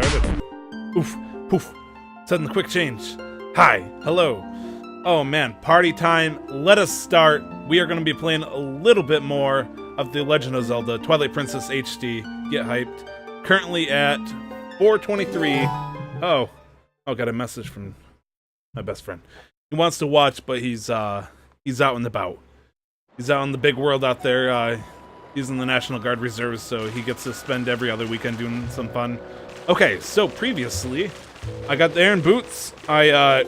started. Oof, poof. Sudden quick change. Hi, hello. Oh man, party time. Let us start. We are going to be playing a little bit more of The Legend of Zelda Twilight Princess HD. Get hyped. Currently at 4:23. Oh, got a message from my best friend. He wants to watch, but he's out and about. He's out in the big world out there. He's in the National Guard Reserves, so he gets to spend every other weekend doing some fun. Okay, so previously, I got the Iron Boots. I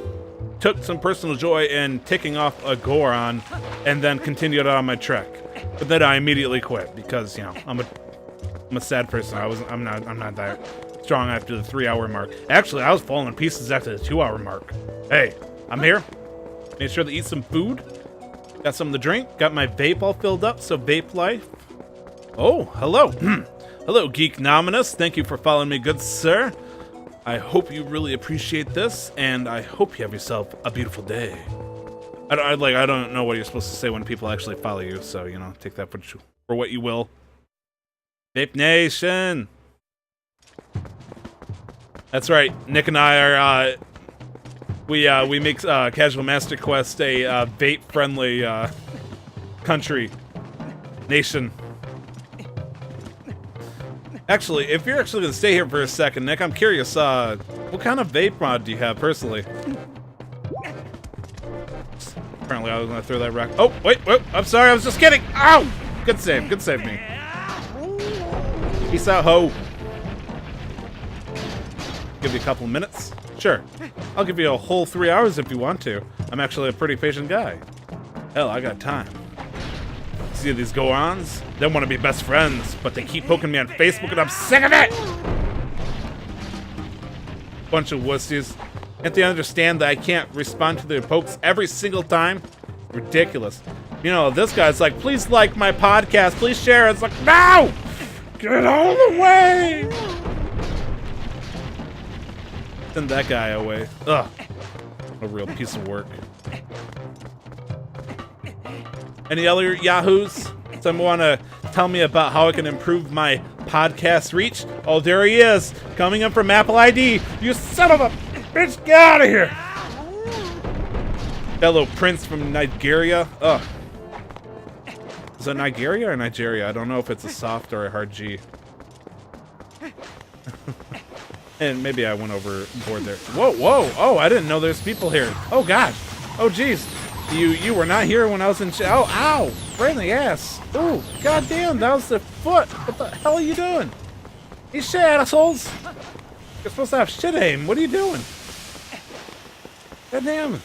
took some personal joy in taking off a Goron, and then continued on my trek. But then I immediately quit because, you know, I'm a sad person. I'm not that strong after the 3-hour mark. Actually, I was falling to pieces after the 2-hour mark. Hey, I'm here. Made sure to eat some food. Got something to drink. Got my vape all filled up, so vape life. Oh, hello. Hello, Geek Nominus. Thank you for following me, good sir. I hope you really appreciate this, and I hope you have yourself a beautiful day. I don't know what you're supposed to say when people actually follow you, so, you know, take that for what you will. Vape Nation! That's right, Nick and I are, we make Casual Master Quest a vape-friendly country. Nation. Actually, if you're actually going to stay here for a second, Nick, I'm curious, what kind of vape mod do you have, personally? Apparently, I was going to throw that rock. Oh, wait, I'm sorry, I was just kidding! Ow! Good save me. Peace out, ho. Give you a couple minutes. Sure. I'll give you a whole 3 hours if you want to. I'm actually a pretty patient guy. Hell, I got time. See these go-ons? They want to be best friends, but they keep poking me on Facebook and I'm sick of it! Bunch of wussies. Can't they understand that I can't respond to their pokes every single time? Ridiculous. You know, this guy's like, please like my podcast, please share it. It's like, no! Get out of the way! Send that guy away. Ugh. A real piece of work. Any other yahoos? Someone want to tell me about how I can improve my podcast reach? Oh, there he is, coming in from Apple ID. You son of a bitch, get out of here! Hello, Prince from Nigeria. Ugh. Is it Nigeria or Nigeria? I don't know if it's a soft or a hard G. And maybe I went overboard there. Whoa! Oh, I didn't know there's people here. Oh, God. Oh, jeez. You were not here when I was in oh, ow! Right in the ass. Ooh, goddamn, that was the foot. What the hell are you doing? You shit, assholes. You're supposed to have shit aim. What are you doing? Goddamn.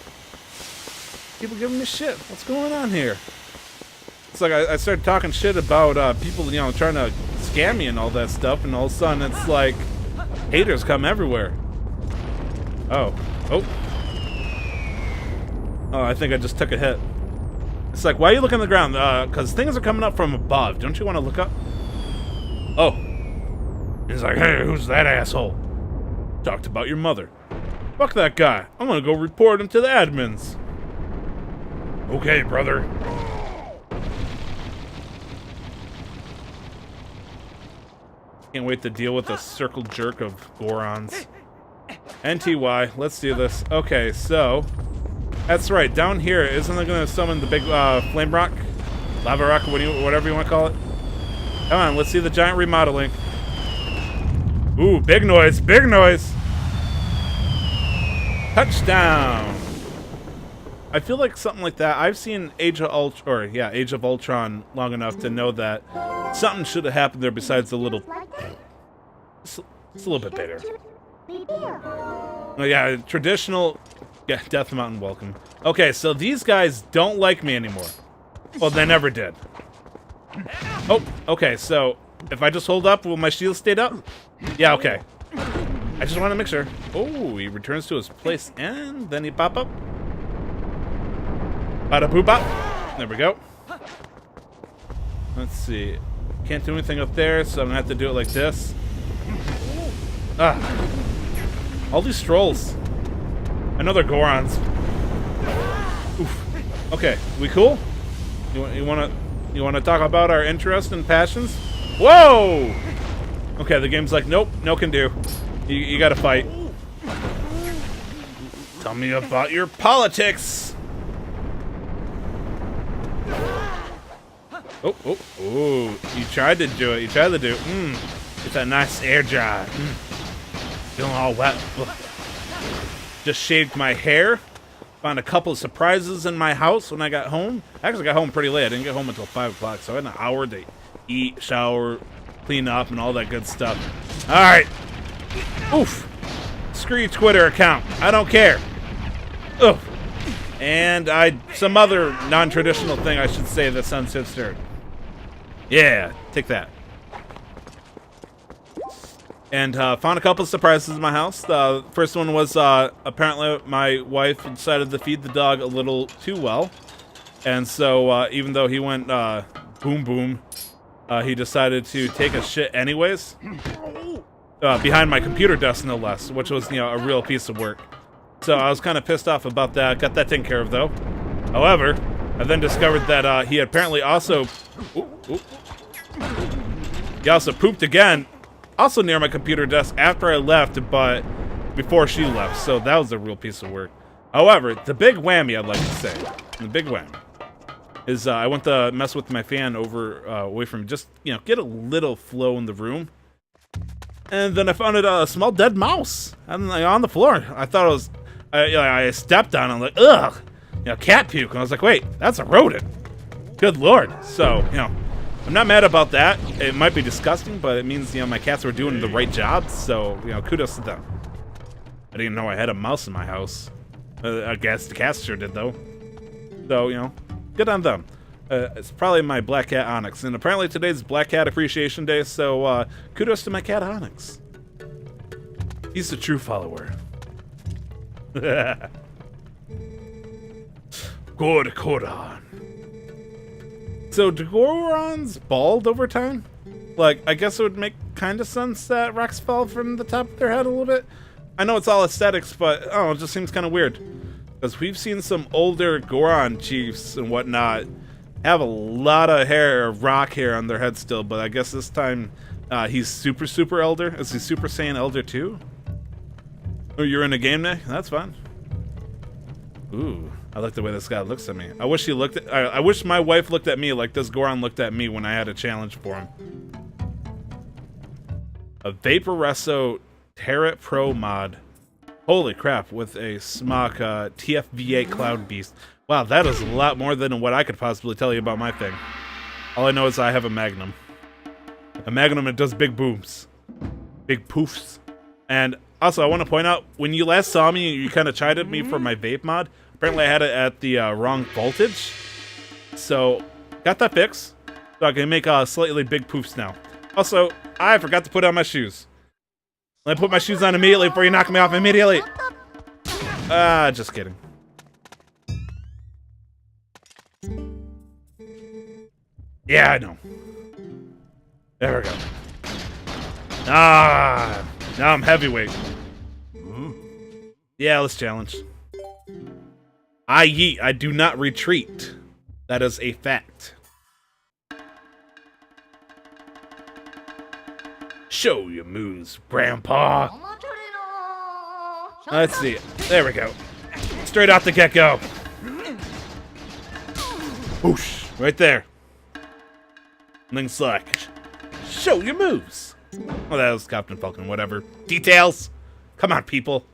People giving me shit. What's going on here? It's like I started talking shit about people, you know, trying to scam me and all that stuff, and all of a sudden it's like haters come everywhere. Oh, I think I just took a hit. It's like, why are you looking at the ground? Because things are coming up from above. Don't you want to look up? Oh. He's like, hey, who's that asshole? Talked about your mother. Fuck that guy. I'm gonna go report him to the admins. Okay, brother. Can't wait to deal with the circle jerk of Gorons. NTY, let's do this. Okay, so... That's right, down here, isn't it going to summon the big flame rock? Lava rock, whatever you want to call it? Come on, let's see the giant remodeling. Ooh, big noise, big noise! Touchdown! I feel like something like that. I've seen Age of Ultron long enough to know that something should have happened there besides the little... It's a little bit better. Oh yeah, traditional... Yeah, Death Mountain, welcome. Okay, so these guys don't like me anymore. Well, they never did. Oh, okay, so if I just hold up, will my shield stay up? Yeah, okay. I just want to make sure. Oh, he returns to his place, and then he pop up. Bada boop bop. There we go. Let's see. Can't do anything up there, so I'm gonna have to do it like this. Ah. All these trolls. Another Gorons. Oof. Okay, we cool? You wanna talk about our interests and passions? Whoa! Okay, the game's like, nope, no can do. You gotta fight. Tell me about your politics. Oh, you tried to do it. You tried to do it. It's a nice air dry. Feeling all wet. Just shaved my hair. Found a couple of surprises in my house when I got home. I actually got home pretty late. I didn't get home until 5 o'clock, so I had an hour to eat, shower, clean up, and all that good stuff. All right. Oof. Screw your Twitter account. I don't care. Oof. And some other non-traditional thing I should say that sounds hipster. Yeah, take that. And found a couple of surprises in my house. The first one was apparently my wife decided to feed the dog a little too well. And so even though he went boom boom, he decided to take a shit anyways. Behind my computer desk, no less, which was, a real piece of work. So I was kind of pissed off about that. Got that taken care of, though. However, I then discovered that he apparently also... He also pooped again, also near my computer desk after I left, but before she left. So that was a real piece of work. However, the big whammy, I'd like to say, the big whammy, is I went to mess with my fan away from just, get a little flow in the room. And then I found a small dead mouse on the floor. I thought it was... I stepped on it, I'm like, ugh, cat puke. And I was like, wait, that's a rodent. Good lord. So, I'm not mad about that. It might be disgusting, but it means, my cats were doing the right job. So, kudos to them. I didn't know I had a mouse in my house. I guess the cats sure did, though. So, good on them. It's probably my black cat Onyx. And apparently today's Black Cat Appreciation Day, so kudos to my cat Onyx. He's a true follower. Good Goron. So do Gorons bald over time? Like, I guess it would make kind of sense that rocks fall from the top of their head a little bit. I know it's all aesthetics, but it just seems kind of weird. Because we've seen some older Goron chiefs and whatnot have a lot of hair, rock hair on their head still, but I guess this time he's super elder. Is he Super Saiyan Elder 2? Oh, you're in a game now? That's fine. Ooh, I like the way this guy looks at me. I wish I wish my wife looked at me like this Goron looked at me when I had a challenge for him. A Vaporesso Terra Pro mod. Holy crap, with a Smock TFVA Cloud Beast. Wow, that is a lot more than what I could possibly tell you about my thing. All I know is I have a Magnum. A Magnum that does big booms. Big poofs. And also, I want to point out, when you last saw me, you kind of chided me for my vape mod. Apparently, I had it at the wrong voltage. So, got that fixed. So I can make slightly big poofs now. Also, I forgot to put on my shoes. Let me put my shoes on immediately before you knock me off immediately. Just kidding. Yeah, I know. There we go. Now I'm heavyweight. Yeah, let's challenge. I yeet. I do not retreat. That is a fact. Show your moves, Grandpa. Let's see. There we go. Straight out the get-go. Whoosh. Right there. Link's like, show your moves. Oh, that was Captain Falcon, whatever. Details. Come on, people.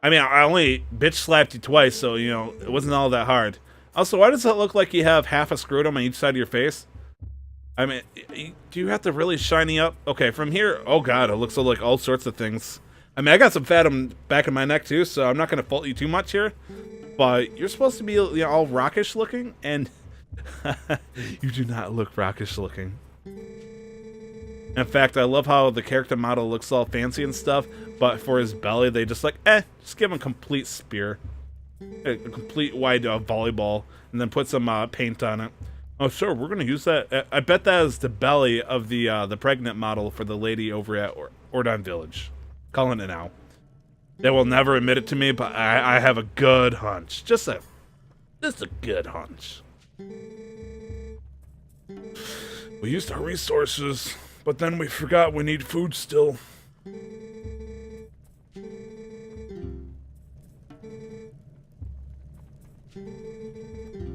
I mean, I only bitch slapped you twice, so, it wasn't all that hard. Also, why does it look like you have half a scrotum on each side of your face? I mean, do you have to really shiny up? Okay, from here, oh god, it looks like all sorts of things. I mean, I got some fat on back of my neck too, so I'm not going to fault you too much here. But you're supposed to be all rockish looking, and you do not look rockish looking. In fact, I love how the character model looks all fancy and stuff, but for his belly, they just just give him a complete spear. A complete wide volleyball, and then put some paint on it. Oh, sure, we're going to use that. I bet that is the belly of the pregnant model for the lady over at Ordon Village. Calling it now. They will never admit it to me, but I have a good hunch. Just a good hunch. We used our resources But then we forgot we need food still.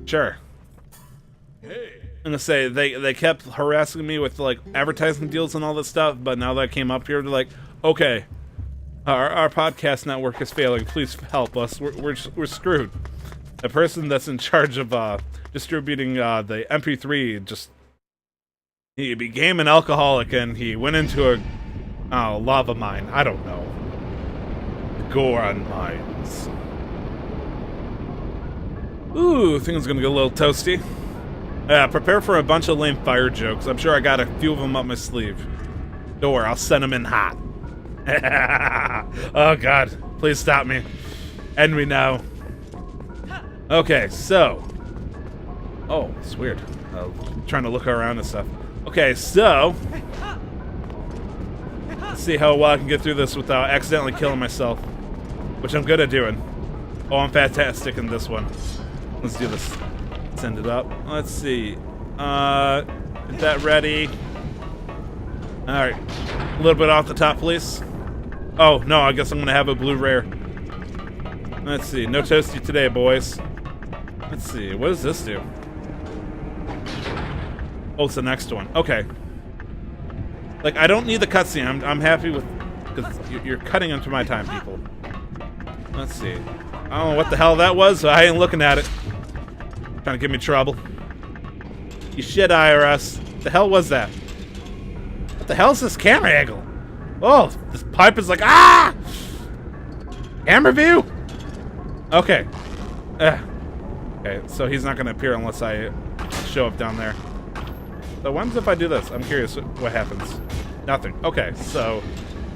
Sure. Hey. I'm gonna say they kept harassing me with like advertising deals and all this stuff, but now that I came up here, they're like, okay, our podcast network is failing. Please help us. We're screwed. The person that's in charge of distributing the MP3 he became an alcoholic and he went into a lava mine. I don't know. The Goron mines. Ooh, things gonna get a little toasty. Yeah, prepare for a bunch of lame fire jokes. I'm sure I got a few of them up my sleeve. Don't worry, I'll send them in hot. Oh God, please stop me. End me now. Okay, so. Oh, it's weird. Trying to look around and stuff. Okay, so. Let's see how well I can get through this without accidentally killing myself. Which I'm good at doing. Oh, I'm fantastic in this one. Let's do this. Send it up. Let's see. Get that ready. Alright. A little bit off the top, please. Oh, no, I guess I'm gonna have a blue rare. Let's see. No toasty today, boys. Let's see. What does this do? Oh, it's the next one. Okay. Like, I don't need the cutscene. I'm happy with... Because you're cutting into my time, people. Let's see. I don't know what the hell that was, so I ain't looking at it. Trying to give me trouble. You shit, IRS. What the hell was that? What the hell is this camera angle? Oh, this pipe is like, ah! Camera view? Okay. Okay, so he's not going to appear unless I show up down there. So what happens if I do this? I'm curious what happens. Nothing. Okay, so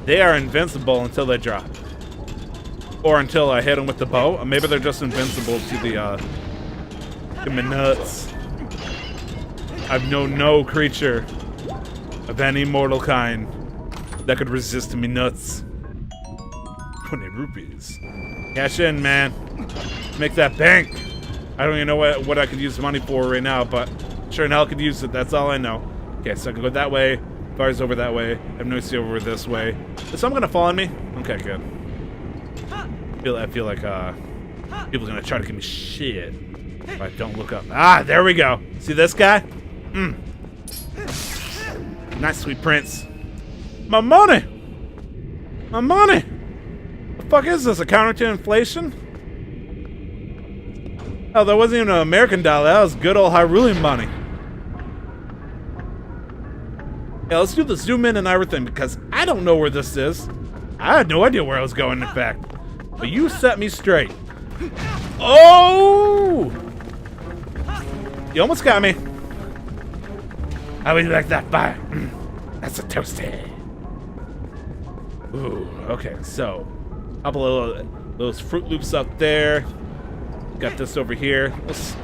they are invincible until they drop. Or until I hit them with the bow. Or maybe they're just invincible to the, to my nuts. I've known no creature of any mortal kind that could resist me nuts. 20 rupees. Cash in, man. Make that bank. I don't even know what I could use the money for right now, but sure in hell I could use it. That's all I know. Okay, so I can go that way. Fire's over that way. I have no see over this way. Is someone gonna fall on me? Okay, good. I feel like people are gonna try to give me shit if I don't look up. Ah, there we go. See this guy? Nice, sweet prince. My money! My money! The fuck is this? A counter to inflation? Oh, that wasn't even an American dollar. That was good old Hyrule money. Yeah, let's do the zoom in and everything because I don't know where this is. I had no idea where I was going, in fact. But you set me straight. Oh! You almost got me. How would you like that fire? That's a toasty. Ooh, okay, so a couple of those Fruit Loops up there. Got this over here. I was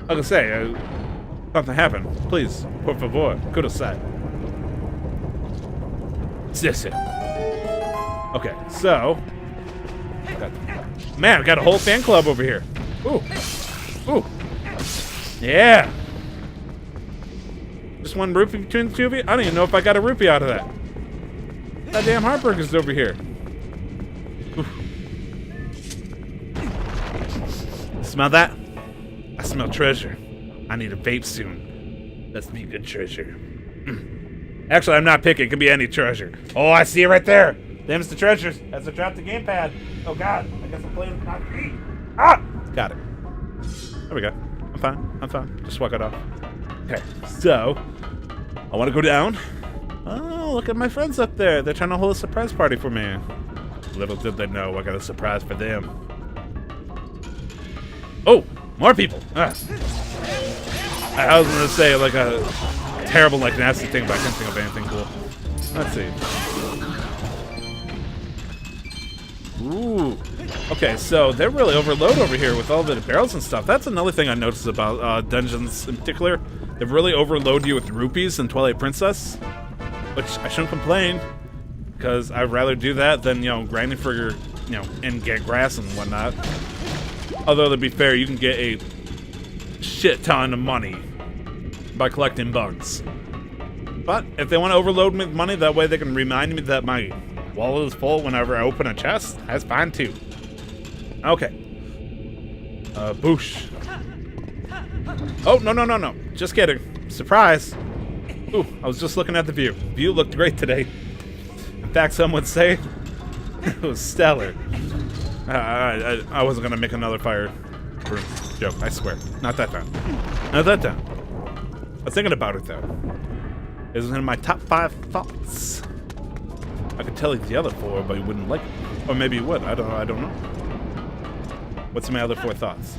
gonna say, something happened. Please, por favor, kudasai. Sissy. Okay, so man, I got a whole fan club over here. Ooh, ooh, yeah. Just one rupee between the two of you? I don't even know if I got a rupee out of that. That damn Heartburger's over here. Oof. Smell that? I smell treasure. I need a vape soon. Let's be good treasure. Actually, I'm not picking. It could be any treasure. Oh, I see it right there. Them's the treasures. As I drop the gamepad. Oh, God. I guess I'm playing with my feet. Ah! Got it. There we go. I'm fine. I'm fine. Just walk it off. Okay, so I want to go down. Oh, look at my friends up there. They're trying to hold a surprise party for me. Little did they know I got a surprise for them. Oh, more people. Ah. I was going to say like a terrible, like nasty thing, but I couldn't think of anything cool. Let's see. Ooh. Okay, so they're really overload over here with all the barrels and stuff. That's another thing I noticed about dungeons in particular. They really overload you with rupees in Twilight Princess, which I shouldn't complain, because I'd rather do that than, you know, grinding for your, you know, and get grass and whatnot. Although, to be fair, you can get a shit ton of money by collecting bugs. But if they want to overload me with money, that way they can remind me that my wallet is full whenever I open a chest, that's fine too. Okay. Boosh. Oh, no. Just kidding. Surprise. Ooh, I was just looking at the view. View looked great today. In fact, some would say it was stellar. I wasn't going to make another fire room joke, I swear. Not that time. Not that time. I was thinking about it, though. It was in my top 5 thoughts. I could tell you the other 4, but you wouldn't like it. Or maybe you would. I don't know. What's my other 4 thoughts?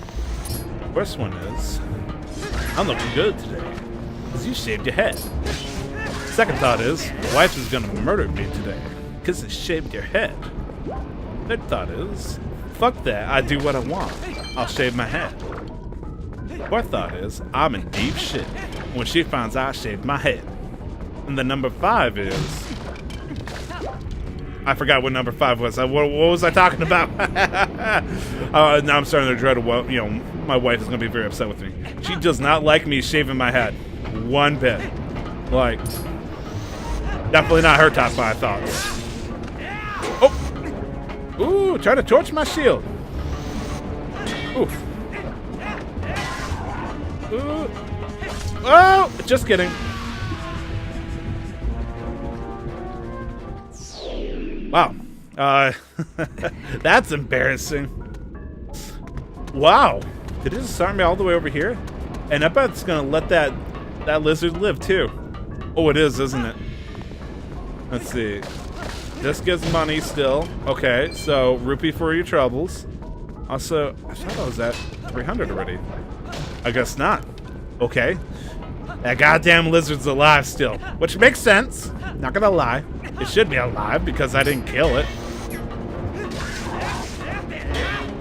First one is, I'm looking good today, because you shaved your head. Second thought is, my wife is going to murder me today, because I shaved your head. Third thought is, fuck that, I do what I want. I'll shave my head. Fourth thought is, I'm in deep shit when she finds out I shaved my head. And the number 5 is, I forgot what number 5 was. What was I talking about? Now I'm starting to dread what, my wife is going to be very upset with me. She does not like me shaving my head. One bit. Like, definitely not her top 5 thoughts. Oh! Ooh, try to torch my shield. Oof. Ooh. Oh! Just kidding. Wow. That's embarrassing. Wow. Did it just start me all the way over here? And I bet it's gonna let that lizard live too. Oh, it is, isn't it? Let's see. This gives money still. Okay, so rupee for your troubles. Also, I thought I was at 300 already. I guess not. Okay. That goddamn lizard's alive still, which makes sense. Not gonna lie. It should be alive because I didn't kill it.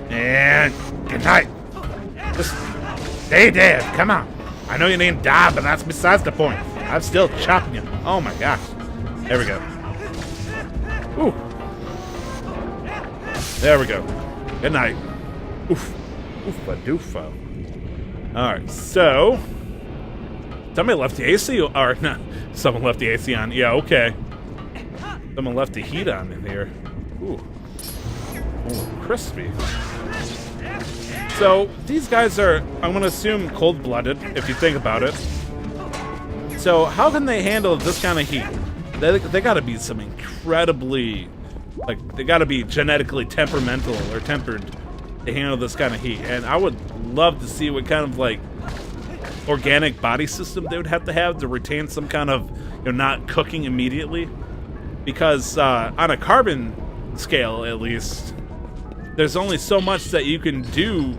And good night. Just stay dead. Come on. I know you didn't die, but that's besides the point. I'm still chopping you. Oh my gosh. There we go. Ooh. There we go. Good night. Oof. Oofa-doofa. Alright, so somebody left the AC, or no, someone left the AC on. Yeah, okay. Someone left the heat on in here. Ooh. Ooh, crispy. So, these guys are, I'm going to assume, cold-blooded, if you think about it. So, how can they handle this kind of heat? They gotta be some incredibly, like, they gotta be genetically temperamental or tempered to handle this kind of heat. And I would love to see what kind of, like, organic body system they would have to retain some kind of, not cooking immediately. Because on a carbon scale, at least, there's only so much that you can do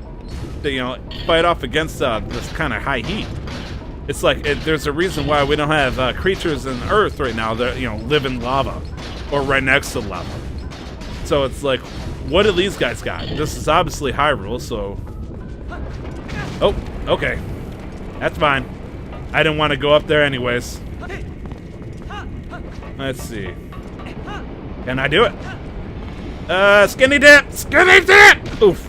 to, fight off against this kind of high heat. It's like, there's a reason why we don't have creatures in Earth right now that, live in lava or right next to lava. So it's like, what do these guys got? This is obviously Hyrule, so... Oh, okay. That's fine. I didn't want to go up there anyways. Let's see. Can I do it? Skinny dip! Skinny dip! Oof.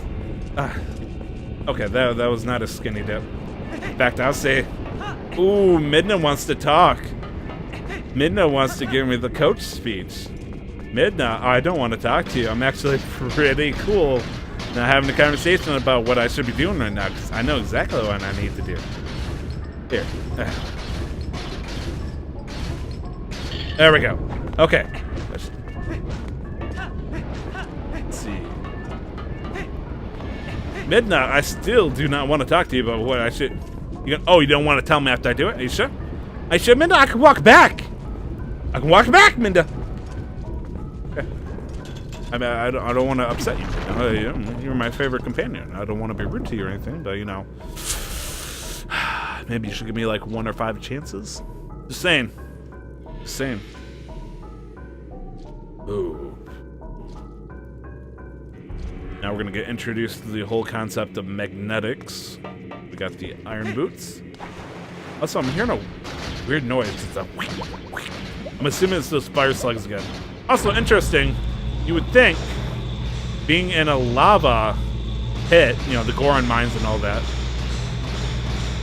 Okay, that was not a skinny dip. In fact, I'll say... Ooh, Midna wants to talk. Midna wants to give me the coach speech. Midna, I don't want to talk to you. I'm actually pretty cool now having a conversation about what I should be doing right now, because I know exactly what I need to do. Here. There we go. Okay. Let's see. Midna, I still do not want to talk to you about what I should... you don't want to tell me after I do it? Are you sure? Are you sure, Minda? I can walk back. I can walk back, Minda. Okay. I mean, I don't want to upset you. You're my favorite companion. I don't want to be rude to you or anything, but maybe you should give me like 1 or 5 chances. Just saying. Just saying. Ooh. Now we're gonna get introduced to the whole concept of magnetics. We got the iron boots. Also, I'm hearing a weird noise. It's a... I'm assuming it's those fire slugs again. Also, interesting. You would think, being in a lava pit, the Goron mines and all that.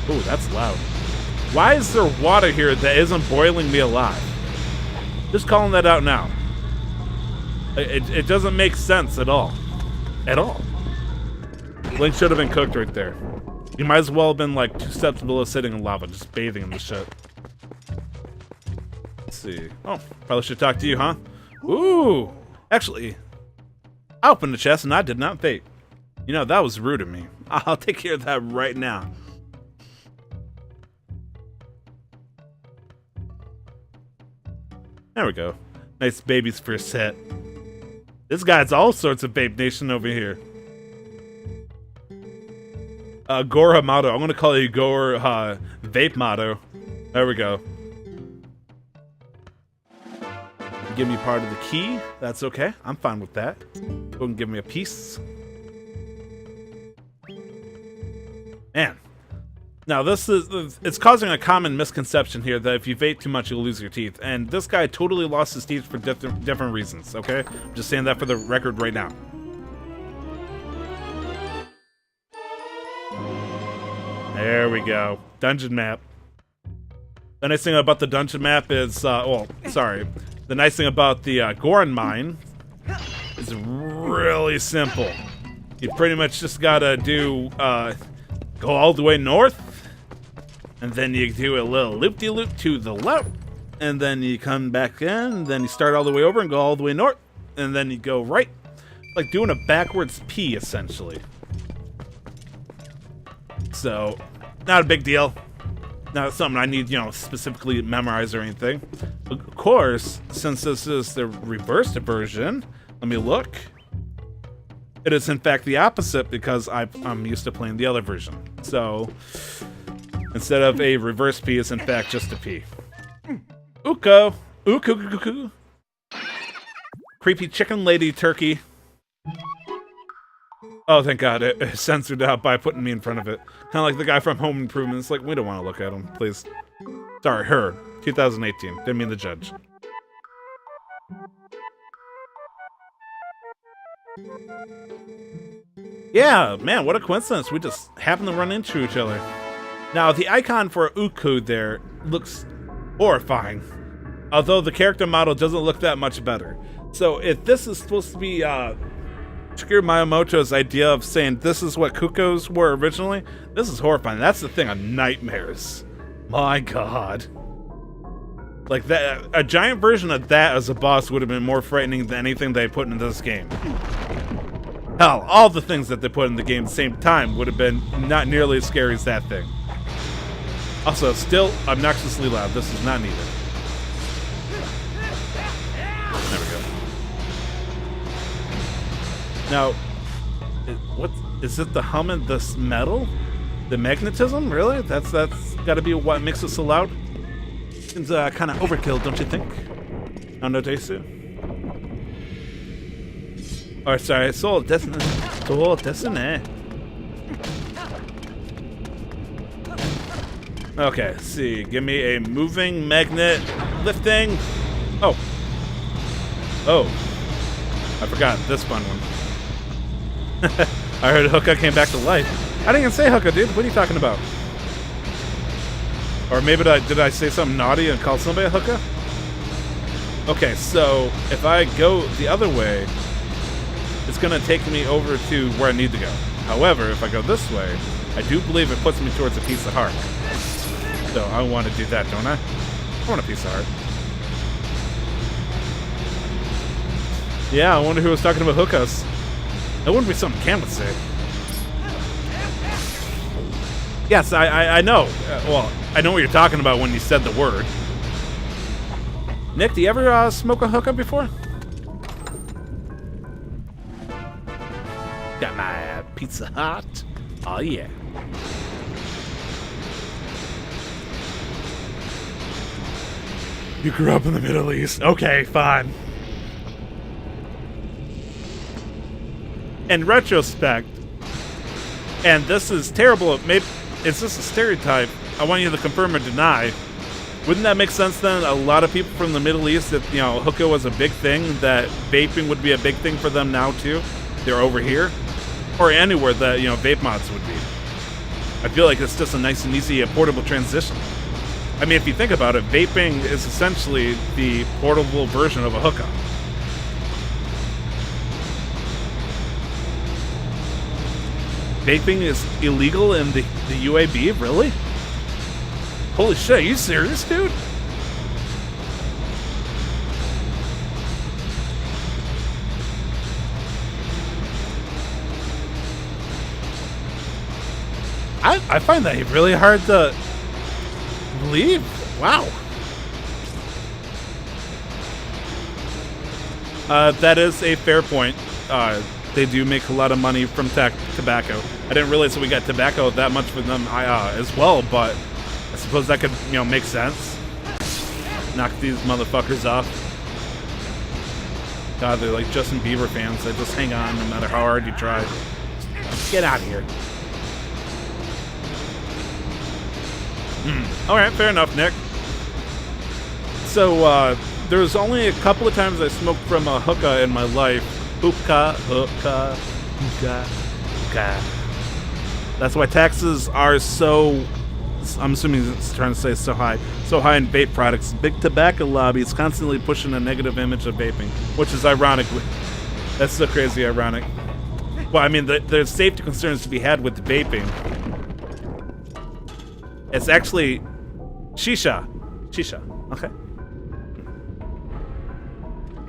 Ooh, that's loud. Why is there water here that isn't boiling me alive? Just calling that out now. It doesn't make sense at all. At all. Link should have been cooked right there. You might as well have been like 2 steps below sitting in lava, just bathing in the shit. Let's see. Oh, probably should talk to you, huh? Ooh! Actually, I opened the chest and I did not vape. You know, that was rude of me. I'll take care of that right now. There we go. Nice babies for a set. This guy's all sorts of Vape Nation over here. Gora Motto. I'm gonna call you Gora Vape Motto. There we go. Give me part of the key. That's okay. I'm fine with that. Go ahead and give me a piece. Man. Now this is, it's causing a common misconception here that if you vape too much, you'll lose your teeth. And this guy totally lost his teeth for different reasons, okay? I'm just saying that for the record right now. There we go. Dungeon map. The nice thing about the dungeon map is, well, sorry. The nice thing about the Goron mine is really simple. You pretty much just gotta do, go all the way north, and then you do a little loop-de-loop to the left, and then you come back in, then you start all the way over and go all the way north, and then you go right. Like doing a backwards P, essentially. So, not a big deal. Not something I need, you know, specifically memorize or anything. Of course, since this is the reversed version, let me look. It is in fact the opposite because I'm used to playing the other version. So, instead of a reverse P, it's in fact just a P. Uko! Uku. Creepy chicken lady turkey. Oh, thank God, it censored out by putting me in front of it. Kind of like the guy from Home Improvement. It's like, we don't want to look at him, please. Sorry, her. 2018. Didn't mean the judge. Yeah, man, what a coincidence. We just happened to run into each other. Now, the icon for Uku there looks horrifying. Although the character model doesn't look that much better. So if this is supposed to be Shigeru Miyamoto's idea of saying this is what Kukos were originally, this is horrifying. That's the thing of nightmares. My God. Like that, a giant version of that as a boss would have been more frightening than anything they put into this game. Hell, all the things that they put in the game at the same time would have been not nearly as scary as that thing. Also, still obnoxiously loud. This is not needed. There we go. Now, what is it? The hum and this metal, the magnetism? Really? That's got to be what makes it so loud. Seems kind of overkill, don't you think? Oh no, Desu. Oh, sorry, Soul Destiny. Soul Destiny. Okay, let's see. Give me a moving magnet lifting. Oh. Oh. I forgot this fun one. I heard Hooka came back to life. I didn't even say Hooka, dude. What are you talking about? Or maybe did I say something naughty and call somebody a Hooka? Okay, so if I go the other way, it's going to take me over to where I need to go. However, if I go this way, I do believe it puts me towards a piece of heart. So I want to do that, don't I? I want a piece of heart. Yeah, I wonder who was talking about hookahs. That wouldn't be something Cam would say. Yes, I know. Well, I know what you're talking about when you said the word. Nick, do you ever smoke a hookah before? Got my Pizza Hut. Oh, yeah. You grew up in the Middle East. Okay, fine. In retrospect, and this is terrible, maybe is this a stereotype? I want you to confirm or deny. Wouldn't that make sense then? A lot of people from the Middle East, that, you know, hookah was a big thing, that vaping would be a big thing for them now too. They're over here, or anywhere that, you know, vape mods would be. I feel like it's just a nice and easy portable transition. I mean, if you think about it, vaping is essentially the portable version of a hookah. Vaping is illegal in the UAB? Really? Holy shit, are you serious, dude? I find that really hard to believe. Wow. That is a fair point. They do make a lot of money from tobacco. I didn't realize that we got tobacco that much from them as well, but I suppose that could, make sense. Knock these motherfuckers off. God, they're like Justin Bieber fans. They just hang on no matter how hard you try. Get out of here. Alright, fair enough, Nick. So, there was only a couple of times I smoked from a hookah in my life. Hookah. That's why taxes are so... I'm assuming it's trying to say so high in vape products. Big tobacco lobby is constantly pushing a negative image of vaping, which is ironic. That's so crazy ironic. Well, I mean, there's safety concerns to be had with vaping. It's actually shisha. Shisha. Okay.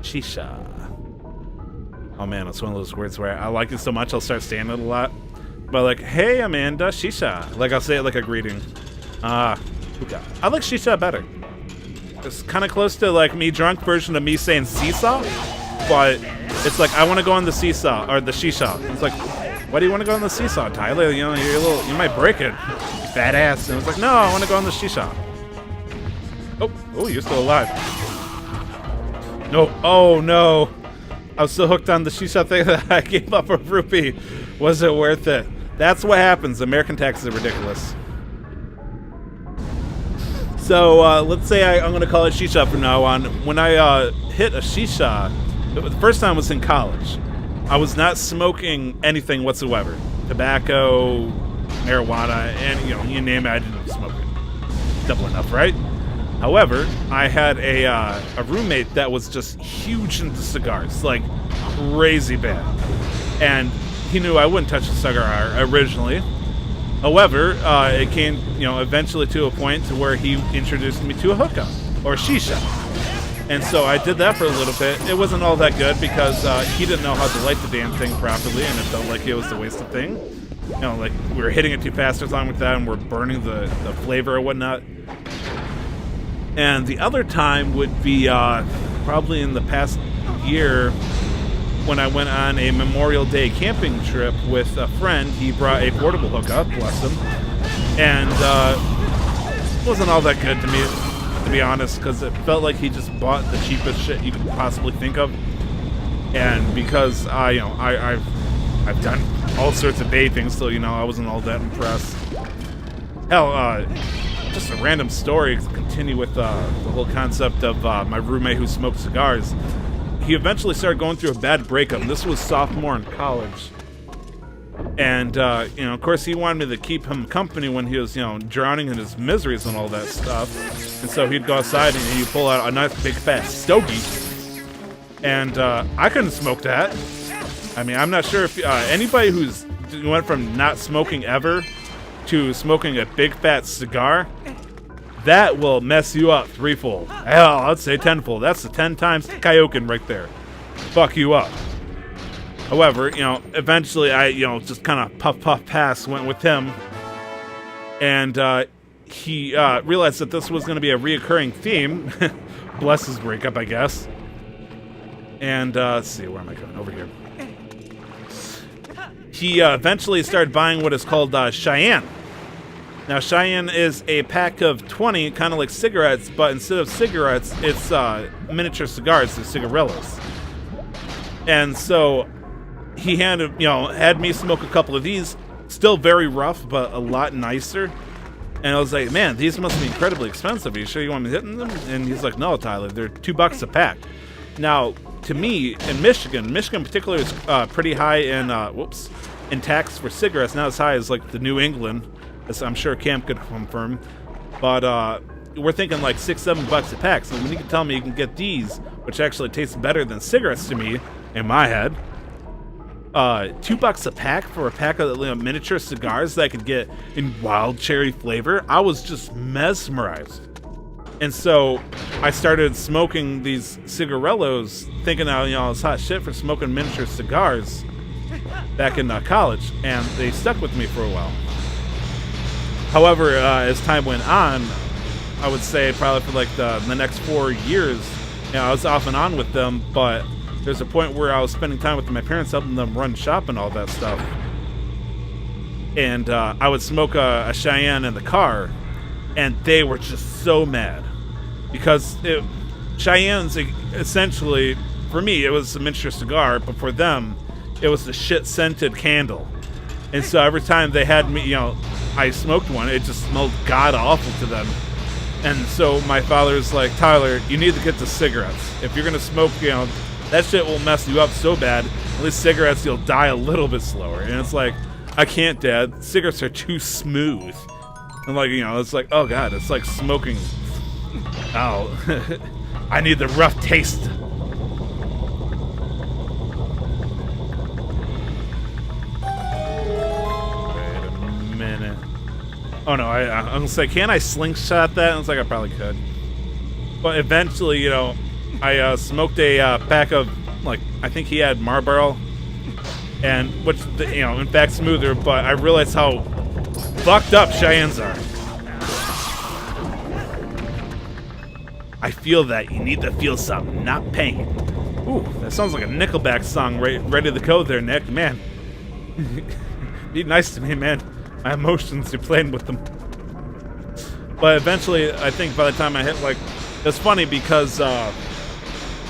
Shisha. Oh man, it's one of those words where I like it so much I'll start saying it a lot. But like, hey Amanda, shisha. Like I'll say it like a greeting. Hookah. I like shisha better. It's kind of close to like me drunk version of me saying seesaw, but it's like I want to go on the seesaw or the shisha. It's like, why do you want to go on the seesaw, Tyler? You might break it. Fat ass. And I was like, no, I want to go on the shisha. Oh, you're still alive. No, oh no. I was so hooked on the shisha thing that I gave up a rupee. Was it worth it? That's what happens. American taxes are ridiculous. So let's say I'm going to call it shisha from now on. When I hit a shisha, the first time was in college. I was not smoking anything whatsoever. Tobacco, marijuana, and you name it, I didn't smoke it. Double enough, right? However, I had a roommate that was just huge into cigars, like crazy bad. And he knew I wouldn't touch a cigar originally. However, it came, eventually to a point to where he introduced me to a hookah, or shisha. And so I did that for a little bit. It wasn't all that good because he didn't know how to light the damn thing properly, and it felt like it was a wasted thing. Like we were hitting it too fast or something like that, and we're burning the flavor or whatnot. And the other time would be probably in the past year when I went on a Memorial Day camping trip with a friend. He brought a portable hookah, bless him, and it wasn't all that good to me, to be honest, because it felt like he just bought the cheapest shit you could possibly think of. And because I've done all sorts of vaping, so I wasn't all that impressed. Hell, just a random story to continue with the whole concept of my roommate who smoked cigars. He eventually started going through a bad breakup. This was sophomore in college. And, of course, he wanted me to keep him company when he was, drowning in his miseries and all that stuff. And so he'd go outside and he'd pull out a nice big fat stogie. And I couldn't smoke that. I mean, I'm not sure if anybody who's went from not smoking ever to smoking a big fat cigar, that will mess you up threefold. Hell, I'd say tenfold. That's the 10 times Kaioken right there. Fuck you up. However, eventually I, just kind of puff pass went with him. And he realized that this was going to be a reoccurring theme. Bless his breakup, I guess. And let's see, where am I going? Over here. He eventually started buying what is called Cheyenne. Now, Cheyenne is a pack of 20, kind of like cigarettes, but instead of cigarettes, it's miniature cigars, they're cigarillos. And so he had me smoke a couple of these, still very rough, but a lot nicer. And I was like, man, these must be incredibly expensive. Are you sure you want me hitting them? And he's like, no, Tyler, they're $2 a pack. Now, to me, in Michigan in particular is pretty high in tax for cigarettes, not as high as like the New England, as I'm sure Cam could confirm. But we're thinking like $6-7 a pack. So when you can tell me you can get these, which actually taste better than cigarettes to me in my head, $2 a pack for a pack of miniature cigars that I could get in wild cherry flavor, I was just mesmerized. And so I started smoking these cigarellos, thinking I was hot shit for smoking miniature cigars back in college, and they stuck with me for a while. However, as time went on, I would say probably for like the next 4 years, I was off and on with them, but there's a point where I was spending time with my parents, helping them run shop and all that stuff. And I would smoke a Cheyenne in the car, and they were just so mad. Because Cheyenne's essentially, for me, it was a miniature cigar, but for them, it was the shit-scented candle. And so every time they had me, I smoked one, it just smelled god-awful to them. And so my father's like, Tyler, you need to get the cigarettes. If you're going to smoke, that shit will mess you up so bad. At least cigarettes, you'll die a little bit slower. And it's like, I can't, Dad. Cigarettes are too smooth. And like, it's like, oh God, it's like smoking. Oh, I need the rough taste. Wait a minute. Oh no, I'm gonna say, can I slingshot that? And it's like, I probably could. But eventually, I smoked a pack of, like, I think he had Marlboro, and which, in fact, smoother. But I realized how fucked up Cheyennes are. I feel that you need to feel something, not pain. Ooh, that sounds like a Nickelback song, ready to go there, Nick. Man, be nice to me, man. My emotions, you're playing with them. But eventually, I think by the time I hit, it's funny because I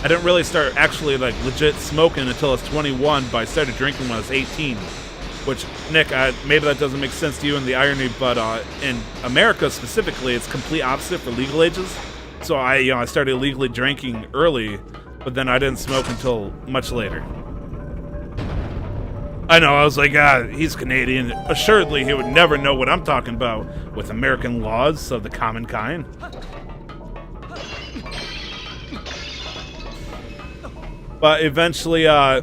didn't really start actually, legit smoking until I was 21, but I started drinking when I was 18. Which, Nick, maybe that doesn't make sense to you in the irony, but in America specifically, it's complete opposite for legal ages. So I started illegally drinking early, but then I didn't smoke until much later. I know, I was like, he's Canadian. Assuredly, he would never know what I'm talking about with American laws of the common kind. But eventually, I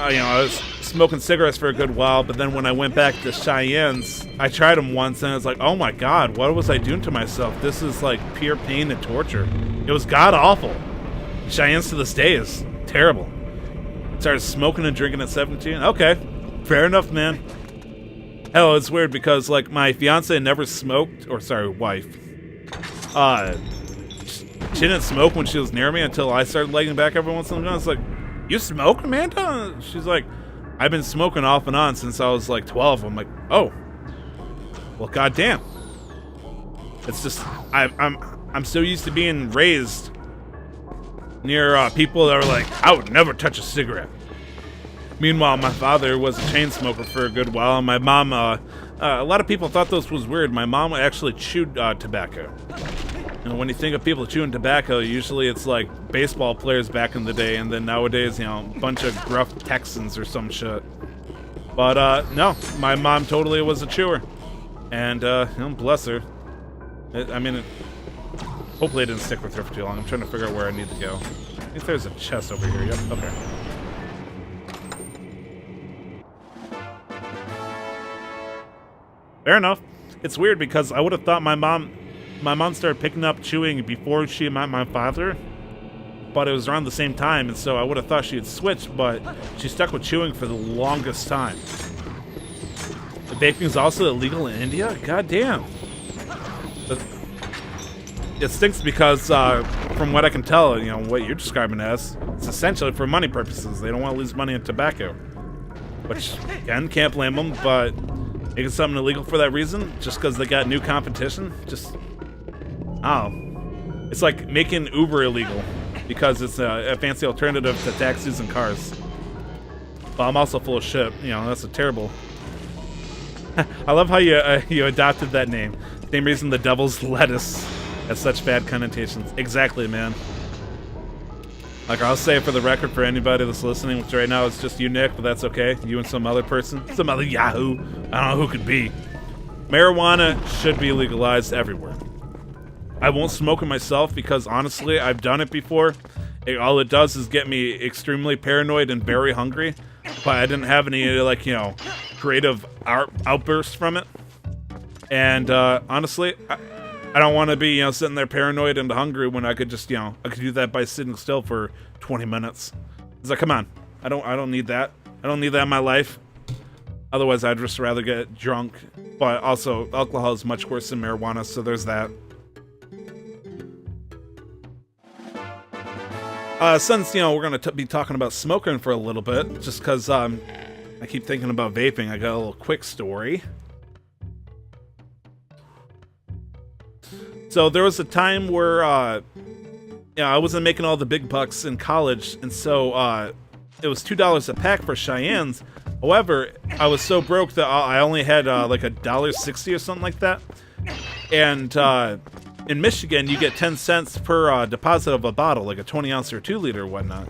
was smoking cigarettes for a good while, but then when I went back to Cheyennes, I tried them once, and I was like, oh my God, what was I doing to myself? This is like pure pain and torture. It was god-awful. Cheyennes to this day is terrible. Started smoking and drinking at 17. Okay, fair enough, man. Hell, it's weird because, my fiance never smoked, or sorry, wife. She didn't smoke when she was near me until I started legging back every once in a while. I was like, you smoke, Amanda? She's like, I've been smoking off and on since I was 12. I'm like, oh, well, goddamn. It's just I'm so used to being raised near people that are like, I would never touch a cigarette. Meanwhile, my father was a chain smoker for a good while, and my mom, a lot of people thought this was weird. My mom actually chewed tobacco. When you think of people chewing tobacco, usually it's like baseball players back in the day, and then nowadays, a bunch of gruff Texans or some shit. But, no, my mom totally was a chewer. And, bless her. Hopefully it didn't stick with her for too long. I'm trying to figure out where I need to go. I think there's a chest over here. Yep, okay. Fair enough. It's weird because I would have thought my mom started picking up chewing before she met my father, but it was around the same time, and so I would have thought she had switched, but she stuck with chewing for the longest time. The vaping is also illegal in India? God damn. It stinks because, from what I can tell, what you're describing as, it's essentially for money purposes. They don't want to lose money in tobacco. Which, again, can't blame them, but making something illegal for that reason, just because they got new competition, just... Oh. It's like making Uber illegal because it's a fancy alternative to taxis and cars. Well, I'm also full of shit. That's a terrible... I love how you adopted that name. Same reason the devil's lettuce has such bad connotations. Exactly, man. I'll say for the record for anybody that's listening, which right now it's just you, Nick, but that's okay. You and some other person. Some other yahoo. I don't know who could be. Marijuana should be legalized everywhere. I won't smoke it myself because honestly, I've done it before. All it does is get me extremely paranoid and very hungry, but I didn't have any, like, you know, creative outbursts from it. And honestly, I don't want to be, you know, sitting there paranoid and hungry when I could just, you know, I could do that by sitting still for 20 minutes. It's like, come on, I don't need that. I don't need that in my life. Otherwise, I'd just rather get drunk. But also, alcohol is much worse than marijuana, so there's that. Since, you know, we're going to be talking about smoking for a little bit, just because I keep thinking about vaping, I got a little quick story. So there was a time where, you know, I wasn't making all the big bucks in college, and so it was $2 a pack for Cheyennes. However, I was so broke that I only had like $1.60 or something like that. And in Michigan, you get 10 cents per deposit of a bottle, like a 20-ounce or 2-liter or whatnot.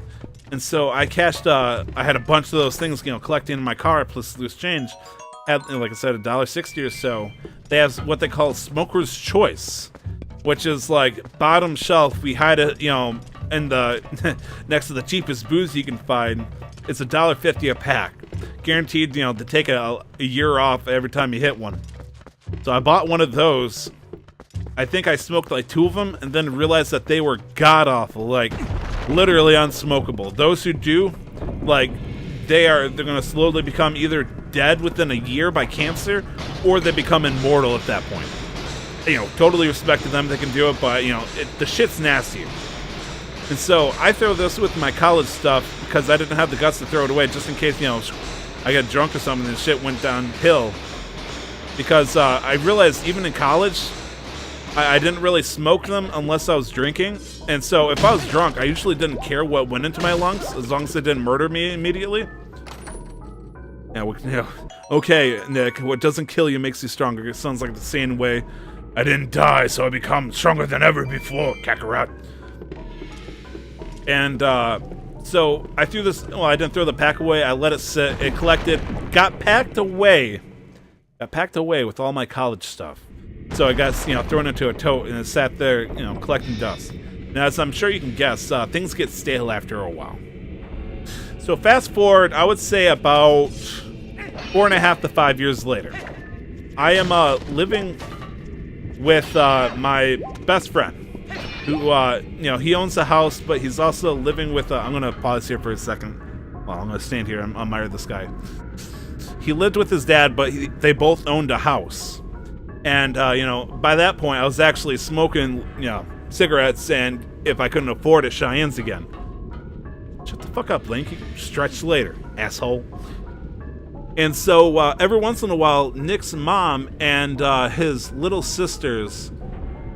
And so I cashed, I had a bunch of those things, you know, collecting in my car, plus loose change. At, like I said, $1.60 or so. They have what they call Smoker's Choice, which is like bottom shelf. We hide it, you know, in the next to the cheapest booze you can find. It's $1.50 a pack, guaranteed, you know, to take a year off every time you hit one. So I bought one of those. I think I smoked like 2 of them, and then realized that they were god awful, like literally unsmokable. Those who do, like, they're gonna slowly become either dead within a year by cancer, or they become immortal at that point. You know, totally respect to them, they can do it, but, you know, the shit's nasty. And so I throw this with my college stuff because I didn't have the guts to throw it away, just in case, you know, I got drunk or something and shit went downhill. Because I realized even in college, I didn't really smoke them unless I was drinking. And so if I was drunk, I usually didn't care what went into my lungs, as long as it didn't murder me immediately. Yeah, okay, Nick, what doesn't kill you makes you stronger. It sounds like the same way. I didn't die, so I become stronger than ever before, Kakarot. And so I threw this, well, I didn't throw the pack away, I let it sit, it collected, got packed away with all my college stuff. So I got, you know, thrown into a tote, and it sat there, you know, collecting dust. Now, as I'm sure you can guess, things get stale after a while. So fast forward, I would say about 4.5 to 5 years later. I am living with my best friend, who, you know, he owns a house, but he's also living with, I'm going to pause here for a second. Well, I'm going to stand here and admire this guy. He lived with his dad, but they both owned a house. And, you know, by that point, I was actually smoking, you know, cigarettes, and if I couldn't afford it, Cheyennes again. Shut the fuck up, Link. You can stretch later, asshole. And so, every once in a while, Nick's mom and his little sisters,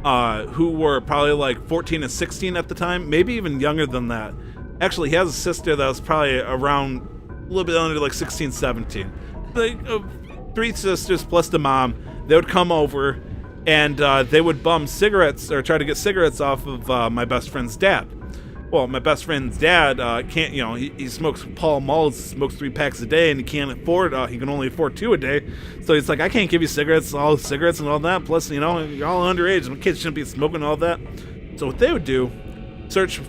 who were probably like 14 and 16 at the time, maybe even younger than that. Actually, he has a sister that was probably around a little bit under like 16, 17. Like, 3 sisters plus the mom. They would come over, and they would bum cigarettes, or try to get cigarettes off of my best friend's dad. Well, my best friend's dad can't, you know, he smokes Pall Malls, smokes 3 packs a day, and he can't afford, he can only afford 2 a day. So he's like, I can't give you cigarettes and all that. Plus, you know, you're all underage, and kids shouldn't be smoking all that. So what they would do, search,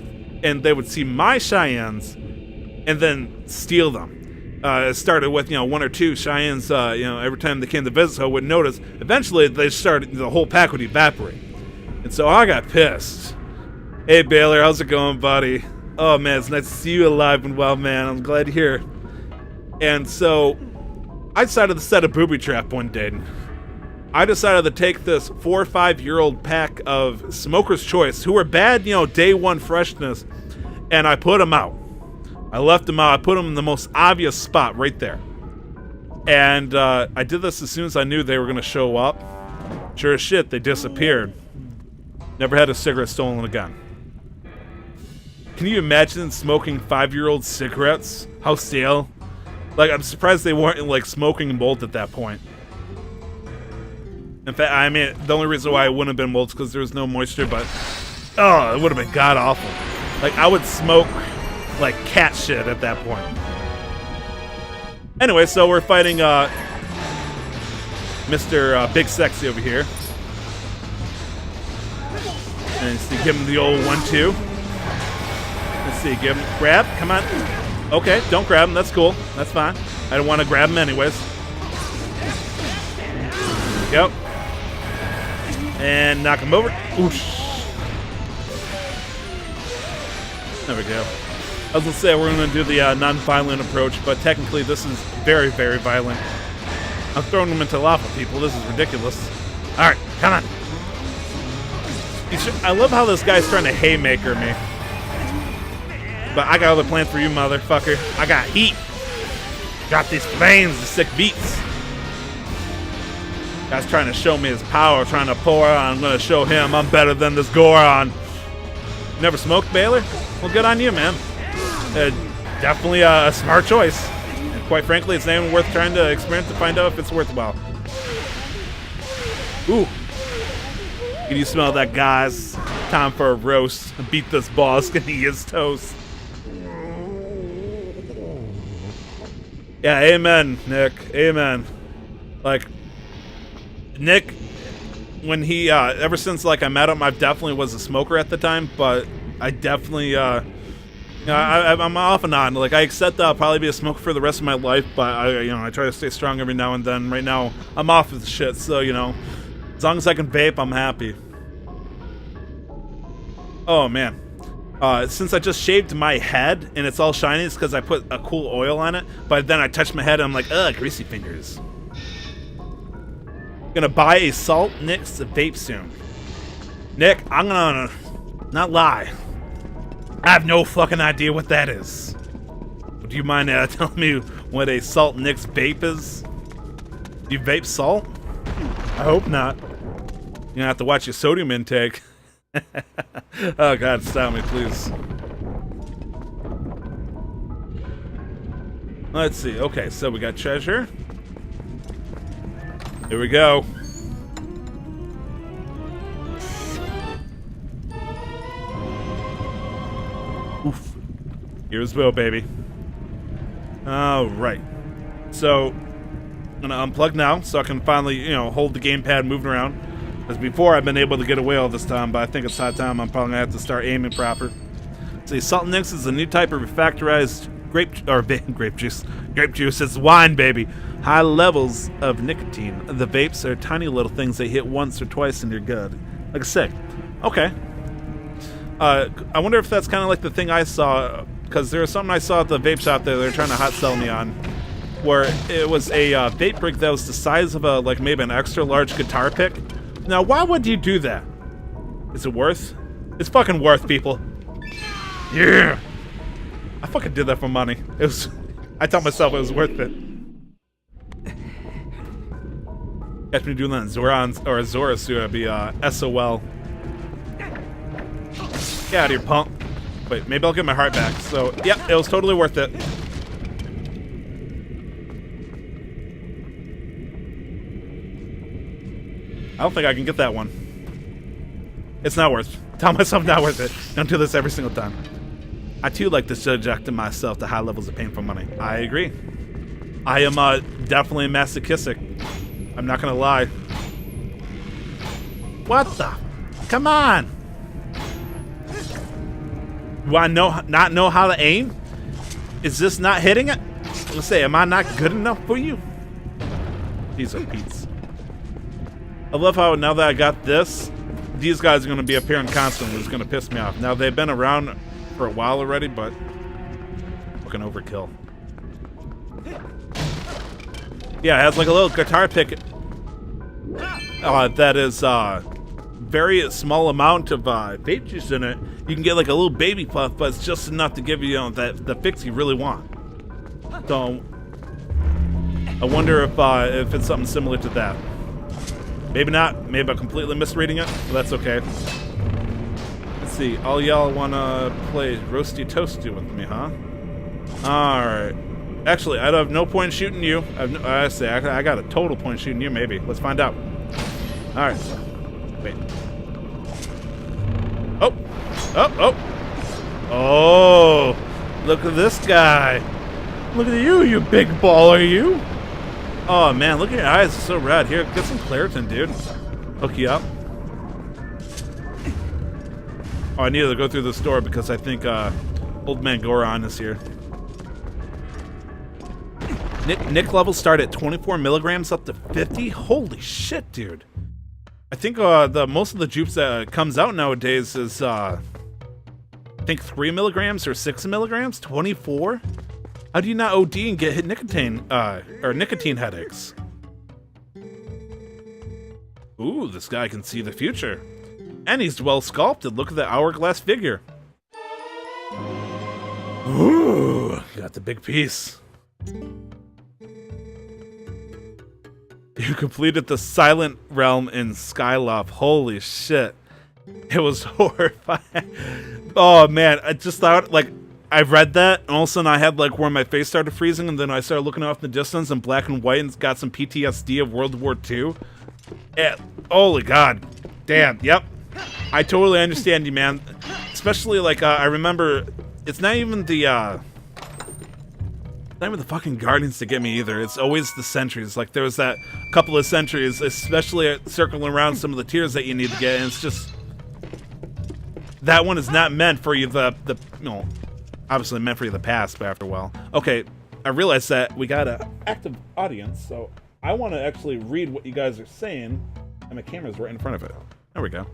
and they would see my Cheyennes, and then steal them. It started with, you know, 1 or 2 Cheyennes, you know, every time they came to visit, so I wouldn't notice. Eventually, the whole pack would evaporate. And so I got pissed. Hey, Baylor, how's it going, buddy? Oh, man, it's nice to see you alive and well, man. I'm glad you're here. And so I decided to set a booby trap one day. I decided to take this 4 or 5-year-old pack of Smoker's Choice, who were bad, you know, day one freshness, and I put them out. I left them out. I put them in the most obvious spot right there. And I did this as soon as I knew they were going to show up. Sure as shit, they disappeared. Never had a cigarette stolen again. Can you imagine smoking 5-year-old cigarettes? How stale? Like, I'm surprised they weren't, like, smoking mold at that point. In fact, I mean, the only reason why it wouldn't have been mold is because there was no moisture, but, oh, it would have been god-awful. Like, I would smoke like cat shit at that point. Anyway, so we're fighting Mr. Big Sexy over here. And see, give him the old 1-2. Let's see, give him grab. Come on. Okay, don't grab him. That's cool. That's fine. I don't want to grab him anyways. Go. And knock him over. Oosh. There we go. I was going to say we're going to do the non-violent approach, but technically this is very, very violent. I'm throwing them into lava, people. This is ridiculous. All right, come on. I love how this guy's trying to haymaker me. But I got other plans for you, motherfucker. I got heat. Got these flames, the sick beats. Guy's trying to show me his power, trying to pour on. I'm going to show him I'm better than this Goron. Never smoked, Baylor? Well, good on you, man. Definitely a smart choice. And quite frankly, it's not even worth trying to experiment to find out if it's worthwhile. Ooh. Can you smell that, guys? Time for a roast. Beat this boss, and he is toast. Yeah, amen, Nick. Amen. Like, Nick, when he, ever since, like, I met him, I definitely was a smoker at the time, but I definitely, I'm off and on. Like, I accept that I'll probably be a smoker for the rest of my life, but I try to stay strong every now and then. Right now, I'm off of the shit, so, as long as I can vape, I'm happy. Oh, man. Since I just shaved my head, and it's all shiny, it's because I put a cool oil on it, but then I touched my head, and I'm like, ugh, greasy fingers. Gonna buy a Salt Nix vape soon. Nick, I'm gonna not lie. I have no fucking idea what that is. Do you mind telling me what a Salt Nix vape is? Do you vape salt? I hope not. You're gonna have to watch your sodium intake. Oh God, stop me, please. Let's see. Okay, so we got treasure. Here we go. Oof. Here's Will, baby. Alright. So, I'm gonna unplug now so I can finally, hold the gamepad moving around. Because before I've been able to get away all this time, but I think it's high time I'm probably gonna have to start aiming proper. See, Salt Nix is a new type of refractorized grape juice. Grape juice, it's wine, baby. High levels of nicotine. The vapes are tiny little things they hit once or twice and you're good. Like sick. Okay. I wonder if that's kind of like the thing I saw, because there was something I saw at the vape shop there they were trying to hot sell me on, where it was a vape brick that was the size of a, like maybe an extra large guitar pick. Now, why would you do that? Is it worth? It's fucking worth, people. Yeah! I fucking did that for money. It was. I told myself it was worth it. Catch me doing that in Zoran or Zora suit, it'd be SOL. Get out of here, punk. Wait, maybe I'll get my heart back. So, yep, it was totally worth it. I don't think I can get that one. It's not worth it. Tell myself not worth it. Don't do this every single time. I too like to subject myself to high levels of pain for money. I agree. I am definitely masochistic. I'm not gonna lie. What the? Come on! Do I not know how to aim? Is this not hitting it? Let's say, am I not good enough for you? These are Pete's. I love how now that I got this, these guys are going to be appearing constantly. It's going to piss me off. Now, they've been around for a while already, but fucking overkill. Yeah, it has like a little guitar pick. That is very small amount of vape juice in it. You can get like a little baby puff, but it's just enough to give you, the fix you really want. So, I wonder if it's something similar to that. Maybe not. Maybe I'm completely misreading it, but that's okay. Let's see. All y'all want to play Roasty Toasty with me, huh? Alright. Actually, I have no point shooting you. I got a total point shooting you, maybe. Let's find out. Alright. Wait. Oh! Oh! Oh! Oh! Look at this guy! Look at you, you big baller, you! Oh man, look at your eyes, they're so red. Here, get some Claritin, dude. Hook you up. Oh, I needed to go through the store because I think Old Man Goron is here. Nick levels start at 24 milligrams up to 50? Holy shit, dude. I think most of the jupes that comes out nowadays is I think 3 milligrams or 6 milligrams? 24? How do you not OD and get hit nicotine headaches? Ooh, this guy can see the future. And he's well sculpted. Look at the hourglass figure. Ooh, got the big piece. You completed the Silent Realm in Skyloft. Holy shit. It was horrifying. Oh man, I just thought, like, I read that, and all of a sudden I had, like, where my face started freezing, and then I started looking off in the distance in black and white and got some PTSD of World War II. Yeah, holy god. Damn, yep. I totally understand you, man. Especially, like, I remember, it's not even the fucking Guardians that get me either. It's always the sentries. Like, there was that couple of sentries, especially circling around some of the tiers that you need to get, and it's just... That one is not meant for you, obviously meant for you the past, but after a while. Okay, I realized that we got an active audience, so I want to actually read what you guys are saying, and my camera's right in front of it. There we go.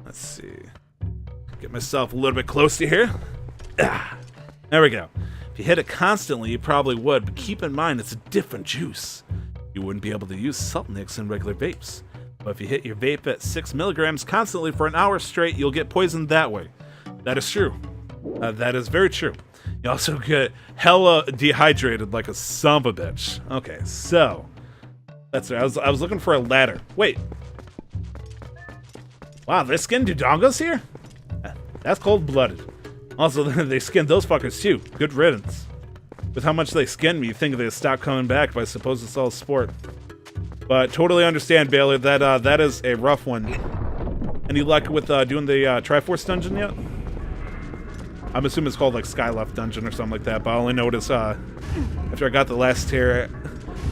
Let's see. Get myself a little bit closer here. There we go. If you hit it constantly, you probably would, but keep in mind it's a different juice. You wouldn't be able to use salt nicks in regular vapes. But if you hit your vape at 6 milligrams constantly for an hour straight, you'll get poisoned that way. That is true. That is very true. You also get hella dehydrated like a son of a bitch. Okay, so that's right. I was looking for a ladder. Wait. Wow, they skinned Dodongos here? That's cold-blooded. Also, they skinned those fuckers too. Good riddance. With how much they skinned me, you think they'd stop coming back, but I suppose it's all sport. But totally understand, Baylor, that that is a rough one. Any luck with doing the Triforce dungeon yet? I'm assuming it's called like Skyloft Dungeon or something like that, but I only noticed after I got the last tier,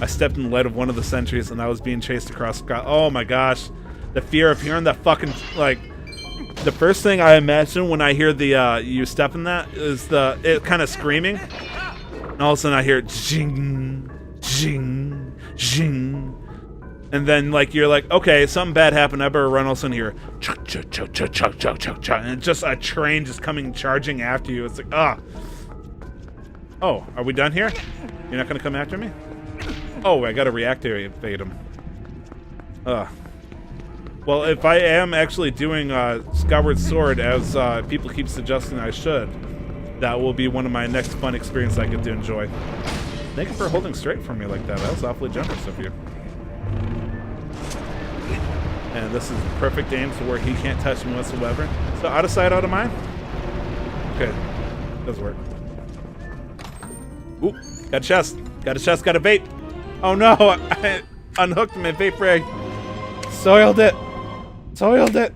I stepped in the light of one of the sentries and I was being chased across Sky. Oh my gosh. The fear of hearing that fucking, like, the first thing I imagine when I hear the you step in that is it kind of screaming. And all of a sudden I hear jing, jing, jing. And then, like, you're like, okay, something bad happened. I better run. All of a sudden, here, chug, chug, chug, chug, chug, chug, chug, chug, and it's just a train just coming charging after you. It's like, ah. Oh, are we done here? You're not gonna come after me? Oh, I gotta reactivate him. Well, if I am actually doing Skyward Sword, as people keep suggesting I should, that will be one of my next fun experiences I get to enjoy. Thank you for holding straight for me like that. That was awfully generous of you. And this is perfect aim to where he can't touch me whatsoever. So out of sight, out of mind? Okay, does work. Ooh, got a chest. Got a chest, got a vape. Oh no, I unhooked my vape rig. Soiled it. Soiled it.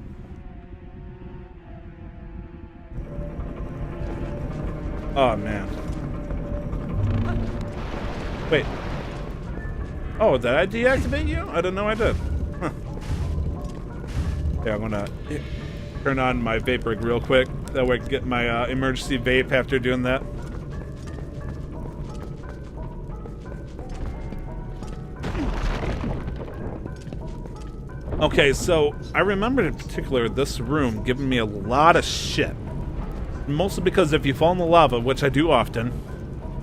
Oh man. Wait. Oh, did I deactivate you? I didn't know I did. Huh. Yeah, I'm gonna turn on my vape rig real quick. That way I can get my emergency vape after doing that. Okay, so I remember in particular this room giving me a lot of shit. Mostly because if you fall in the lava, which I do often,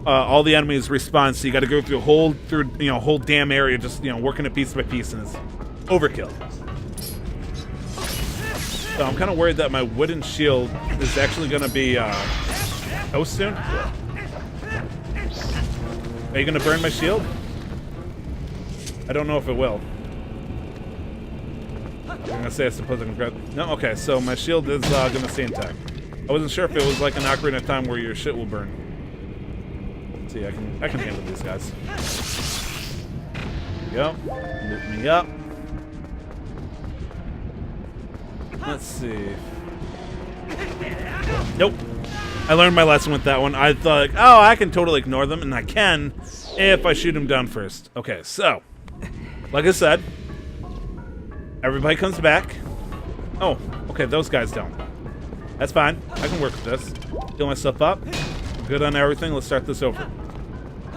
all the enemies respawn, so you gotta go through a whole damn area just, working it piece by piece, and it's overkill. So I'm kind of worried that my wooden shield is actually going to be toast soon. Are you going to burn my shield? I don't know if it will. I'm going to say I suppose I can grab... No? Okay, so my shield is going to stay intact. I wasn't sure if it was like an Ocarina of Time where your shit will burn. Let's see, I can handle these guys. There we go. Loot me up. Let's see. Nope. I learned my lesson with that one. I thought, oh, I can totally ignore them, and I can if I shoot them down first. Okay, so, like I said, everybody comes back. Oh, okay, those guys don't. I That's fine. I can work with this. Heal myself up. Good on everything. Let's start this over.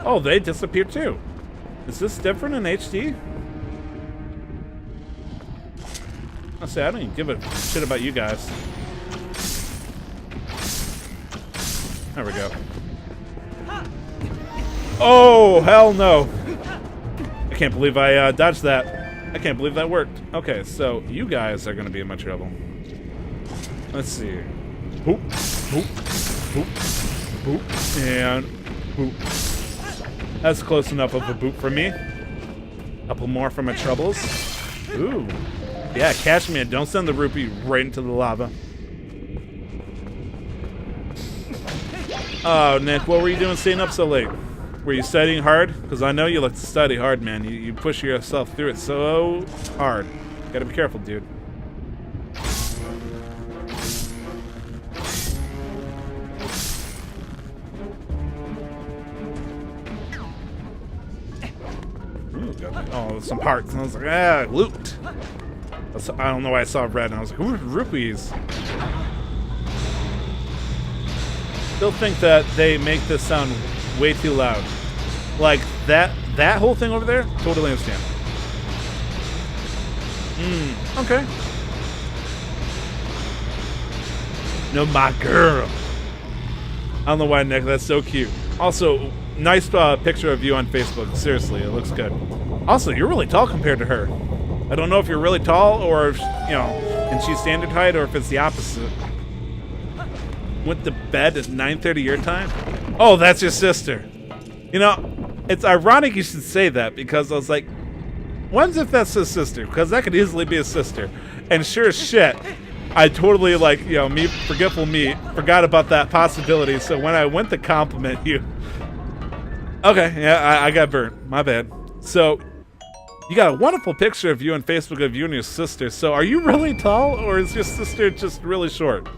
Oh, they disappeared too. Is this different in HD? I'll say I don't even give a shit about you guys. There we go. Oh, hell no. I can't believe I dodged that. I can't believe that worked. Okay, so you guys are going to be in my trouble. Let's see. Boop, boop, boop, boop, and boop. That's close enough of a boop for me. Couple more for my troubles. Ooh. Yeah, catch me and don't send the rupee right into the lava. Oh, Nick, what were you doing staying up so late? Were you studying hard? Because I know you like to study hard, man. You push yourself through it so hard. Gotta be careful, dude. Ooh, oh, some parts. And I was like, loot. I don't know why I saw red, and I was like, ooh, rupees. Still think that they make this sound way too loud. Like, that whole thing over there, totally understand. Okay. No, my girl. I don't know why, Nick, that's so cute. Also, nice picture of you on Facebook. Seriously, it looks good. Also, you're really tall compared to her. I don't know if you're really tall or if, and she's standard height or if it's the opposite. Went to bed at 9:30 your time? Oh, that's your sister. You know, it's ironic you should say that because I was like, when's if that's his sister? Because that could easily be his sister. And sure as shit, I totally, like, me, forgetful me, forgot about that possibility. So when I went to compliment you, okay, yeah, I got burnt. My bad. So you got a wonderful picture of you on Facebook of you and your sister. So are you really tall or is your sister just really short?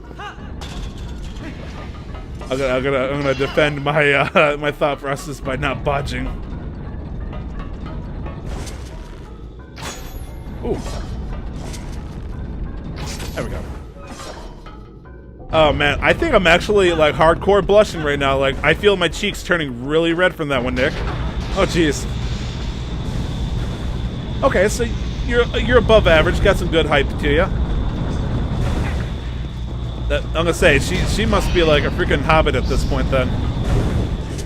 I'm gonna defend my my thought process by not budging. Ooh. There we go. Oh man, I think I'm actually like hardcore blushing right now. Like I feel my cheeks turning really red from that one, Nick. Oh jeez. Okay, so you're above average. Got some good hype to you. I'm gonna say she must be like a freaking hobbit at this point then.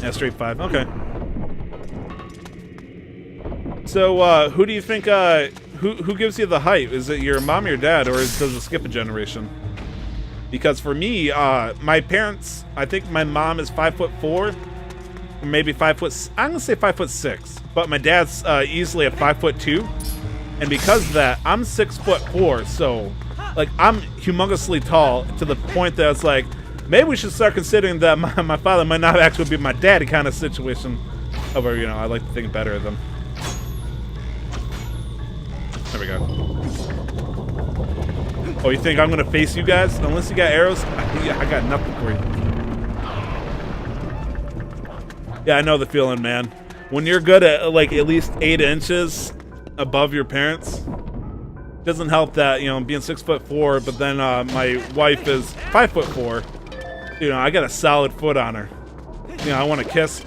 Yeah, straight 5. Okay. So who do you think who gives you the height? Is it your mom or your dad, or does it skip a generation? Because for me, my parents, I think my mom is 5'4", or maybe 5 foot. I'm gonna say 5'6", but my dad's easily a 5'2", and because of that, I'm 6'4", so. Like, I'm humongously tall to the point that it's like, maybe we should start considering that my father might not actually be my daddy kind of situation. However, I like to think better of them. There we go. Oh, you think I'm going to face you guys? Unless you got arrows, I got nothing for you. Yeah, I know the feeling, man. When you're good at, like, at least 8 inches above your parents... Doesn't help that, being 6'4", but then my wife is 5'4". I got a solid foot on her. I want to kiss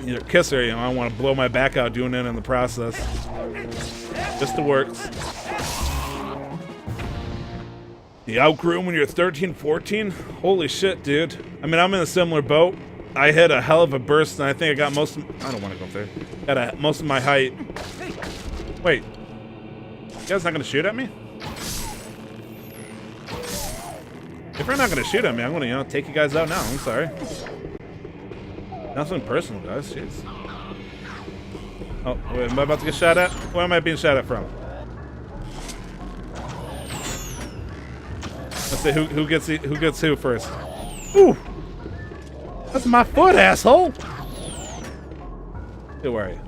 her. I want to blow my back out doing it in the process. Just the works. You outgrew when you're 13, 14? Holy shit, dude. I mean, I'm in a similar boat. I hit a hell of a burst, and I think I got most of... I don't want to go up there. Got most of my height. Wait. You guys not going to shoot at me? If you're not gonna shoot at me, I'm gonna, take you guys out now. I'm sorry. Nothing personal, guys. Jeez. Oh, wait, am I about to get shot at? Where am I being shot at from? Let's see who gets who first. Ooh, that's my foot, asshole. Hey, where are you?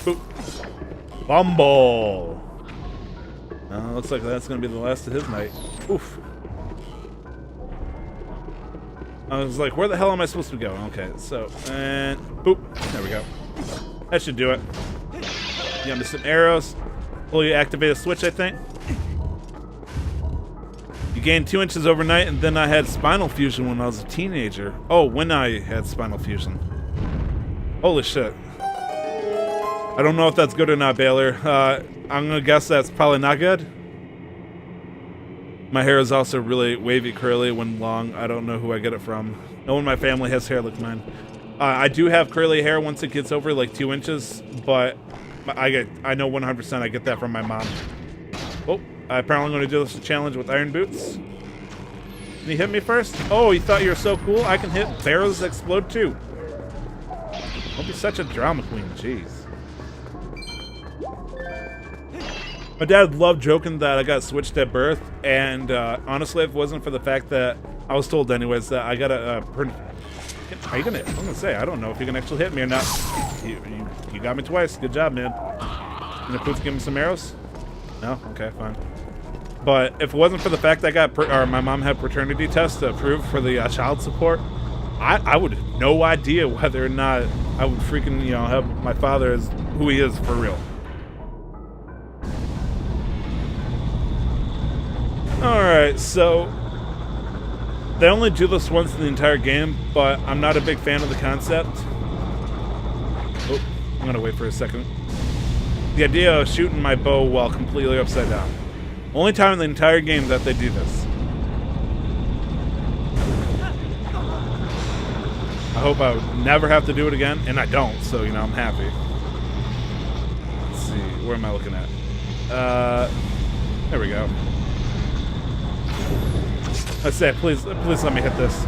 Boop. Bumble. Looks like that's going to be the last of his night. Oof. I was like, where the hell am I supposed to go? Okay, so, and boop. There we go. That should do it. You got me some arrows. Will you activate a switch, I think? You gained 2 inches overnight, and then I had spinal fusion when I was a teenager. Oh, when I had spinal fusion. Holy shit. I don't know if that's good or not, Baylor. I'm gonna guess that's probably not good. My hair is also really wavy curly when long. I don't know who I get it from. No one in my family has hair like mine. I do have curly hair once it gets over like 2 inches, but I know 100% I get that from my mom. Oh, apparently I'm going to do this challenge with iron boots. Can you hit me first? Oh, you thought you were so cool? I can hit barrels that explode too. Don't be such a drama queen, jeez. My dad loved joking that I got switched at birth, and honestly, if it wasn't for the fact that I was told anyways that I got a... Are you gonna... I'm gonna say, I don't know if you're gonna actually hit me or not. You got me twice. Good job, man. You gonna give me some arrows? No? Okay, fine. But if it wasn't for the fact that I got... or my mom had paternity tests to approve for the child support, I would have no idea whether or not I would freaking, you know, have my father as who he is for real. Alright, so they only do this once in the entire game, but I'm not a big fan of the concept. Oh, I'm gonna wait for a second. The idea of shooting my bow while completely upside down. Only time in the entire game that they do this. I hope I would never have to do it again, and I don't, so, you know, I'm happy. Let's see, where am I looking at? There we go. Let's say, please let me hit this.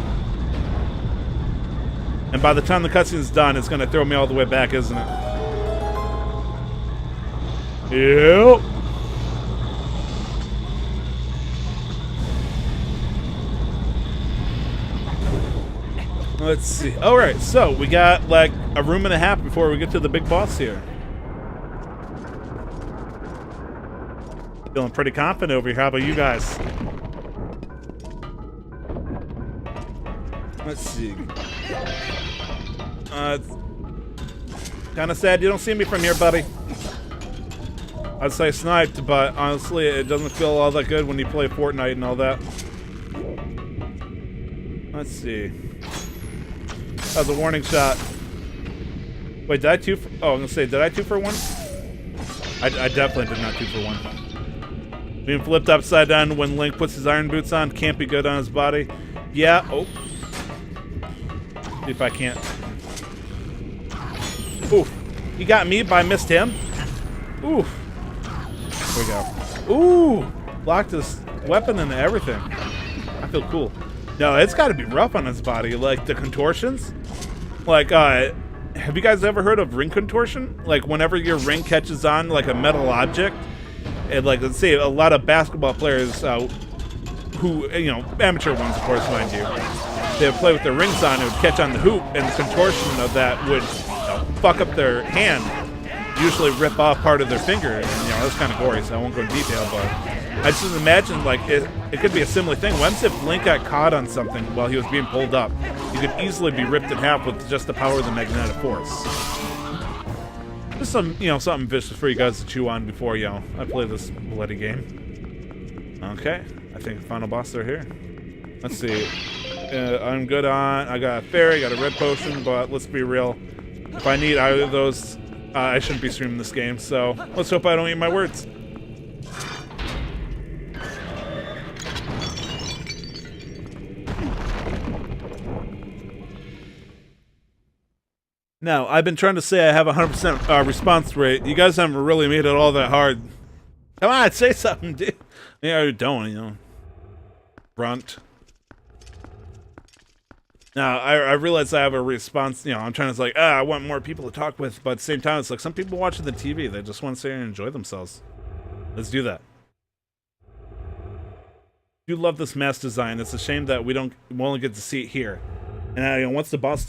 And by the time the cutscene's done, it's gonna throw me all the way back, isn't it? Yep. Let's see. Alright, so we got like a room and a half before we get to the big boss here. Feeling pretty confident over here. How about you guys? Let's see. Kind of sad you don't see me from here, buddy. I'd say sniped, but honestly, it doesn't feel all that good when you play Fortnite and all that. Let's see. That was a warning shot. Wait, did I two for... Oh, I'm gonna say, did I 2 for 1? I definitely did not 2 for 1. Being flipped upside down when Link puts his iron boots on can't be good on his body. Yeah, oh. See if I can't. Ooh, he got me, but I missed him. Ooh. There we go. Ooh, blocked his weapon and everything. I feel cool. No, it's got to be rough on his body. Like the contortions. Like, have you guys ever heard of ring contortion? Like whenever your ring catches on like a metal object, and like let's say a lot of basketball players, who, you know, amateur ones, of course, mind you. They would play with their rings on, it would catch on the hoop, and the contortion of that would, you know, fuck up their hand, usually rip off part of their finger, and, you know, that's kind of gory, so I won't go in detail, but I just imagine, like, it could be a similar thing. What if Link got caught on something while he was being pulled up? He could easily be ripped in half with just the power of the magnetic force. Just some, you know, something vicious for you guys to chew on before, you know, I play this bloody game. Okay, I think final boss are here. Let's see. I'm good on... I got a fairy, got a red potion, but let's be real. If I need either of those, I shouldn't be streaming this game, so let's hope I don't eat my words. Now, I've been trying to say I have a 100% response rate. You guys haven't really made it all that hard. Come on, say something, dude. Yeah, you don't, you know. Brunt. Now, I realize I have a response, you know, I'm trying to like, I want more people to talk with, but at the same time, it's like some people watching the TV, they just want to sit here and enjoy themselves. Let's do that. I do love this mask design. It's a shame that we only get to see it here. And you know, once the boss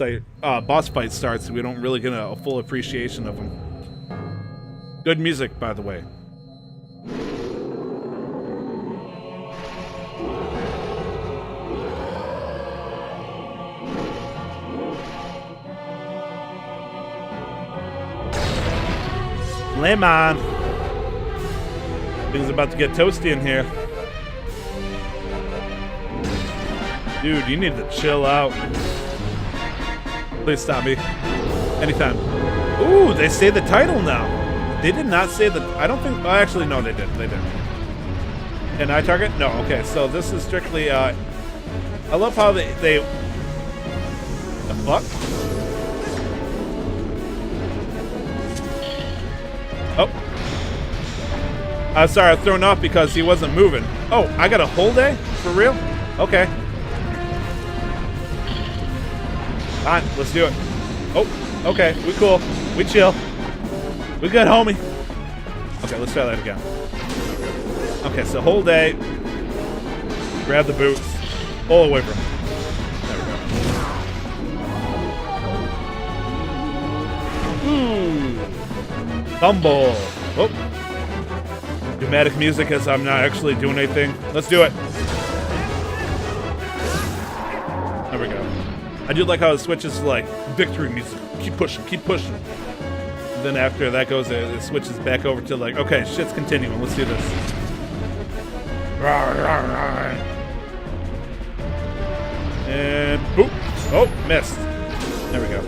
fight starts, we don't really get a full appreciation of them. Good music, by the way. Lemon. Things about to get toasty in here. Dude, you need to chill out. Please stop me. Anytime. Ooh, they say the title now. They did not say the... I don't think... Oh, actually, no, they did. They did. Can I target? No, okay. So this is strictly... I love how they... The fuck? Oh. Sorry, I was thrown off because he wasn't moving. Oh, I got a whole day? For real? Okay. Fine, let's do it. Oh, okay, we cool. We chill. We good, homie. Okay, let's try that again. Okay, so whole day. Grab the boots. Pull away from him. There we go. Fumble. Oh. Dramatic music as I'm not actually doing anything. Let's do it. There we go. I do like how it switches to like victory music. Keep pushing, keep pushing. And then after that goes, it switches back over to like, okay, shit's continuing. Let's do this. And boop. Oh, missed. There we go.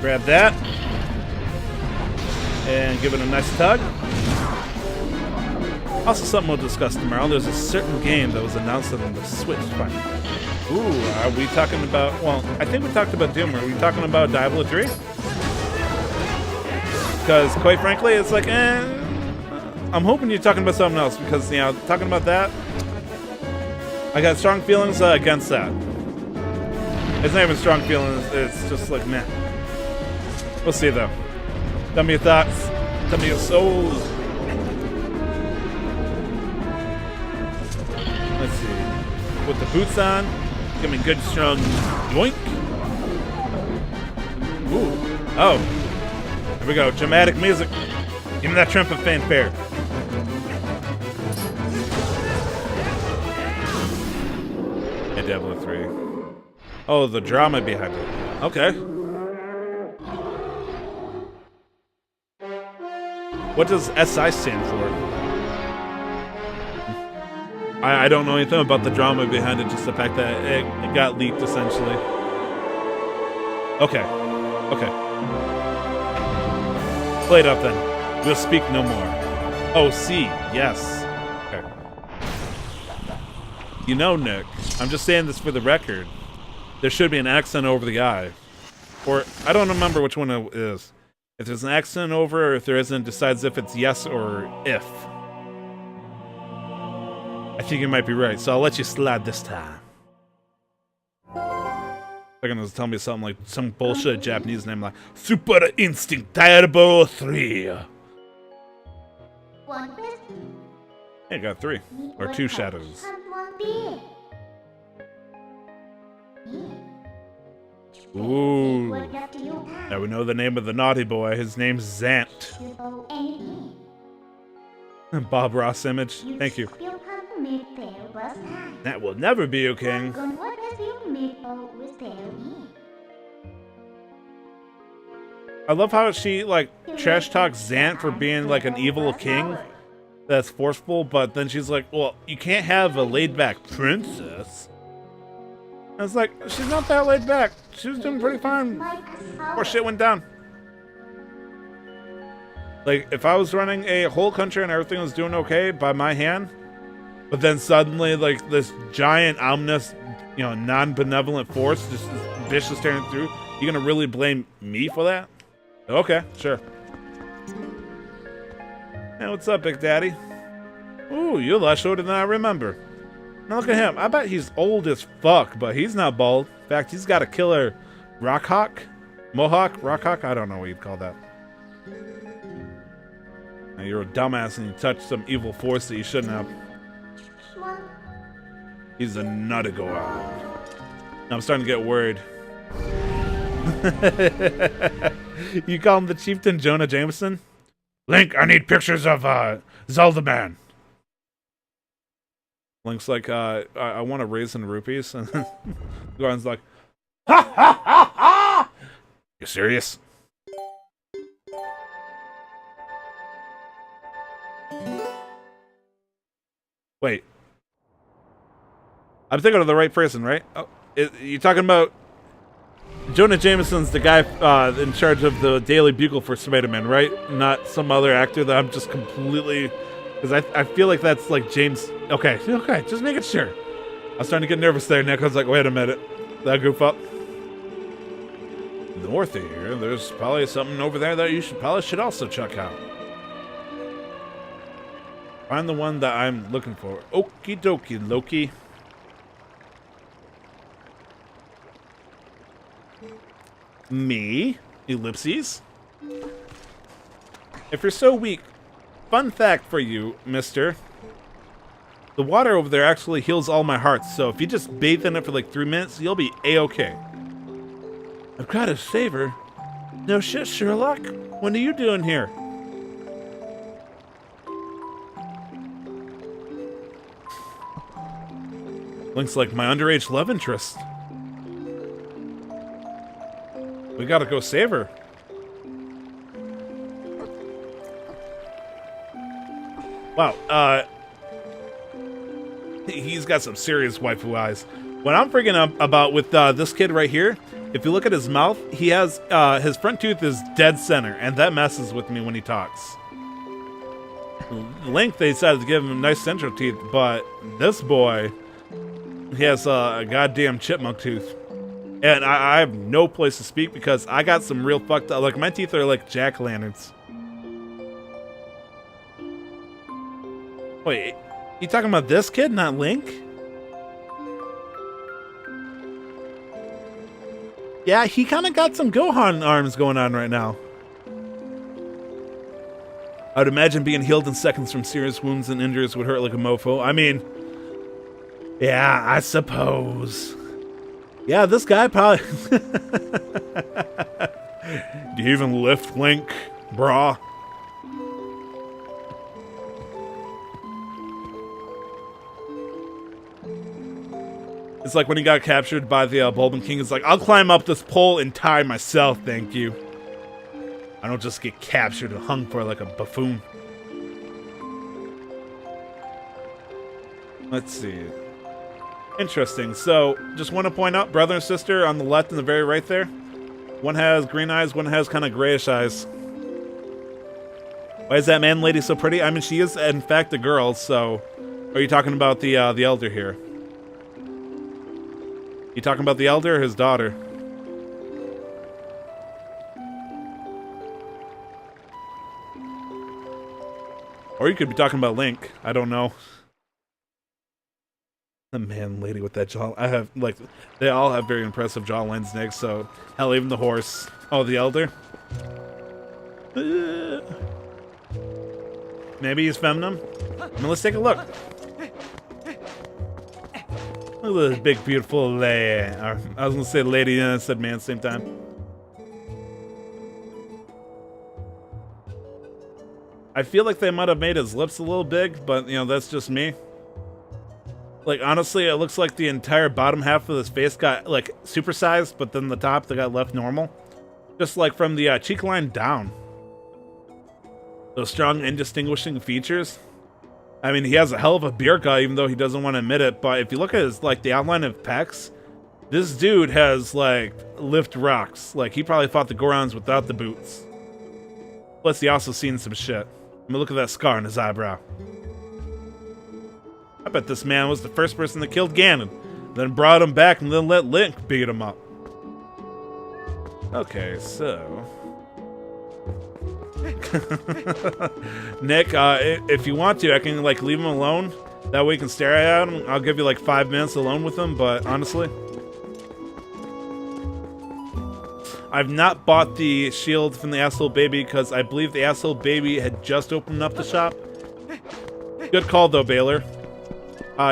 Grab that. And give it a nice tug. Also, something we'll discuss tomorrow. There's a certain game that was announced on the Switch. Fine. Ooh, are we talking about... Well, I think we talked about Doom. Are we talking about Diablo 3? Because, quite frankly, it's like, I'm hoping you're talking about something else. Because, you know, talking about that, I got strong feelings against that. It's not even strong feelings. It's just like, meh. We'll see, though. Tell me your thoughts. Tell me your souls. Let's see. Put the boots on. Give me good, strong yoink. Ooh. Oh. Here we go. Dramatic music. Give me that trumpet fanfare. Hey, Diablo 3. Oh, the drama behind it. Okay. What does SI stand for? I don't know anything about the drama behind it, just the fact that it got leaked, essentially. Okay. Okay. Play it up, then. We'll speak no more. Oh, C. Yes. Okay. You know, Nick, I'm just saying this for the record. There should be an accent over the I. Or, I don't remember which one it is. If there's an accent over, or if there isn't, decides if it's yes or if. I think you might be right, so I'll let you slide this time. They're gonna tell me something like some bullshit Japanese name like Super Instinct Turbo 3. Yeah, I got 3. Or 2 shadows. Ooh. Now we know the name of the naughty boy. His name's Zant. Bob Ross image. Thank you. That will never be your king. I love how she, like, trash talks Zant for being, like, an evil king that's forceful, but then she's like, well, you can't have a laid-back princess. I was like, she's not that laid back. She was doing pretty fine before shit went down. Like, if I was running a whole country and everything was doing okay by my hand, but then suddenly, like, this giant, ominous, you know, non-benevolent force, just this vicious tearing through, you gonna really blame me for that? Okay, sure. Hey, what's up, Big Daddy? Ooh, you're a lot shorter than I remember. Now look at him. I bet he's old as fuck, but he's not bald. In fact, he's got a killer rock hawk? Mohawk? Rock hawk? I don't know what you'd call that. Now you're a dumbass and you touched some evil force that you shouldn't have. He's a nutty go out. Now I'm starting to get worried. You call him the Chieftain Jonah Jameson? Link, I need pictures of Zelda Man. Link's like, I want a raisin rupees. And Goran's like, ha ha ha ha! You serious? Wait. I'm thinking of the right person, right? Oh, you're talking about Jonah Jameson's the guy in charge of the Daily Bugle for Spider-Man, right? Not some other actor that I'm just completely... Because I feel like that's like James... Okay, just making sure. I was starting to get nervous there, Nick. I was like, wait a minute. Did I goof up? North of here, there's probably something over there that you should also check out. Find the one that I'm looking for. Okie dokie, Loki. Me? Ellipses? If you're so weak, fun fact for you, mister. The water over there actually heals all my hearts, so if you just bathe in it for like 3 minutes, you'll be A-okay. I've got a saver. No shit, Sherlock. What are you doing here? Looks like my underage love interest. We gotta go save her. Wow, he's got some serious waifu eyes. What I'm freaking about with this kid right here, if you look at his mouth, he has, his front tooth is dead center, and that messes with me when he talks. Link, they decided to give him nice central teeth, but this boy, he has a goddamn chipmunk tooth. And I have no place to speak because I got some real fucked up, like my teeth are like jack-o'-lanterns. Wait, you talking about this kid, not Link? Yeah, he kind of got some Gohan arms going on right now. I'd imagine being healed in seconds from serious wounds and injuries would hurt like a mofo. I mean, yeah, I suppose. Yeah, this guy probably... Do you even lift, Link, brah? It's like when he got captured by the Bulbin King. It's like, I'll climb up this pole and tie myself, thank you. I don't just get captured and hung for like a buffoon. Let's see. Interesting. So, just want to point out, brother and sister on the left and the very right there. One has green eyes, one has kind of grayish eyes. Why is that man lady so pretty? I mean, she is, in fact, a girl, so... Are you talking about the elder here? You talking about the elder or his daughter? Or you could be talking about Link. I don't know. The man lady with that jaw. I have, like, they all have very impressive jawlines, Nick, so... Hell, even the horse. Oh, the elder? Maybe he's feminine? I mean, let's take a look. Look at this big, beautiful lady. I was gonna say lady and I said man at the same time. I feel like they might have made his lips a little big, but, you know, that's just me. Like, honestly, it looks like the entire bottom half of his face got, like, supersized, but then the top, they got left normal. Just, like, from the cheek line down. Those strong and distinguishing features. I mean, he has a hell of a beer gut, even though he doesn't want to admit it. But if you look at his, like, the outline of pecs, this dude has, like, lift rocks. Like, he probably fought the Gorons without the boots. Plus, he also seen some shit. I mean, look at that scar on his eyebrow. I bet this man was the first person that killed Ganon, then brought him back and then let Link beat him up. Okay, so... Nick, if you want to, I can, like, leave him alone. That way you can stare at him. I'll give you, like, 5 minutes alone with him, but honestly... I've not bought the shield from the Asshole Baby because I believe the Asshole Baby had just opened up the shop. Good call, though, Baylor.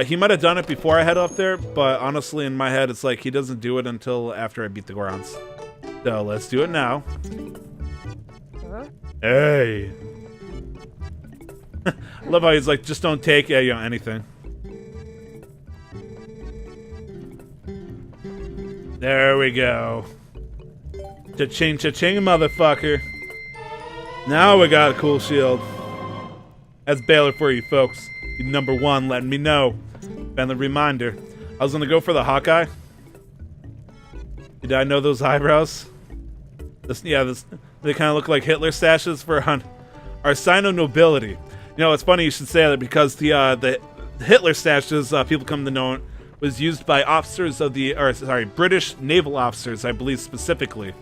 He might have done it before I head up there, but honestly, in my head, it's like he doesn't do it until after I beat the Gorons. So, let's do it now. Hey! I love how he's like, just don't take anything. There we go. Cha-ching, cha-ching, motherfucker. Now we got a cool shield. That's Baylor for you, folks. You #1 letting me know. And the reminder. I was gonna go for the Hawkeye. Did I know those eyebrows? They kind of look like Hitler stashes for our sign of nobility. You know, it's funny you should say that because the Hitler stashes, people come to know, was used by officers of British naval officers, I believe specifically,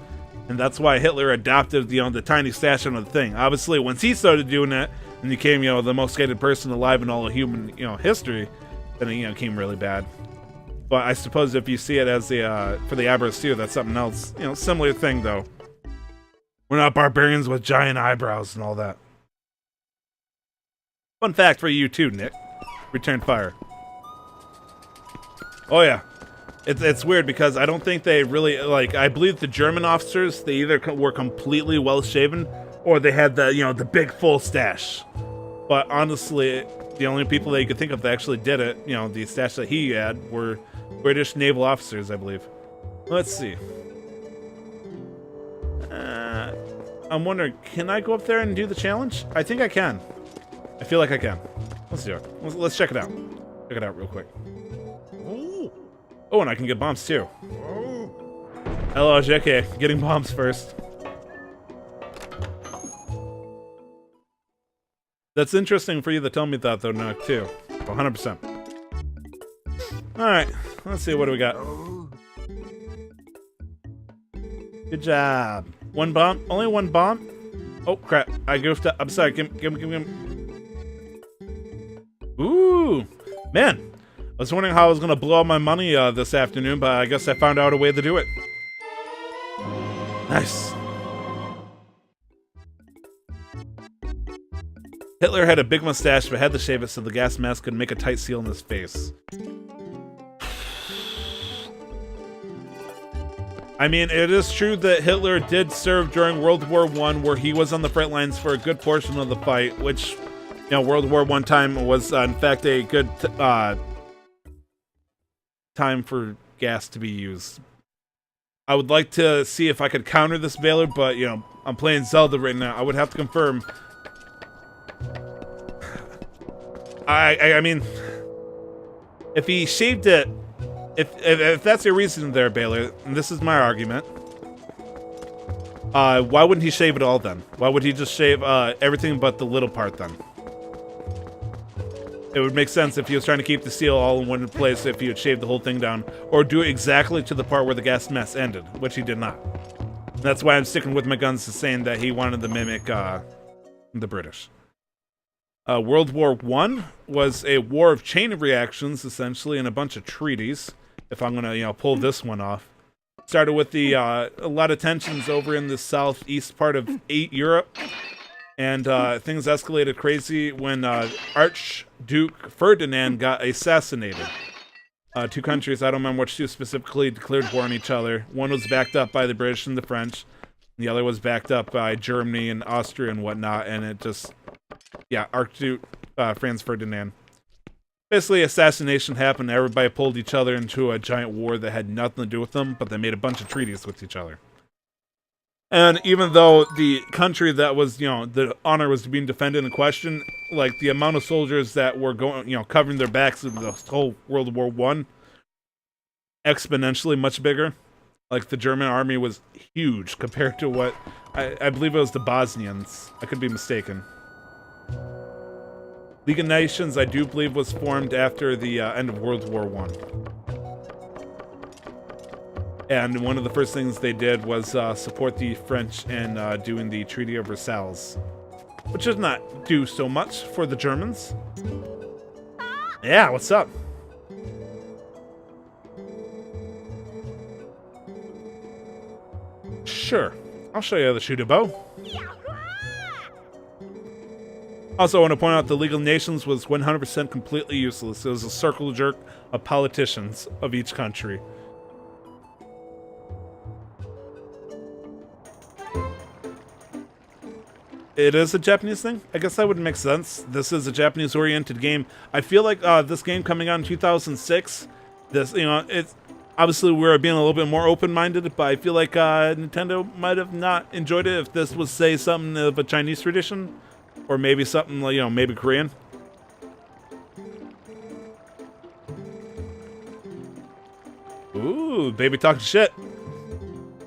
and that's why Hitler adopted the tiny stash on the thing. Obviously, once he started doing it and became the most hated person alive in all of human history, then it became really bad. But I suppose if you see it as for the eyebrows too, that's something else. Similar thing though. We're not barbarians with giant eyebrows and all that. Fun fact for you too, Nick. Return fire. Oh yeah. It's weird because I don't think they really, I believe the German officers, they either were completely well-shaven or they had the big full stash. But honestly, the only people that you could think of that actually did it, the stash that he had, were British naval officers, I believe. Let's see. I'm wondering, can I go up there and do the challenge? I think I can. I feel like I can. Let's do it. Let's check it out. Check it out real quick. Oh, and I can get bombs too. Hello, JK. Getting bombs first. That's interesting for you to tell me that, though, Nook, too. 100%. Alright. Let's see, what do we got? Good job. One bomb? Only one bomb? Oh, crap. I goofed up. I'm sorry. Give me. Ooh. Man. I was wondering how I was going to blow all my money this afternoon, but I guess I found out a way to do it. Nice. Hitler had a big mustache, but had to shave it so the gas mask could make a tight seal in his face. I mean, it is true that Hitler did serve during World War I, where he was on the front lines for a good portion of the fight, which, World War I time was, in fact, a good time for gas to be used. I would like to see if I could counter this Baylor, but, I'm playing Zelda right now. I would have to confirm. I mean, if he shaved it, if that's your reason there, Baylor, and this is my argument, why wouldn't he shave it all then? Why would he just shave everything but the little part then? It would make sense if he was trying to keep the seal all in one place if he had shaved the whole thing down, or do it exactly to the part where the gas mask ended, which he did not. And that's why I'm sticking with my guns to saying that he wanted to mimic the British. World War I was a war of chain of reactions, essentially, and a bunch of treaties. If I'm gonna, pull this one off, started with a lot of tensions over in the southeast part of Europe, and things escalated crazy when Archduke Ferdinand got assassinated. Two countries, I don't remember which two specifically, declared war on each other. One was backed up by the British and the French. The other was backed up by Germany and Austria and whatnot, and it just, Archduke Franz Ferdinand. Basically, assassination happened, everybody pulled each other into a giant war that had nothing to do with them, but they made a bunch of treaties with each other. And even though the country that was, the honor was being defended in question, the amount of soldiers that were going, covering their backs in the whole World War I, exponentially much bigger. The German army was huge compared to what, I believe it was the Bosnians. I could be mistaken. League of Nations, I do believe, was formed after the end of World War I. And one of the first things they did was support the French in doing the Treaty of Versailles, which did not do so much for the Germans. Yeah, what's up? Sure, I'll show you how to shoot a bow. Also, I want to point out the League of Nations was 100% completely useless. It was a circle jerk of politicians of each country. It is a Japanese thing? I guess that would make sense. This is a Japanese-oriented game. I feel like this game coming out in 2006, it's obviously we're being a little bit more open-minded, but I feel like Nintendo might have not enjoyed it if this was, say, something of a Chinese tradition. Or maybe something like, maybe Korean. Ooh, baby talking shit.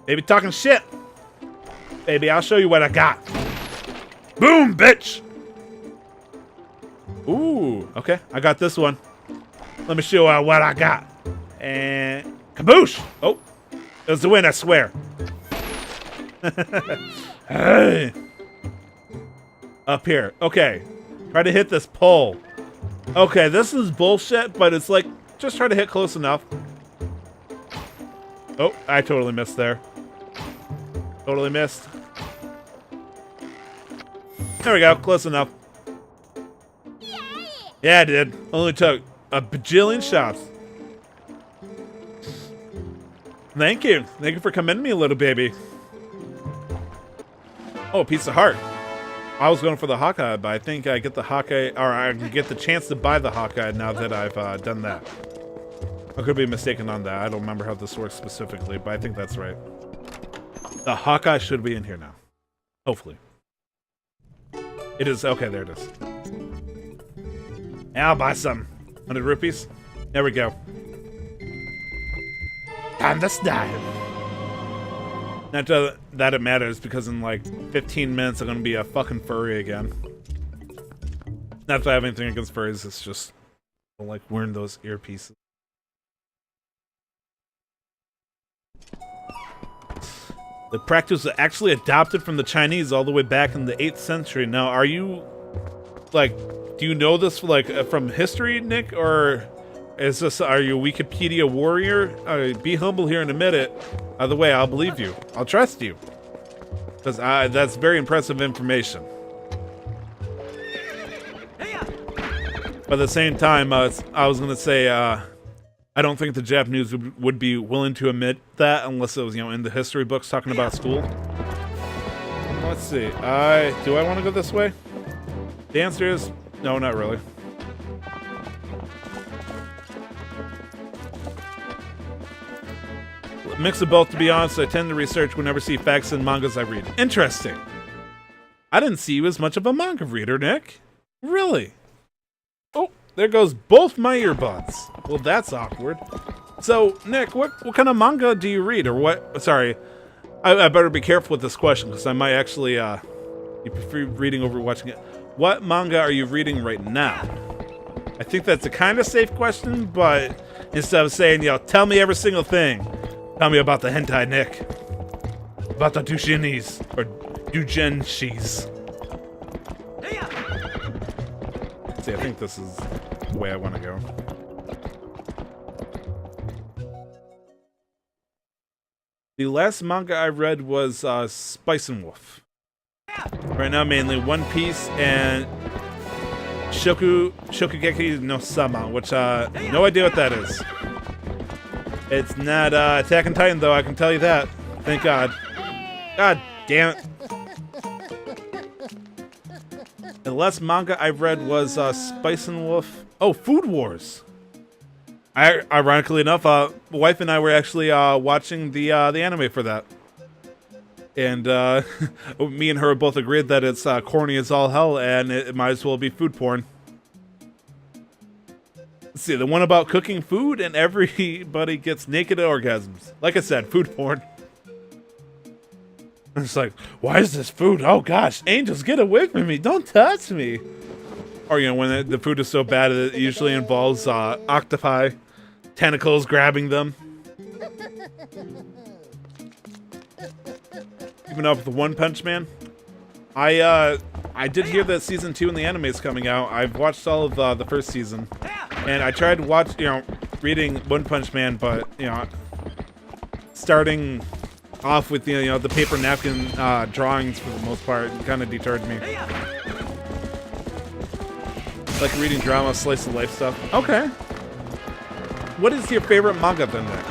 Baby talking shit. Baby, I'll show you what I got. Boom, bitch. Ooh, okay. I got this one. Let me show you what I got. And kaboosh. Oh, it was the win, I swear. Hey. Up here. Okay. Try to hit this pole. Okay, this is bullshit, but it's like, just try to hit close enough. Oh, I totally missed there. Totally missed. There we go, close enough. Yeah, I did. Only took a bajillion shots. Thank you. Thank you for commending me, little baby. Oh, piece of heart. I was going for the Hawkeye, but I think I get the Hawkeye, or I can get the chance to buy the Hawkeye now that I've done that. I could be mistaken on that. I don't remember how this works specifically, but I think that's right. The Hawkeye should be in here now. Hopefully. It is. Okay, there it is. And I'll buy some. 100 rupees. There we go. Time to dive. Not that it matters, because in like 15 minutes I'm gonna be a fucking furry again. Not that I have anything against furries, it's just I don't like wearing those earpieces. The practice was actually adopted from the Chinese all the way back in the 8th century. Now, are you like, do you know this like from history, Nick, or is this, are you a Wikipedia warrior? Be humble here and admit it. Either way, I'll believe you. I'll trust you. Because that's very impressive information. But at the same time, I was going to say, I don't think the Japanese would be willing to admit that unless it was, you know, in the history books talking about school. Let's see. Do I want to go this way? The answer is no, not really. Mix of both, to be honest. I tend to research whenever I see facts in mangas I read. Interesting. I didn't see you as much of a manga reader, Nick. Really? Oh, there goes both my earbuds. Well, that's awkward. So, Nick, what kind of manga do you read? Or what? Sorry, I better be careful with this question, because I might actually, you prefer reading over watching it. What manga are you reading right now? I think that's a kind of safe question, but instead of saying, you know, tell me every single thing, tell me about the hentai, Nick. About the doujinshis, or doujinshis. See, I think this is the way I want to go. The last manga I read was Spice and Wolf. Right now, mainly One Piece and Shokugeki no Sama, which no idea what that is. It's not Attack on Titan, though, I can tell you that. Thank God. God damn it. The last manga I read was Spice and Wolf. Oh, Food Wars. Ironically enough, my wife and I were actually watching the anime for that. And me and her both agreed that it's corny as all hell, and it might as well be food porn. Let's see, the one about cooking food and everybody gets naked orgasms. Like I said, food porn. It's like, why is this food? Oh gosh, angels, get away from me! Don't touch me! Or, you know, when the food is so bad, it usually involves octopi, tentacles grabbing them. Keeping up with the One Punch Man. I did hear that season 2 in the anime is coming out. I've watched all of the first season, and I tried to watch, you know, reading One Punch Man, but, you know, starting off with, you know, the paper napkin drawings for the most part kind of deterred me. Like reading drama, slice of life stuff. Okay. What is your favorite manga then, Nick?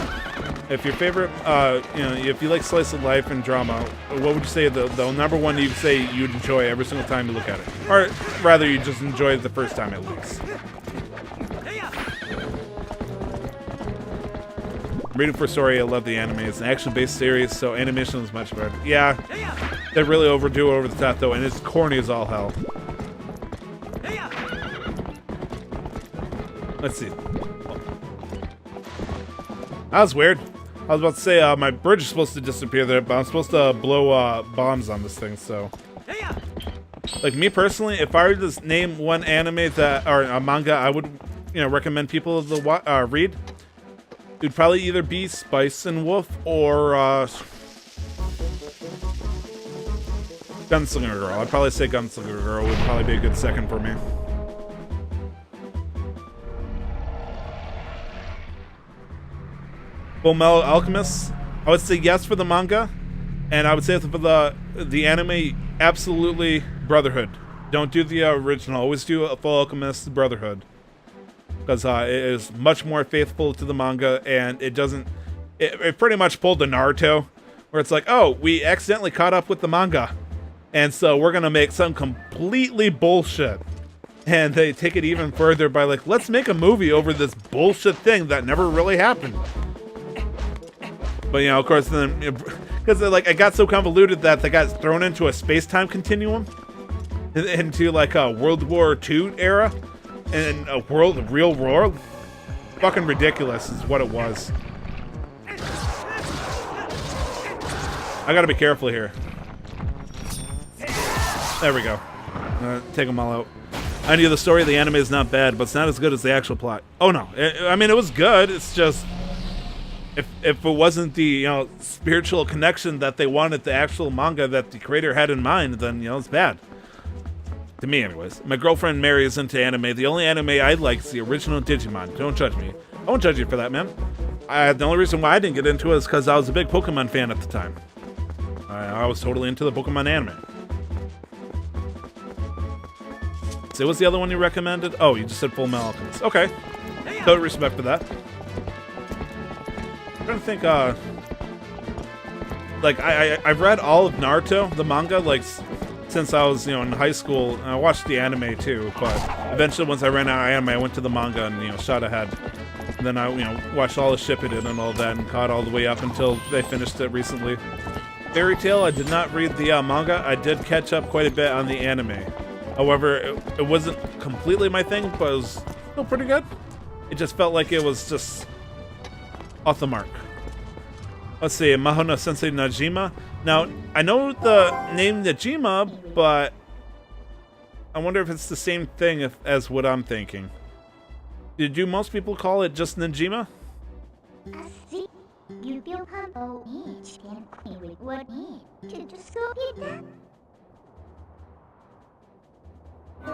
If your favorite, you know, if you like slice of life and drama, what would you say the number one you'd say you'd enjoy every single time you look at it? Or rather, you just enjoy it the first time at least. I'm reading for story. I love the anime. It's an action-based series, so animation is much better. Yeah, they really overdo it over the top though, and it's corny as all hell. Let's see. That was weird. I was about to say, my bridge is supposed to disappear there, but I'm supposed to blow bombs on this thing, so... Like, me personally, if I were to name one anime that, or a manga I would, you know, recommend people to read, it would probably either be Spice and Wolf or, Gunslinger Girl. I'd probably say Gunslinger Girl would probably be a good second for me. Fullmetal Alchemist, I would say yes for the manga, and I would say for the anime, absolutely Brotherhood. Don't do the original. Always do a Full Alchemist Brotherhood, because it is much more faithful to the manga, and it doesn't. It pretty much pulled the Naruto, where it's like, oh, we accidentally caught up with the manga, and so we're gonna make some completely bullshit. And they take it even further by like, let's make a movie over this bullshit thing that never really happened. But, you know, of course, then, because like it got so convoluted that they got thrown into a space-time continuum, into like a World War II era, and a real world. Fucking ridiculous is what it was. I gotta be careful here. There we go. Take them all out. I knew the story of the anime is not bad, but it's not as good as the actual plot. Oh no, I mean, it was good. It's just... If it wasn't the, you know, spiritual connection that they wanted the actual manga that the creator had in mind, then, you know, it's bad. To me, anyways. My girlfriend Mary is into anime. The only anime I like is the original Digimon. Don't judge me. I won't judge you for that, man. The only reason why I didn't get into it is because I was a big Pokemon fan at the time. I was totally into the Pokemon anime. So what's the other one you recommended? Oh, you just said Full Metal Alchemist. Okay. Total respect for that. I'm trying to think, like, I've read all of Naruto, the manga, like, since I was, you know, in high school, and I watched the anime, too, but eventually, once I ran out of anime, I went to the manga and, you know, shot ahead. And then I, you know, watched all the Shippuden and all that, and caught all the way up until they finished it recently. Fairy Tail, I did not read the manga. I did catch up quite a bit on the anime. However, it wasn't completely my thing, but it was still pretty good. It just felt like it was just... off the mark. Let's see, Mahona Sensei Najima. Now, I know the name Najima, but I wonder if it's the same thing as what I'm thinking. Do most people call it just Najima?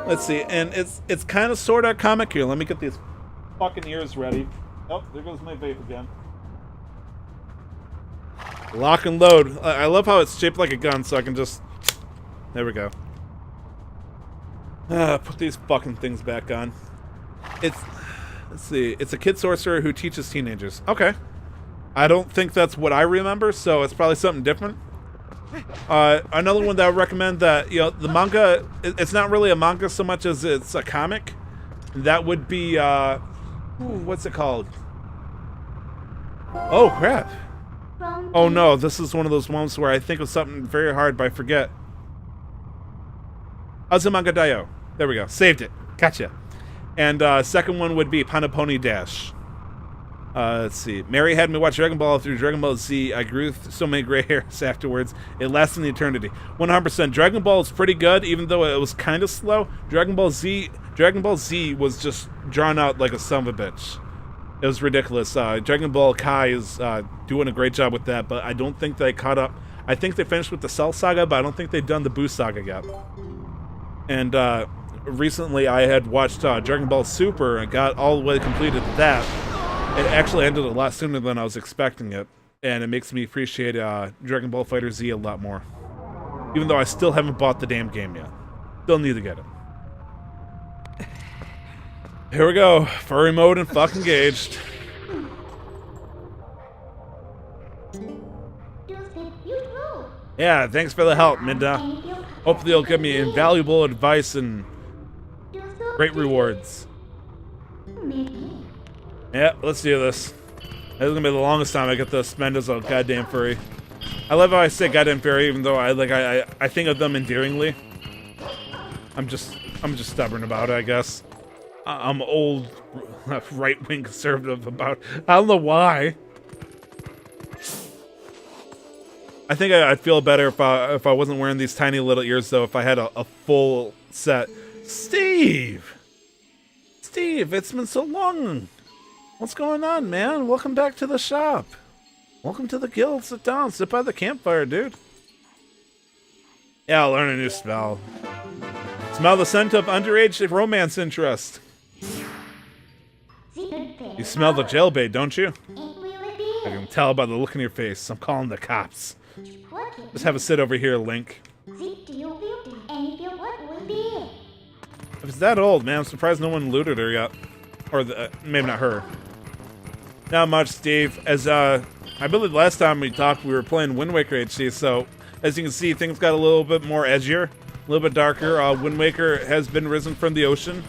Let's see, and it's kind of sort of comic here. Let me get these fucking ears ready. Oh, there goes my vape again. Lock and load. I love how it's shaped like a gun, so I can just... There we go. Put these fucking things back on. Let's see. It's a kid sorcerer who teaches teenagers. Okay. I don't think that's what I remember, so it's probably something different. Another one that I would recommend that, you know, the manga, it's not really a manga so much as it's a comic. That would be, what's it called? Oh, crap. Oh, no, this is one of those ones where I think of something very hard, but I forget. Azumanga Daioh. There we go. Saved it. Gotcha. And second one would be Panopony Dash. Let's see. Mary had me watch Dragon Ball through Dragon Ball Z. I grew so many gray hairs afterwards. It lasted an eternity. 100%. Dragon Ball is pretty good, even though it was kind of slow. Dragon Ball Z was just drawn out like a son of a bitch. It was ridiculous. Dragon Ball Kai is doing a great job with that, but I don't think they caught up. I think they finished with the Cell Saga, but I don't think they've done the Buu Saga yet. And recently I had watched Dragon Ball Super and got all the way completed that. It actually ended a lot sooner than I was expecting it, and it makes me appreciate Dragon Ball FighterZ a lot more. Even though I still haven't bought the damn game yet. Still need to get it. Here we go. Furry mode and fuck engaged. Yeah, thanks for the help, Minda. Hopefully you'll give me invaluable advice and great rewards. Yeah, let's do this. This is gonna be the longest time I get to spend as a goddamn furry. I love how I say goddamn furry, even though I think of them endearingly. I'm just stubborn about it, I guess. I'm old, right-wing conservative about. I don't know why. I think I'd feel better if I wasn't wearing these tiny little ears, though, if I had a full set. Steve! Steve, it's been so long. What's going on, man? Welcome back to the shop. Welcome to the guild. Sit down. Sit by the campfire, dude. Yeah, I'll learn a new spell. Smell the scent of underage romance interest. You smell the jailbait, don't you? I can tell by the look in your face. I'm calling the cops. Just have a sit over here, Link. If it's that old, man, I'm surprised no one looted her yet. Or maybe not her. Not much, Steve. As I believe last time we talked, we were playing Wind Waker HD, so as you can see, things got a little bit more edgier, a little bit darker. Wind Waker has been risen from the ocean.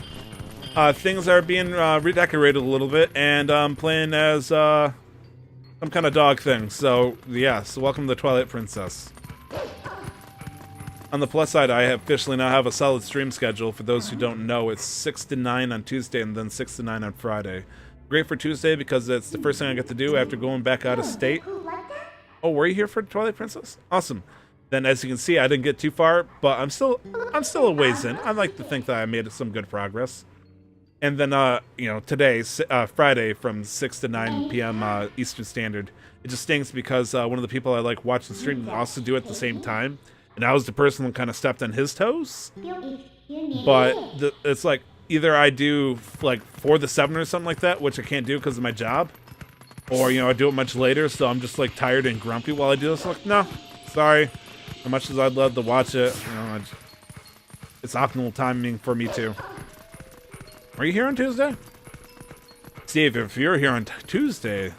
Things are being redecorated a little bit, and I'm playing as some kind of dog thing. So, yeah, so welcome to the Twilight Princess. On the plus side, I officially now have a solid stream schedule. For those who don't know, it's 6 to 9 on Tuesday and then 6 to 9 on Friday. Great for Tuesday because it's the first thing I get to do after going back out of state. Oh, were you here for Twilight Princess? Awesome. Then, as you can see, I didn't get too far, but I'm still a ways in. I like to think that I made some good progress. And then, you know, today, Friday, from 6 to 9 p.m. Eastern Standard. It just stinks because one of the people I like watching stream also do it at the same time. And I was the person that kind of stepped on his toes. But it's like, either I do, like, 4 to 7 or something like that, which I can't do because of my job. Or, you know, I do it much later, so I'm just, like, tired and grumpy while I do this. Like, no, sorry. As much as I'd love to watch it, you know, it's optimal timing for me, too. Are you here on Tuesday? Steve, if you're here on Tuesday,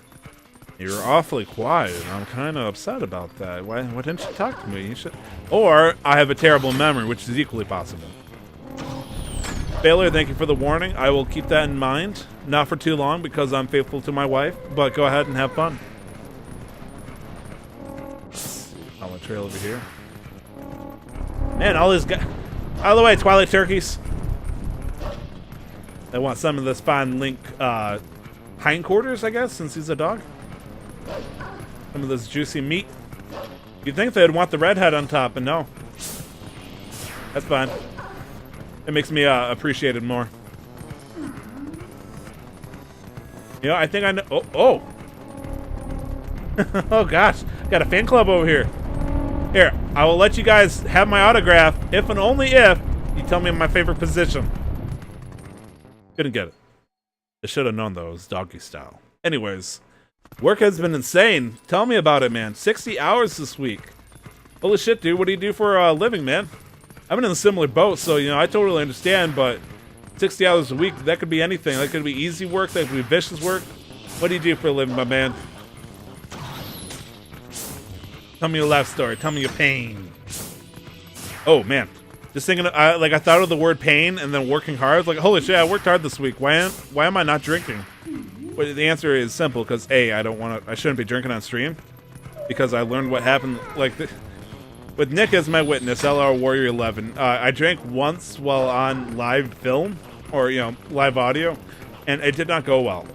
you're awfully quiet. I'm kind of upset about that. Why didn't you talk to me? You should. Or I have a terrible memory, which is equally possible. Baylor, thank you for the warning. I will keep that in mind. Not for too long because I'm faithful to my wife, but go ahead and have fun. On the trail over here. Man, all these guys. Out of the way, Twilight turkeys. I want some of this fine Link hindquarters, I guess, since he's a dog. Some of this juicy meat. You'd think they'd want the redhead on top, but no. That's fine. It makes me appreciate it more. You know, I think I know. Oh. Oh gosh, got a fan club over here. Here, I will let you guys have my autograph if and only if you tell me my favorite position. Couldn't get it. I should have known though, it was doggy style. Anyways, work has been insane. Tell me about it, man. 60 hours this week. Holy shit, dude. What do you do for a living, man? I'm in a similar boat, so, you know, I totally understand, but 60 hours a week, that could be anything. That could be easy work, that could be vicious work. What do you do for a living, my man? Tell me your life story. Tell me your pain. Oh, man. Just thinking, I thought of the word pain and then working hard. Like, holy shit, I worked hard this week. Why am I not drinking? Well, the answer is simple, because A, I shouldn't be drinking on stream. Because I learned what happened, like, with Nick as my witness, LR Warrior 11, I drank once while on live film, or, you know, live audio, and it did not go well.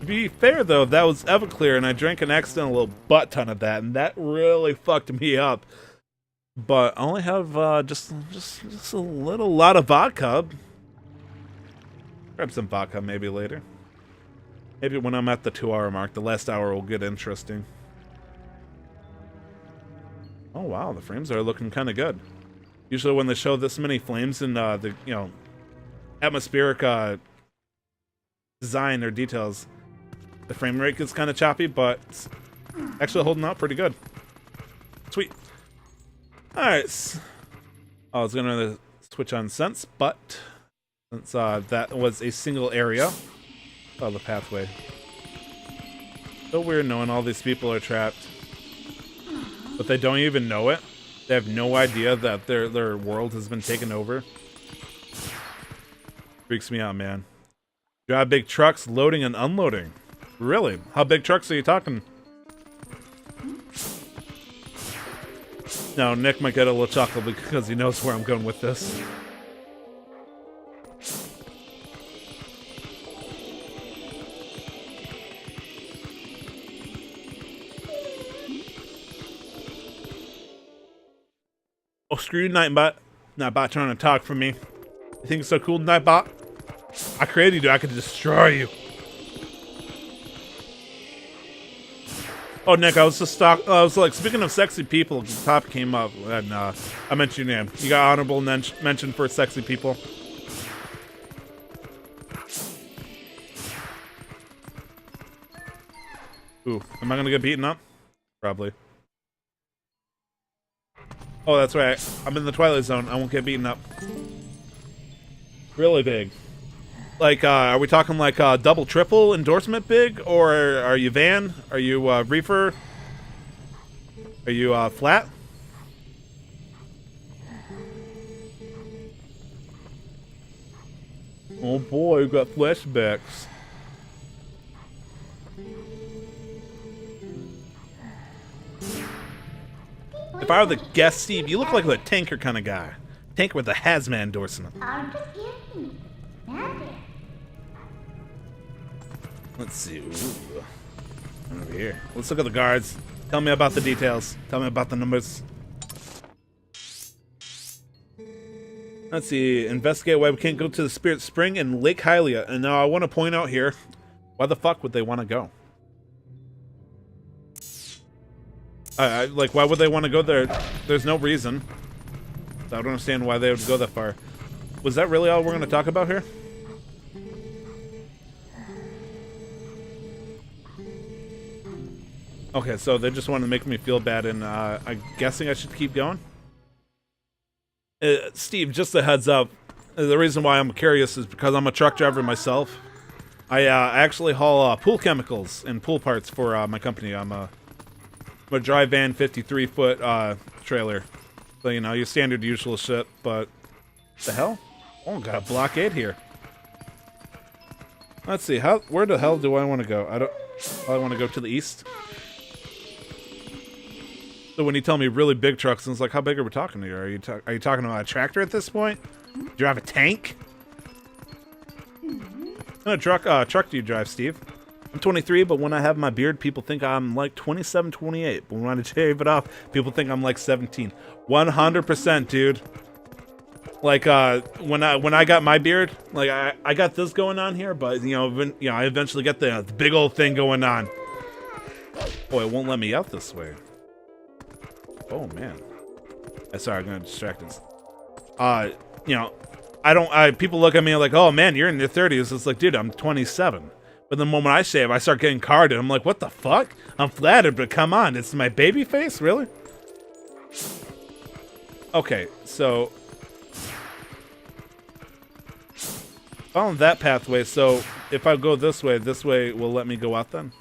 To be fair, though, that was Everclear, and I drank an accidental little butt ton of that, and that really fucked me up. But I only have just a little lot of vodka. Grab some vodka maybe later. Maybe when I'm at the 2-hour mark, the last hour will get interesting. Oh wow, the frames are looking kind of good. Usually when they show this many flames in the, you know, atmospheric design or details, the frame rate gets kind of choppy, but it's actually holding out pretty good. Sweet. Alright. I was gonna switch on Sense, but since that was a single area, oh, the pathway. So weird knowing all these people are trapped. But they don't even know it. They have no idea that their world has been taken over. Freaks me out, man. Drive big trucks, loading and unloading. Really? How big trucks are you talking? Now, Nick might get a little chuckle because he knows where I'm going with this. Oh, screw you, Nightbot. Nightbot trying to talk for me. You think it's so cool, Nightbot? I created you. I could destroy you. Oh, Nick, I was just I was like, speaking of sexy people, the topic came up, and I mentioned your name. You got honorable mention for sexy people. Ooh, am I gonna get beaten up? Probably. Oh, that's right. I'm in the Twilight Zone. I won't get beaten up. Really big. Like, are we talking like double, triple endorsement big? Or are you van? Are you reefer? Are you flat? Oh boy, we got flashbacks. If I were the guest, Steve, you look like a tanker kind of guy. Tanker with a hazmat endorsement. Let's see. Ooh. Over here. Let's look at the guards. Tell me about the details. Tell me about the numbers. Let's see. Investigate why we can't go to the Spirit Spring in Lake Hylia. And now I want to point out here, why the fuck would they want to go? Like, why would they want to go there? There's no reason. I don't understand why they would go that far. Was that really all we're going to talk about here? Okay, so they just want to make me feel bad, and I'm guessing I should keep going? Steve, just a heads up. The reason why I'm curious is because I'm a truck driver myself. I actually haul pool chemicals and pool parts for my company. I'm a dry van 53-foot trailer. So, you know, your standard usual shit, but... The hell? Oh, got a blockade here. Let's see, where the hell do I want to go? I want to go to the east. So when you tell me really big trucks, it's like, how big are we talking here? Are you talking about a tractor at this point? Do you have a tank? What kind of truck do you drive, Steve? I'm 23, but when I have my beard, people think I'm like 27, 28. But when I shave it off, people think I'm like 17. 100%, dude. Like, when I got my beard, like, I got this going on here, but, I eventually get the big old thing going on. Boy, it won't let me out this way. Oh, man. Sorry, I'm gonna distract us. People look at me like, oh, man, you're in your 30s. It's like, dude, I'm 27. But the moment I shave, I start getting carded. I'm like, what the fuck? I'm flattered, but come on, it's my baby face? Really? Okay, so... following that pathway, so if I go this way will let me go out then?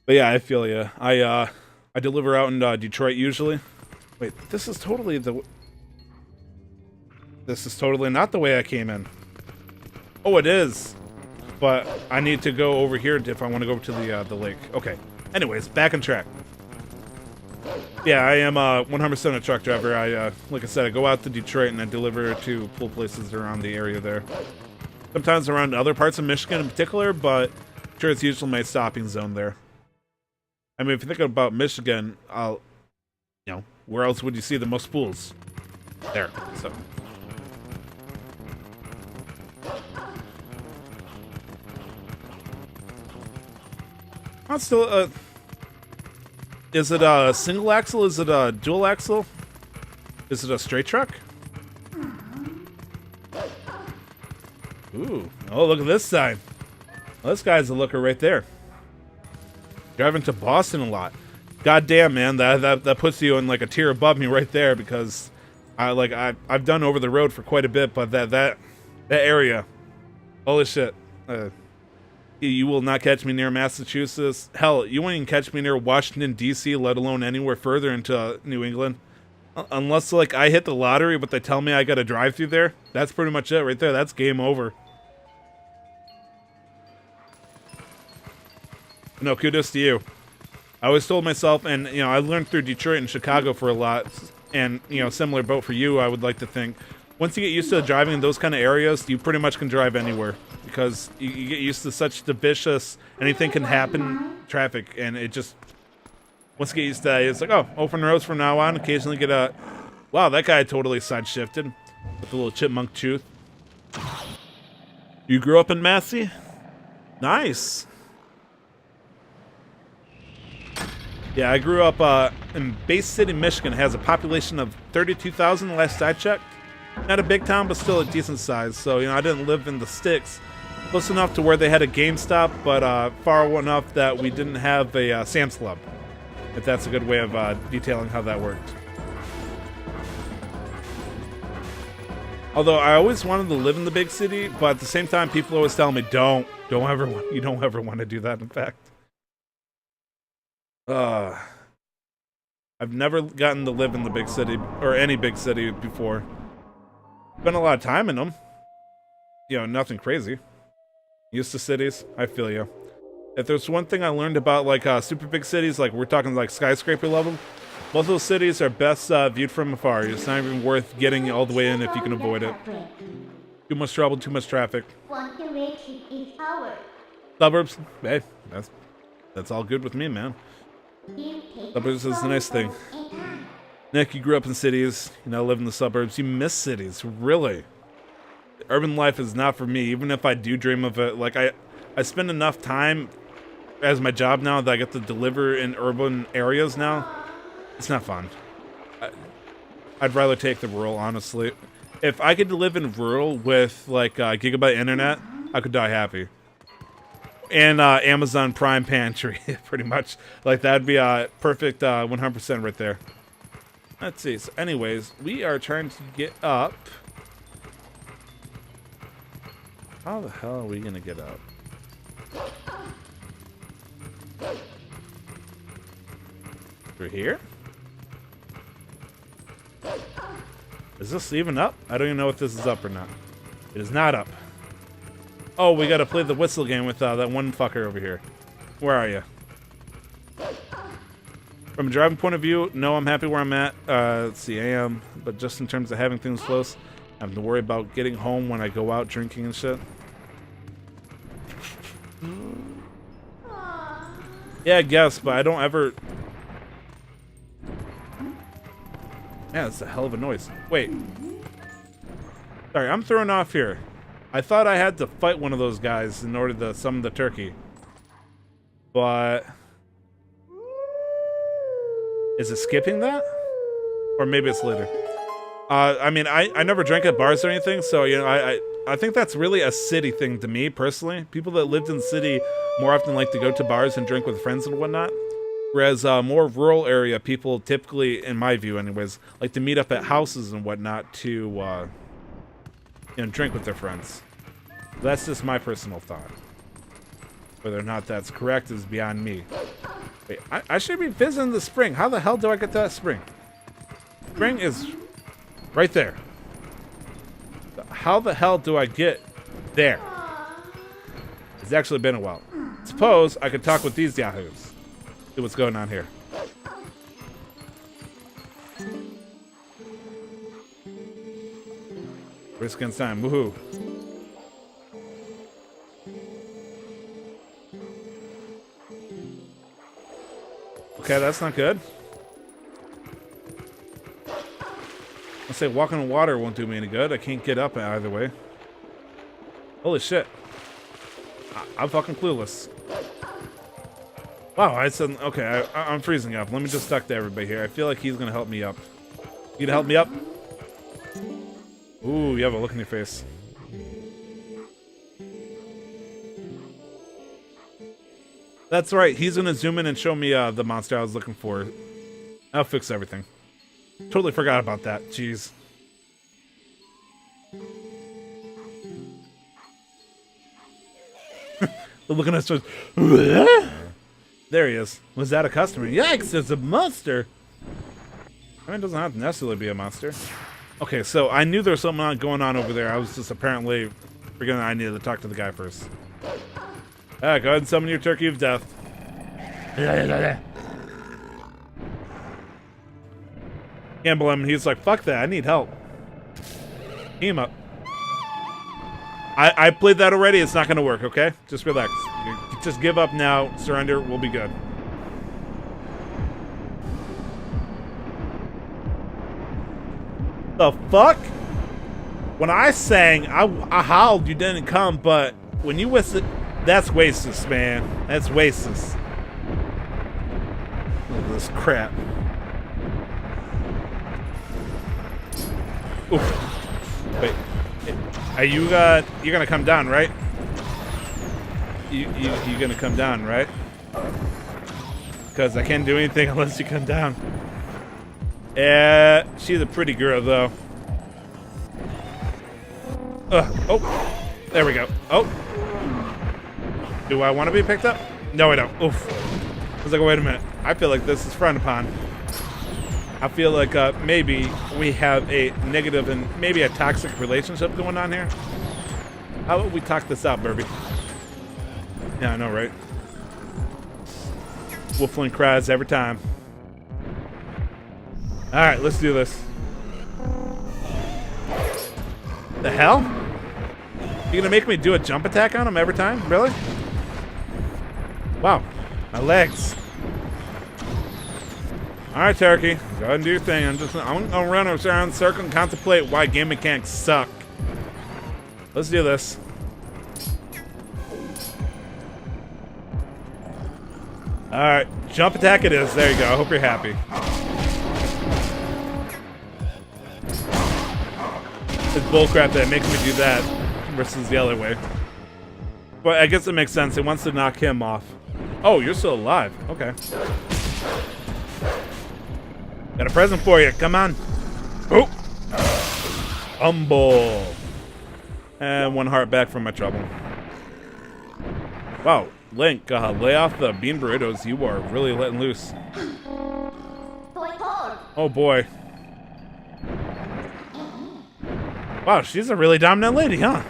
But yeah, I feel ya. I deliver out in Detroit usually. Wait, this is totally not the way I came in. Oh, it is. But I need to go over here if I want to go to the lake. Okay. Anyways, back on track. Yeah, I am 100% a truck driver. Like I said, I go out to Detroit and I deliver to pool places around the area there. Sometimes around other parts of Michigan in particular, but I'm sure it's usually my stopping zone there. I mean, if you think about Michigan, where else would you see the most pools? There, so. Still, is it a single axle? Is it a dual axle? Is it a straight truck? Ooh. Oh, look at this side. Well, this guy's a looker right there. Driving to Boston a lot. God damn, man, that puts you in like a tier above me right there because I've done over the road for quite a bit, but that area, holy shit. You will not catch me near Massachusetts. Hell, you won't even catch me near Washington, D.C., let alone anywhere further into New England. Unless, like, I hit the lottery, but they tell me I gotta drive through there. That's pretty much it right there. That's game over. No, kudos to you. I always told myself, and, I learned through Detroit and Chicago for a lot, and, similar boat for you, I would like to think. once you get used to driving in those kind of areas, you pretty much can drive anywhere because you get used to such the vicious, anything can happen traffic, and it just, once you get used to that, it's like, oh, open roads from now on. Occasionally get a, wow, that guy totally side shifted with the little chipmunk tooth. You grew up in Massey? Nice. Yeah, I grew up in Bay City, Michigan. It has a population of 32,000 last I checked. Not a big town, but still a decent size. So, you know, I didn't live in the sticks. Close enough to where they had a GameStop, but far enough that we didn't have a Sam's Club. If that's a good way of detailing how that worked. Although I always wanted to live in the big city, but at the same time, people always tell me, you don't ever want to do that, in fact. I've never gotten to live in the big city, or any big city before. Spent a lot of time in them. You know, nothing crazy. Used to cities, I feel you. If there's one thing I learned about, like, super big cities, like, we're talking, like, skyscraper level, most of those cities are best viewed from afar. It's not even worth getting all the way in if you can avoid it. Too much trouble, too much traffic. Suburbs, hey, that's all good with me, man. Suburbs is a nice thing. Nick, you grew up in cities, you know, live in the suburbs. You miss cities, really. Urban life is not for me, even if I do dream of it. Like, I spend enough time as my job now that I get to deliver in urban areas now. It's not fun. I'd rather take the rural, honestly. If I could live in rural with, like, gigabyte internet, I could die happy. And Amazon Prime Pantry, pretty much. Like, that'd be a perfect 100% right there. Let's see. So anyways, we are trying to get up. How the hell are we going to get up? Through here? Is this even up? I don't even know if this is up or not. It is not up. Oh, we gotta play the whistle game with that one fucker over here. Where are you? From a driving point of view, no, I'm happy where I'm at. Let's see, I am. But just in terms of having things close, I have to worry about getting home when I go out drinking and shit. Yeah, I guess, but I don't ever... Yeah, that's a hell of a noise. Wait. Sorry, I'm thrown off here. I thought I had to fight one of those guys in order to summon the turkey. But... Is it skipping that? Or maybe it's later. I mean, I never drank at bars or anything, so, you know, I think that's really a city thing to me, personally. People that lived in the city more often like to go to bars and drink with friends and whatnot. Whereas more rural area people typically, in my view anyways, like to meet up at houses and whatnot to, you know, drink with their friends. That's just my personal thought. Whether or not that's correct is beyond me. Wait, I should be visiting the spring. How the hell do I get to that spring? Spring is right there. How the hell do I get there? It's actually been a while. Suppose I could talk with these yahoos. See what's going on here. Risk against time. Woohoo. Okay, that's not good. I'll say walking in water won't do me any good. I can't get up either way. Holy shit. I'm fucking clueless. Wow, I said, okay, I'm freezing up. Let me just talk to everybody here. I feel like he's gonna help me up. You gonna help me up? Ooh, you have a look in your face. That's right, he's gonna zoom in and show me the monster I was looking for. I'll fix everything. Totally forgot about that, jeez. Looking at us. There he is. Was that a customer? Yikes, it's a monster! I mean, it doesn't have to necessarily be a monster. Okay, so I knew there was something going on over there. I was just apparently forgetting I needed to talk to the guy first. Go ahead and summon your turkey of death. Can't blame him. He's like, fuck that, I need help. Team up. I played that already. It's not going to work, okay? Just relax. Just give up now. Surrender. We'll be good. The fuck? When I sang, I howled you didn't come, but when you whistled, that's wasteless, man. That's wasteless. Look at this crap. Oof. Wait. Are you you're gonna come down, right? You gonna come down, right? Because I can't do anything unless you come down. Yeah, she's a pretty girl though. Oh, there we go. Oh, do I want to be picked up? No, I don't. Oof. I was like, wait a minute. I feel like this is frowned upon. I feel like maybe we have a negative and maybe a toxic relationship going on here. How about we talk this out, Burby? Yeah, I know, right? Wolfling cries every time. All right, let's do this. The hell? You gonna make me do a jump attack on him every time? Really? Wow, my legs. All right, Turkey, go ahead and do your thing. I'm gonna run around in a circle and contemplate why game mechanics suck. Let's do this. All right, jump attack it is. There you go. I hope you're happy. It's bullcrap that makes me do that versus the other way. But I guess it makes sense. It wants to knock him off. Oh, you're still alive. Okay. Got a present for you. Come on. Oh. Humble. And 1 heart back from my trouble. Wow. Link, lay off the bean burritos. You are really letting loose. Oh, boy. Wow, she's a really dominant lady, huh?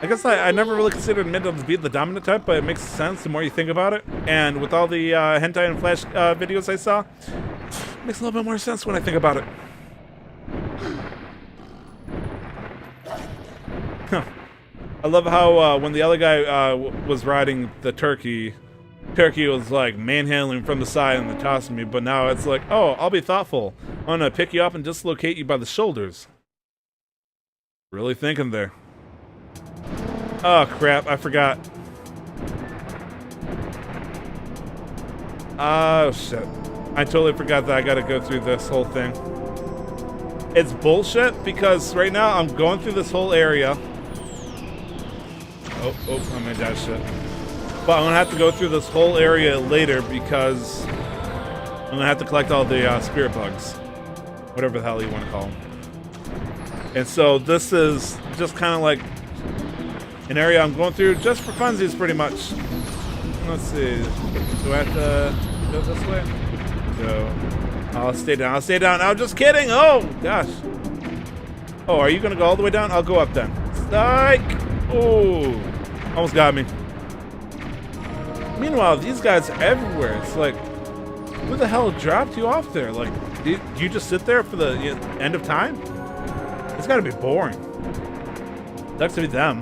I guess I never really considered Midland to be the dominant type, but it makes sense the more you think about it. And with all the hentai and flash videos I saw, it makes a little bit more sense when I think about it. Huh. I love how when the other guy was riding the turkey was like manhandling from the side and then tossing me, but now it's like, oh, I'll be thoughtful. I'm gonna pick you up and dislocate you by the shoulders. Really thinking there. Oh crap, I forgot. Oh shit. I totally forgot that I gotta go through this whole thing. It's bullshit because right now I'm going through this whole area. Oh, I'm gonna die shit. But I'm gonna have to go through this whole area later because I'm gonna have to collect all the spirit bugs. Whatever the hell you want to call them. And so this is just kind of like an area I'm going through just for funsies pretty much. Let's see. Do I have to go this way? So I'll stay down. I'll stay down. I'm just kidding. Oh, gosh. Oh, are you going to go all the way down? I'll go up then. Strike. Oh, almost got me. Meanwhile, these guys are everywhere. It's like, who the hell dropped you off there? Like, do you just sit there for the end of time? It's got to be boring. Sucks to be them.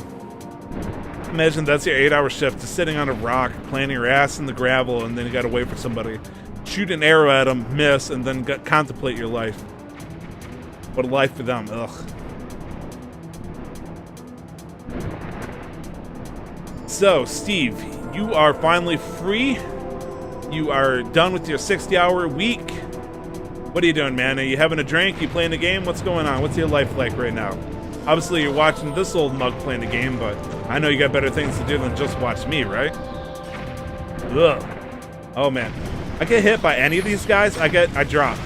Imagine that's your 8-hour shift, just sitting on a rock, planting your ass in the gravel, and then you got to wait for somebody. Shoot an arrow at them, miss, and then contemplate your life. What a life for them. Ugh. So, Steve, you are finally free. You are done with your 60-hour week. What are you doing, man? Are you having a drink? You playing a game? What's going on? What's your life like right now? Obviously, you're watching this old mug playing a game, but I know you got better things to do than just watch me, right? Ugh. Oh, man. I get hit by any of these guys, I drop.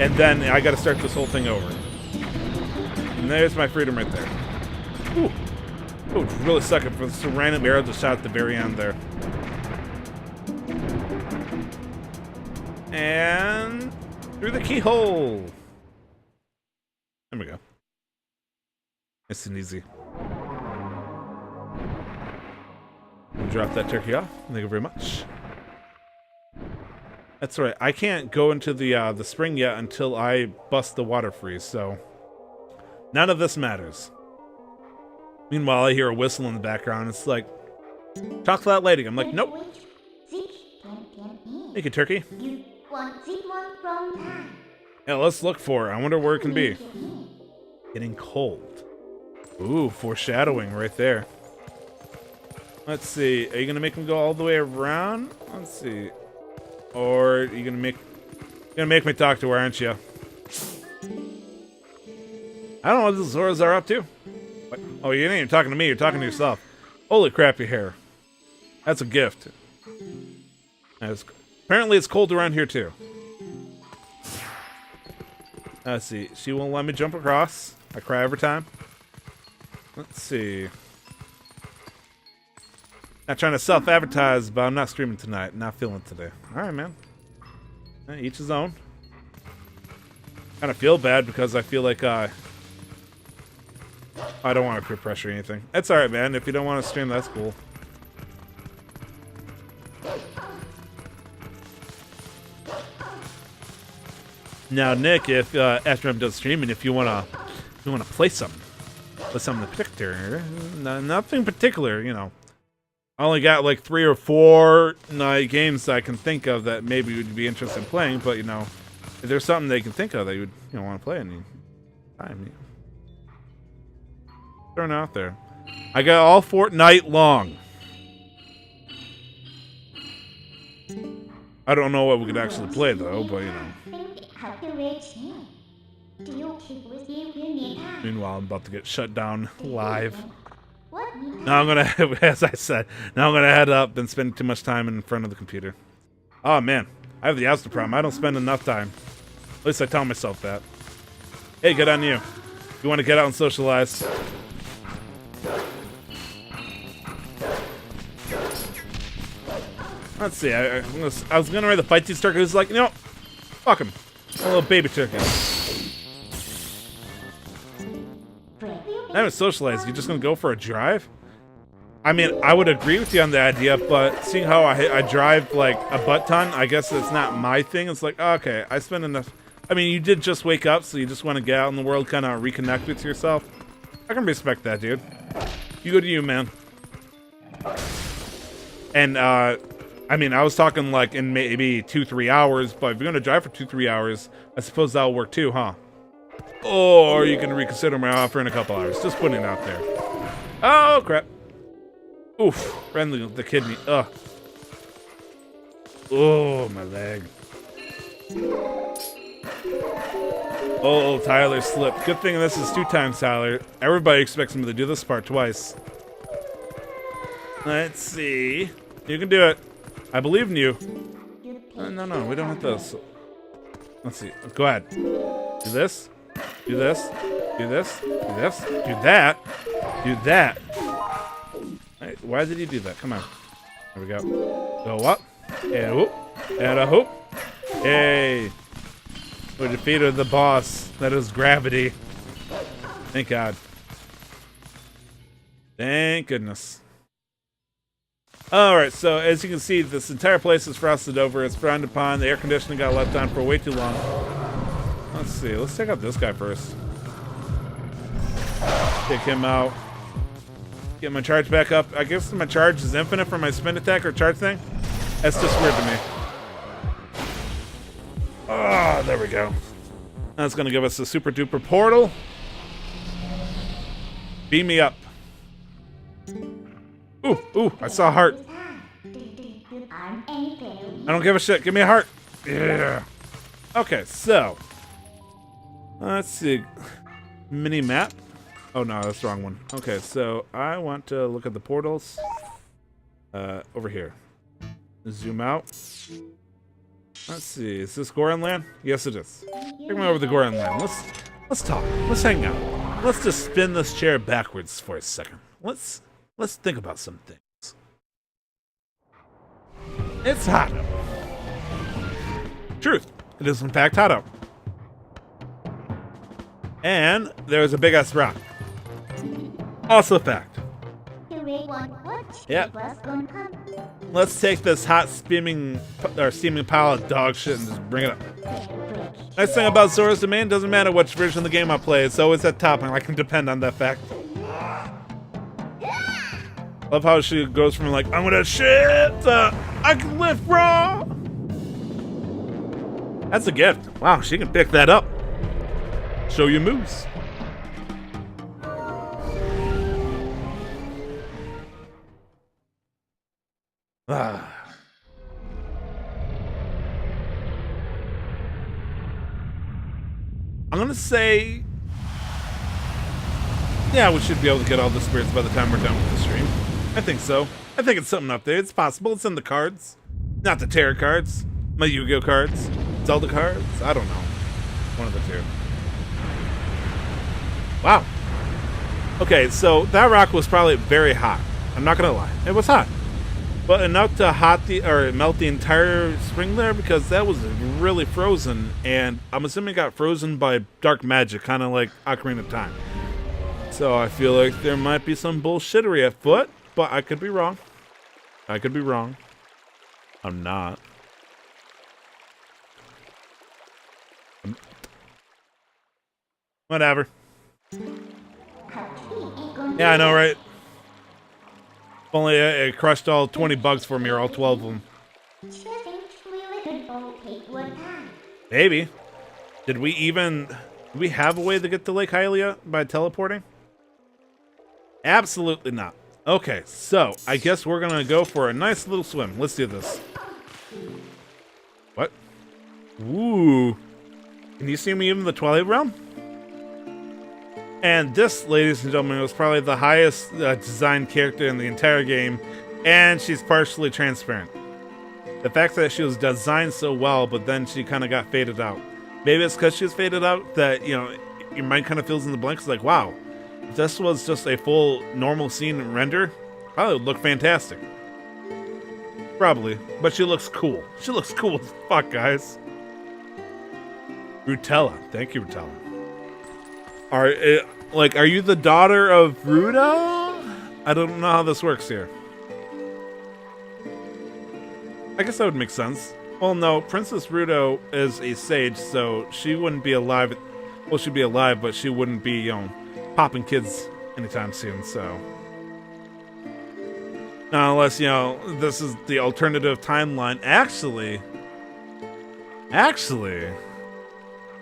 And then I got to start this whole thing over. And there's my freedom right there. Ooh. Oh, really sucking for this random arrow just shot at the very end there. And through the keyhole. There we go. Nice and easy. Drop that turkey off. Thank you very much. That's right. I can't go into the spring yet until I bust the water freeze, so none of this matters. Meanwhile, I hear a whistle in the background. It's like, talk to that lady. I'm like, nope. Thank you, turkey. Yeah, let's look for her. I wonder where it can be. Getting cold. Ooh, foreshadowing right there. Let's see. Are you gonna make me go all the way around? Let's see. Or are you gonna make me talk to her, aren't you? I don't know what the Zoras are up to. What? Oh, you ain't even talking to me. You're talking to yourself. Holy crap, your hair. That's a gift. Apparently, it's cold around here too. Let's see. She won't let me jump across. I cry every time. Let's see. Not trying to self-advertise, but I'm not streaming tonight. Not feeling it today. Alright, man. Each his own. Kind of feel bad because I feel like I don't want to peer pressure or anything. That's alright, man. If you don't want to stream, that's cool. Now, Nick, if after I'm done streaming, if you wanna play something with something in particular, nothing particular, you know. I only got like 3 or 4 games I can think of that maybe you'd be interested in playing, but you know, if there's something they can think of that you would want to play any time, throwing it out there. I got all Fortnite long. I don't know what we could actually play though, but you know. Meanwhile, I'm about to get shut down live. Now I'm gonna, as I said, now I'm gonna head up and spend too much time in front of the computer. Oh man, I have the opposite problem. I don't spend enough time. At least I tell myself that. Hey, good on you. You want to get out and socialize? Let's see. I was gonna ready to fight these turkeys. Like, you know, fuck him. A little baby turkey. I haven't socialized. You're just gonna go for a drive? I mean, I would agree with you on the idea, but seeing how I drive like a butt ton, I guess it's not my thing. It's like, okay, I spend enough. I mean, you did just wake up, so you just want to get out in the world, kind of reconnect with yourself. I can respect that, dude. You go to you, man. And I mean, I was talking like in maybe 2-3 hours, but if you're gonna drive for 2-3 hours, I suppose that'll work too, huh? Or you can reconsider my offer in a couple hours. Just putting it out there. Oh, crap. Oof. Friendly the kidney. Ugh. Oh, my leg. Oh, Tyler slipped. Good thing this is 2xTyler. Everybody expects him to do this part twice. Let's see. You can do it. I believe in you. No, we don't have those. Let's see. Go ahead. Do this. Do this. Do this. Do this. Do that. Do that. Right, why did he do that? Come on. There we go. Go up. And whoop. And a hoop. Hey. We defeated the boss. That is gravity. Thank God. Thank goodness. Alright, so as you can see, this entire place is frosted over. It's frowned upon. The air conditioning got left on for way too long. Let's see. Let's check out this guy first. Take him out. Get my charge back up. I guess my charge is infinite for my spin attack or charge thing. That's just weird to me. Ah, there we go. That's going to give us a super duper portal. Beam me up. Ooh, I saw a heart. I don't give a shit. Give me a heart. Yeah. Okay, so. Let's see. Mini map. Oh, no, that's the wrong one. Okay, so I want to look at the portals. Over here. Zoom out. Let's see. Is this Goron Land? Yes, it is. Take me over to Goron Land. Let's talk. Let's hang out. Let's just spin this chair backwards for a second. Let's think about some things. It's hot out. Truth. It is in fact hot out. And there's a big ass rock. Also fact. Yeah. Let's take this hot steaming pile of dog shit and just bring it up. Nice thing about Zora's Domain, doesn't matter which version of the game I play, it's always at top, and I can depend on that fact. Love how she goes from like, I'm gonna shit to I can lift raw. That's a gift. Wow, she can pick that up. Show your moves. I'm gonna say, yeah, we should be able to get all the spirits by the time we're done with the stream. I think so. I think it's something up there. It's possible. It's in the cards. Not the tarot cards. My Yu-Gi-Oh cards. Zelda cards. I don't know. One of the two. Wow. Okay, so that rock was probably very hot. I'm not gonna lie. It was hot. But enough to melt the entire spring there, because that was really frozen, and I'm assuming it got frozen by dark magic, kind of like Ocarina of Time. So I feel like there might be some bullshittery afoot, but I could be wrong. I could be wrong. I'm not. Whatever. Yeah, I know, right? If only it crushed all 20 bugs for me, or all 12 of them. Maybe. Did we have a way to get to Lake Hylia by teleporting? Absolutely not. Okay, so I guess we're gonna go for a nice little swim. Let's do this. What? Ooh. Can you see me in the Twilight realm? And this, ladies and gentlemen, was probably the highest designed character in the entire game, and she's partially transparent. The fact that she was designed so well, but then she kind of got faded out. Maybe it's because she was faded out that, you know, your mind kind of fills in the blanks like, wow, if this was just a full normal scene render, probably would look fantastic. Probably, but she looks cool. She looks cool as fuck, guys. Rutella. Thank you, Rutella. Are you the daughter of Rudo? I don't know how this works here. I guess that would make sense. Well, no, Princess Rudo is a sage, so she wouldn't be alive. Well, she'd be alive, but she wouldn't be, you know, popping kids anytime soon, so. Now, unless, you know, this is the alternative timeline. Actually,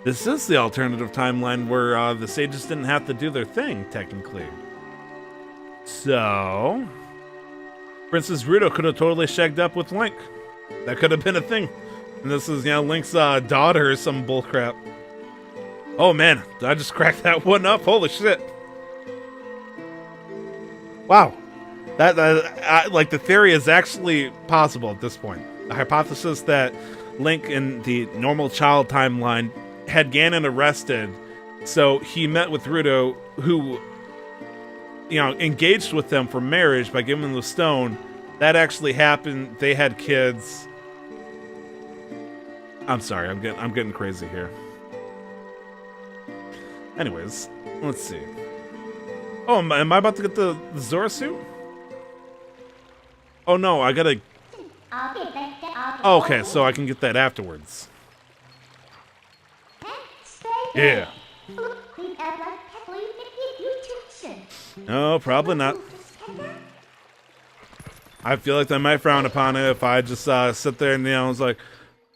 this is the alternative timeline where the sages didn't have to do their thing, technically. So, Princess Rudo could have totally shagged up with Link. That could have been a thing. And this is, you know, Link's daughter or some bullcrap. Oh man, did I just crack that one up? Holy shit. Wow. Like, the theory is actually possible at this point. The hypothesis that Link in the normal child timeline had Ganon arrested, so he met with Rudo, who, you know, engaged with them for marriage by giving them the stone. That actually happened. They had kids. I'm sorry, I'm getting crazy here. Anyways, let's see. Oh, am I about to get the Zora suit? Oh no, I gotta. Oh, okay, so I can get that afterwards. Yeah. No, probably not. I feel like they might frown upon it if I just sit there and, you know, it's like,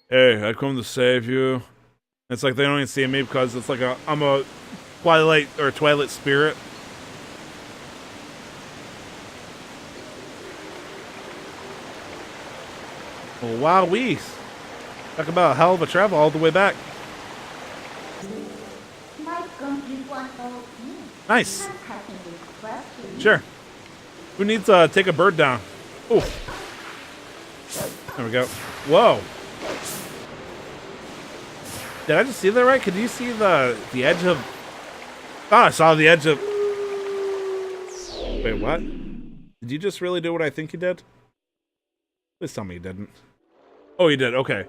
hey, I come to save you. It's like they don't even see me because it's like I'm a Twilight spirit. Well, wowee. Talk about a hell of a travel all the way back. Nice. Sure. Who needs to take a bird down? Oh. There we go. Whoa. Did I just see that right? Could you see the edge of... Oh, I saw the edge of... Wait, what? Did you just really do what I think you did? Please tell me you didn't. Oh, you did. Okay.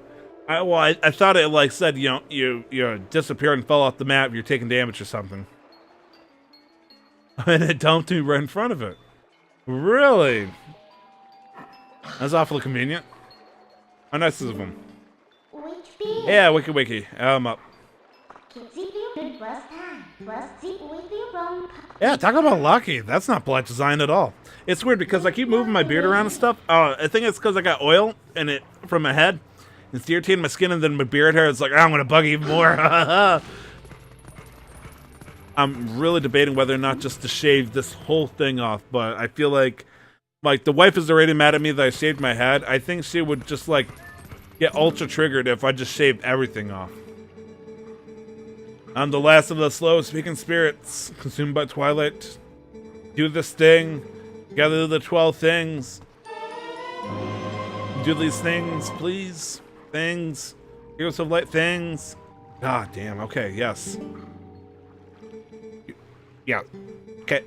I thought it like said, you know, you disappeared and fell off the map. You're taking damage or something. And it dumped me right in front of it. Really? That's awfully convenient. How nice of him. Yeah, wiki wiki. I'm up. Yeah, talk about lucky. That's not polite design at all. It's weird because I keep moving my beard around and stuff. I think it's because I got oil in it from my head. It's irritating my skin, and then my beard hair is like, I'm gonna bug even more. I'm really debating whether or not just to shave this whole thing off, but I feel like the wife is already mad at me that I shaved my head. I think she would just like get ultra triggered if I just shaved everything off. I'm the last of the slow-speaking spirits, consumed by Twilight. Do this thing. Gather the 12 things. Do these things, please. Things. Heroes of Light things. God damn, okay, yes. Yeah. Okay.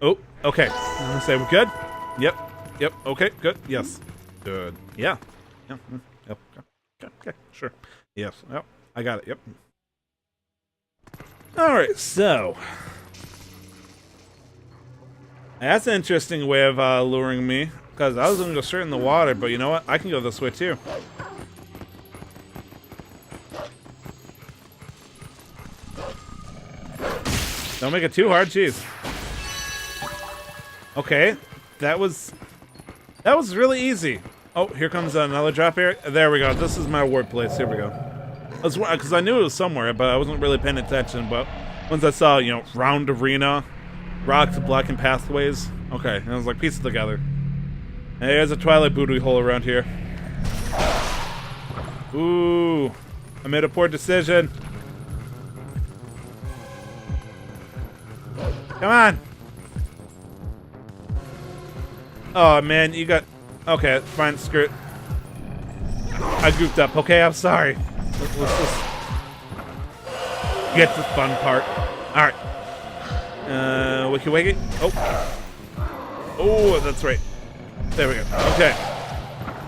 Oh, okay. I'm gonna say we're good. Yep. Yep. Okay, good. Yes. Good. Yeah. Yeah. Yep. Okay, sure. Yes. Yep. I got it. Yep. Alright, so that's an interesting way of luring me, because I was going to go straight in the water, but you know what? I can go this way too. Don't make it too hard, jeez. Okay, that was really easy. Oh, here comes another drop area. There we go. This is my warp place. Here we go. Because I knew it was somewhere, but I wasn't really paying attention. But once I saw, you know, round arena, rocks blocking pathways, okay, and I was like, piece it together. And there's a Twilight booty hole around here. Ooh, I made a poor decision. Come on. Oh man, you got. Okay, fine, screw it. I goofed up. Okay, I'm sorry. Let's just get the fun part. Alright. Wiki wiki. Oh. Oh, that's right. There we go. Okay.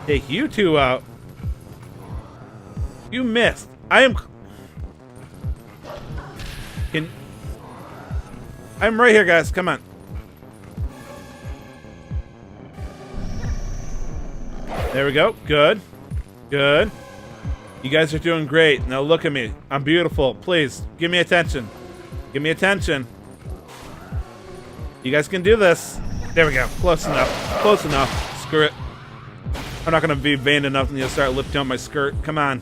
Take you two out. You missed. I am... I'm right here, guys. Come on. There we go. Good. Good. You guys are doing great. Now look at me. I'm beautiful. Please, give me attention. Give me attention. You guys can do this. There we go. Close enough. Close enough. Screw it. I'm not going to be vain enough and start lifting up my skirt. Come on.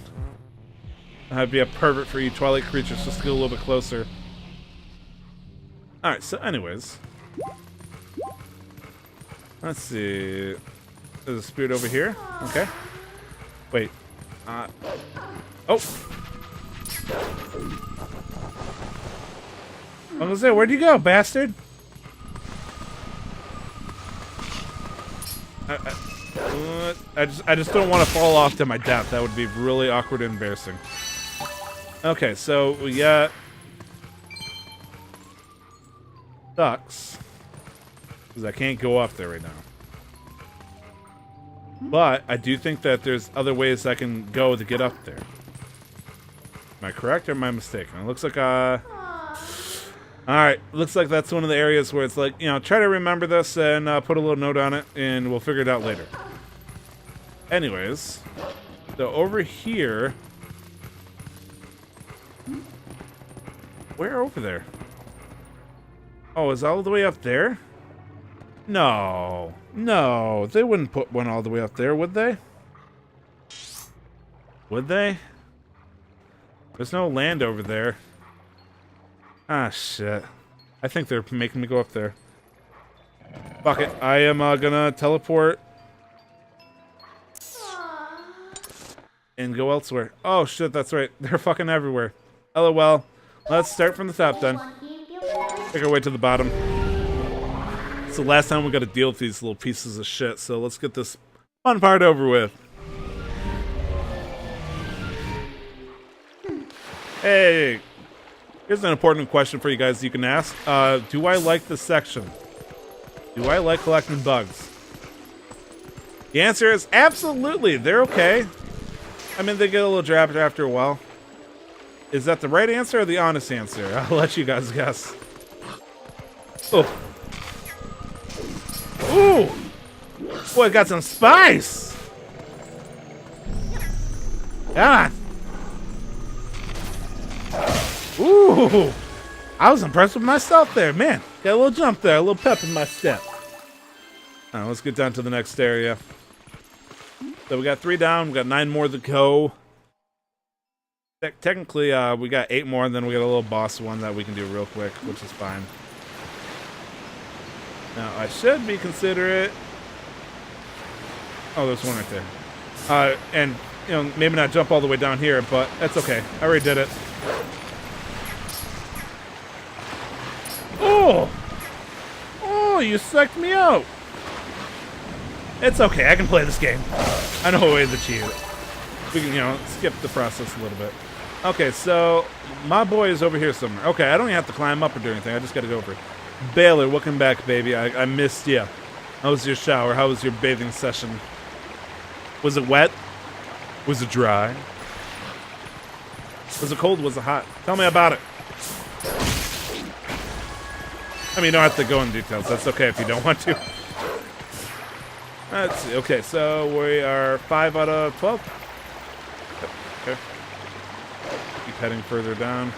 I'd be a pervert for you Twilight creatures. Just get a little bit closer. Alright, so anyways. Let's see. There's a spirit over here. Okay. Wait. Oh. I was gonna say, where'd you go, bastard? I just don't want to fall off to my death. That would be really awkward and embarrassing. Okay, so we got ducks, because I can't go up there right now. But I do think that there's other ways I can go to get up there. Am I correct or am I mistaken? It looks like alright, looks like that's one of the areas where it's like, you know, try to remember this and put a little note on it and we'll figure it out later. Anyways, so over here, where over there? Oh, is it all the way up there? No. No, they wouldn't put one all the way up there, would they? Would they? There's no land over there. Ah, shit. I think they're making me go up there. Fuck it. I am gonna teleport and go elsewhere. Oh, shit, that's right. They're fucking everywhere. LOL. Let's start from the top, then. Make our way to the bottom. It's the last time we got to deal with these little pieces of shit, so let's get this fun part over with. Hey! Here's an important question for you guys you can ask. Do I like this section? Do I like collecting bugs? The answer is absolutely. They're okay. I mean, they get a little drab after a while. Is that the right answer or the honest answer? I'll let you guys guess. Oh. Ooh! Boy, got some spice. Come on. Ooh. I was impressed with myself there, man. Got a little jump there, a little pep in my step. All right, let's get down to the next area. So we got 3 down. We got 9 more to go. Technically, we got 8 more, and then we got a little boss one that we can do real quick, which is fine. Now, I should be considerate. Oh, there's one right there. And, you know, maybe not jump all the way down here, but that's okay. I already did it. Oh! Oh, you sucked me out. It's okay. I can play this game. I know a way to cheat. We can, you know, skip the process a little bit. Okay, so my boy is over here somewhere. Okay, I don't even have to climb up or do anything. I just got to go over. Baylor, welcome back, baby. I missed you. How was your shower? How was your bathing session? Was it wet? Was it dry? Was it cold? Was it hot? Tell me about it. I mean, you don't have to go in details. That's okay if you don't want to. Let's see. Okay, so we are 5 out of 12. Yep. Okay. Keep heading further down.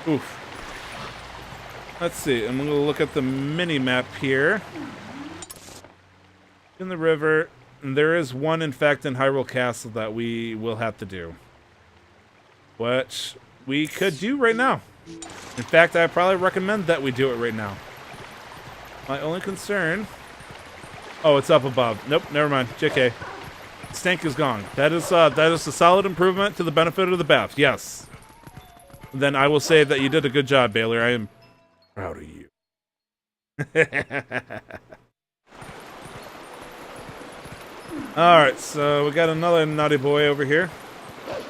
Oof. Let's see. I'm going to look at the mini map here. In the river, and there is one, in fact, in Hyrule Castle that we will have to do, which we could do right now. In fact, I probably recommend that we do it right now. My only concern... Oh, it's up above. Nope, never mind. JK. Stank is gone. That is a solid improvement to the benefit of the bath. Yes. Then I will say that you did a good job, Baylor. I am proud of you. Alright, so we got another naughty boy over here.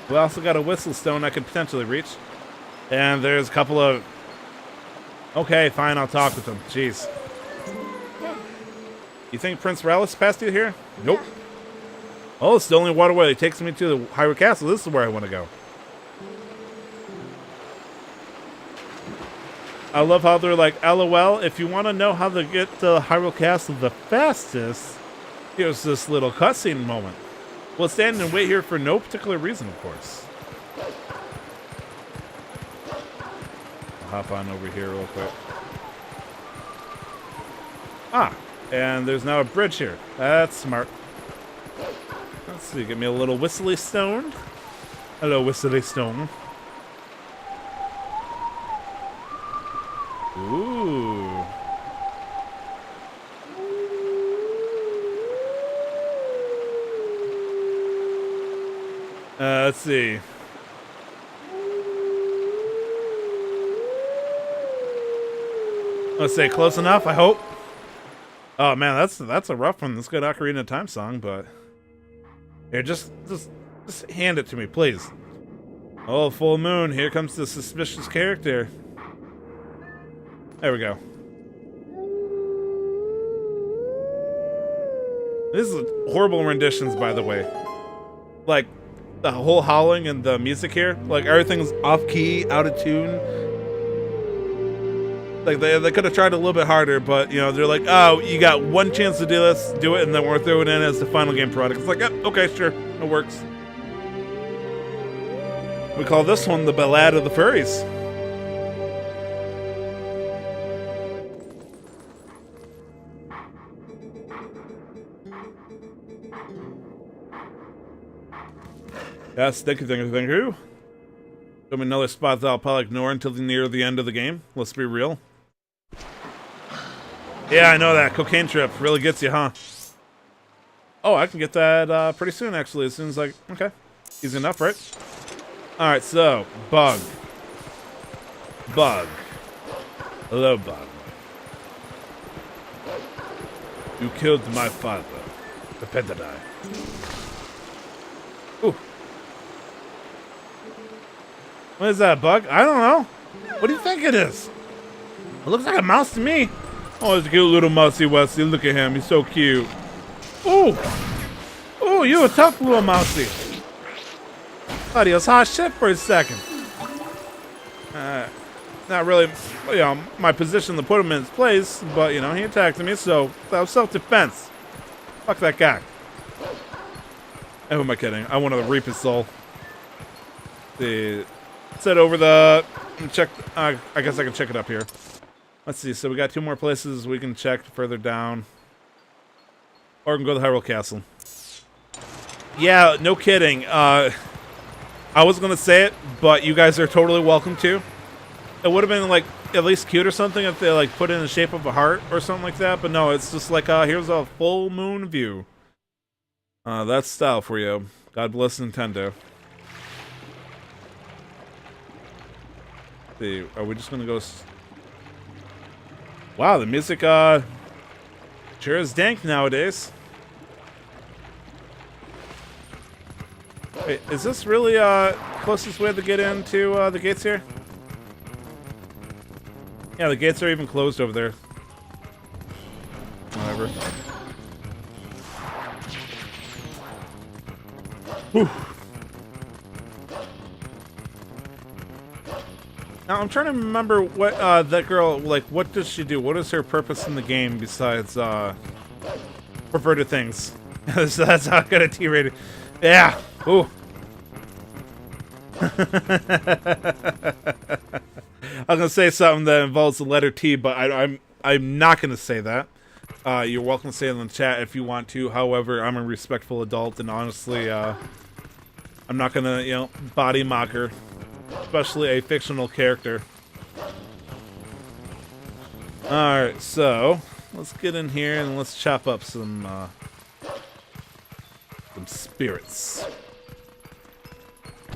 We also got a whistle stone I could potentially reach. And there's a couple of... Okay, fine, I'll talk with him. Jeez. You think Prince Rallis passed you here? Nope. Oh, it's the only waterway that takes me to the Hyrule Castle. This is where I want to go. I love how they're like, LOL, if you want to know how to get to Hyrule Castle the fastest, here's this little cutscene moment. We'll stand and wait here for no particular reason, of course. I'll hop on over here real quick. Ah, and there's now a bridge here. That's smart. Let's see, get me a little whistly stone. Hello, whistly stone. Ooh. Let's see. Let's say close enough, I hope. Oh man, that's a rough one. That's a good Ocarina of Time song, but here, just hand it to me, please. Oh, full moon! Here comes the suspicious character. There we go. This is horrible renditions, by the way. Like the whole howling and the music here, like everything's off key, out of tune. Like they could have tried a little bit harder, but you know they're like, oh, you got one chance to do this, do it, and then we're throwing it in as the final game product. It's like, yep, okay, sure, it works. We call this one the Ballad of the Furries. Yes, thank you. Show me another spot that I'll probably ignore until near the end of the game. Let's be real. Yeah, I know that. Cocaine trip really gets you, huh? Oh, I can get that pretty soon, actually. As soon as okay. Easy enough, right? Alright, so, Bug. Hello, Bug. You killed my father, the Pentadai. Ooh. What is that, Bug? I don't know. What do you think it is? It looks like a mouse to me. Oh, it's a cute little mousey Wesley. Look at him. He's so cute. Ooh. Ooh, you a tough little mousey. Thought he was hot shit for a second. not really, you know, my position to put him in his place, but, you know, he attacked me, so that was self-defense. Fuck that guy. Who am I kidding? I wanted to reap his soul. Let's head over the... check... I guess I can check it up here. Let's see, so we got 2 more places we can check further down. Or we can go to the Hyrule Castle. Yeah, no kidding. I was gonna say it, but you guys are totally welcome to. It would have been, like, at least cute or something if they, like, put it in the shape of a heart or something like that. But no, it's just like, here's a full moon view. That's style for you. God bless Nintendo. Let's see, are we just gonna go... Wow, the music, sure is dank nowadays. Wait, is this really, closest way to get into, the gates here? Yeah, the gates are even closed over there. Whatever. Whew. Now, I'm trying to remember what, that girl, like, what does she do? What is her purpose in the game besides, perverted things? That's how I got a T rated. Yeah! Ooh. I was gonna say something that involves the letter T, but I'm not gonna say that. You're welcome to say it in the chat if you want to. However, I'm a respectful adult, and honestly, I'm not gonna, you know, body mock her, especially a fictional character. All right, so let's get in here and let's chop up some spirits.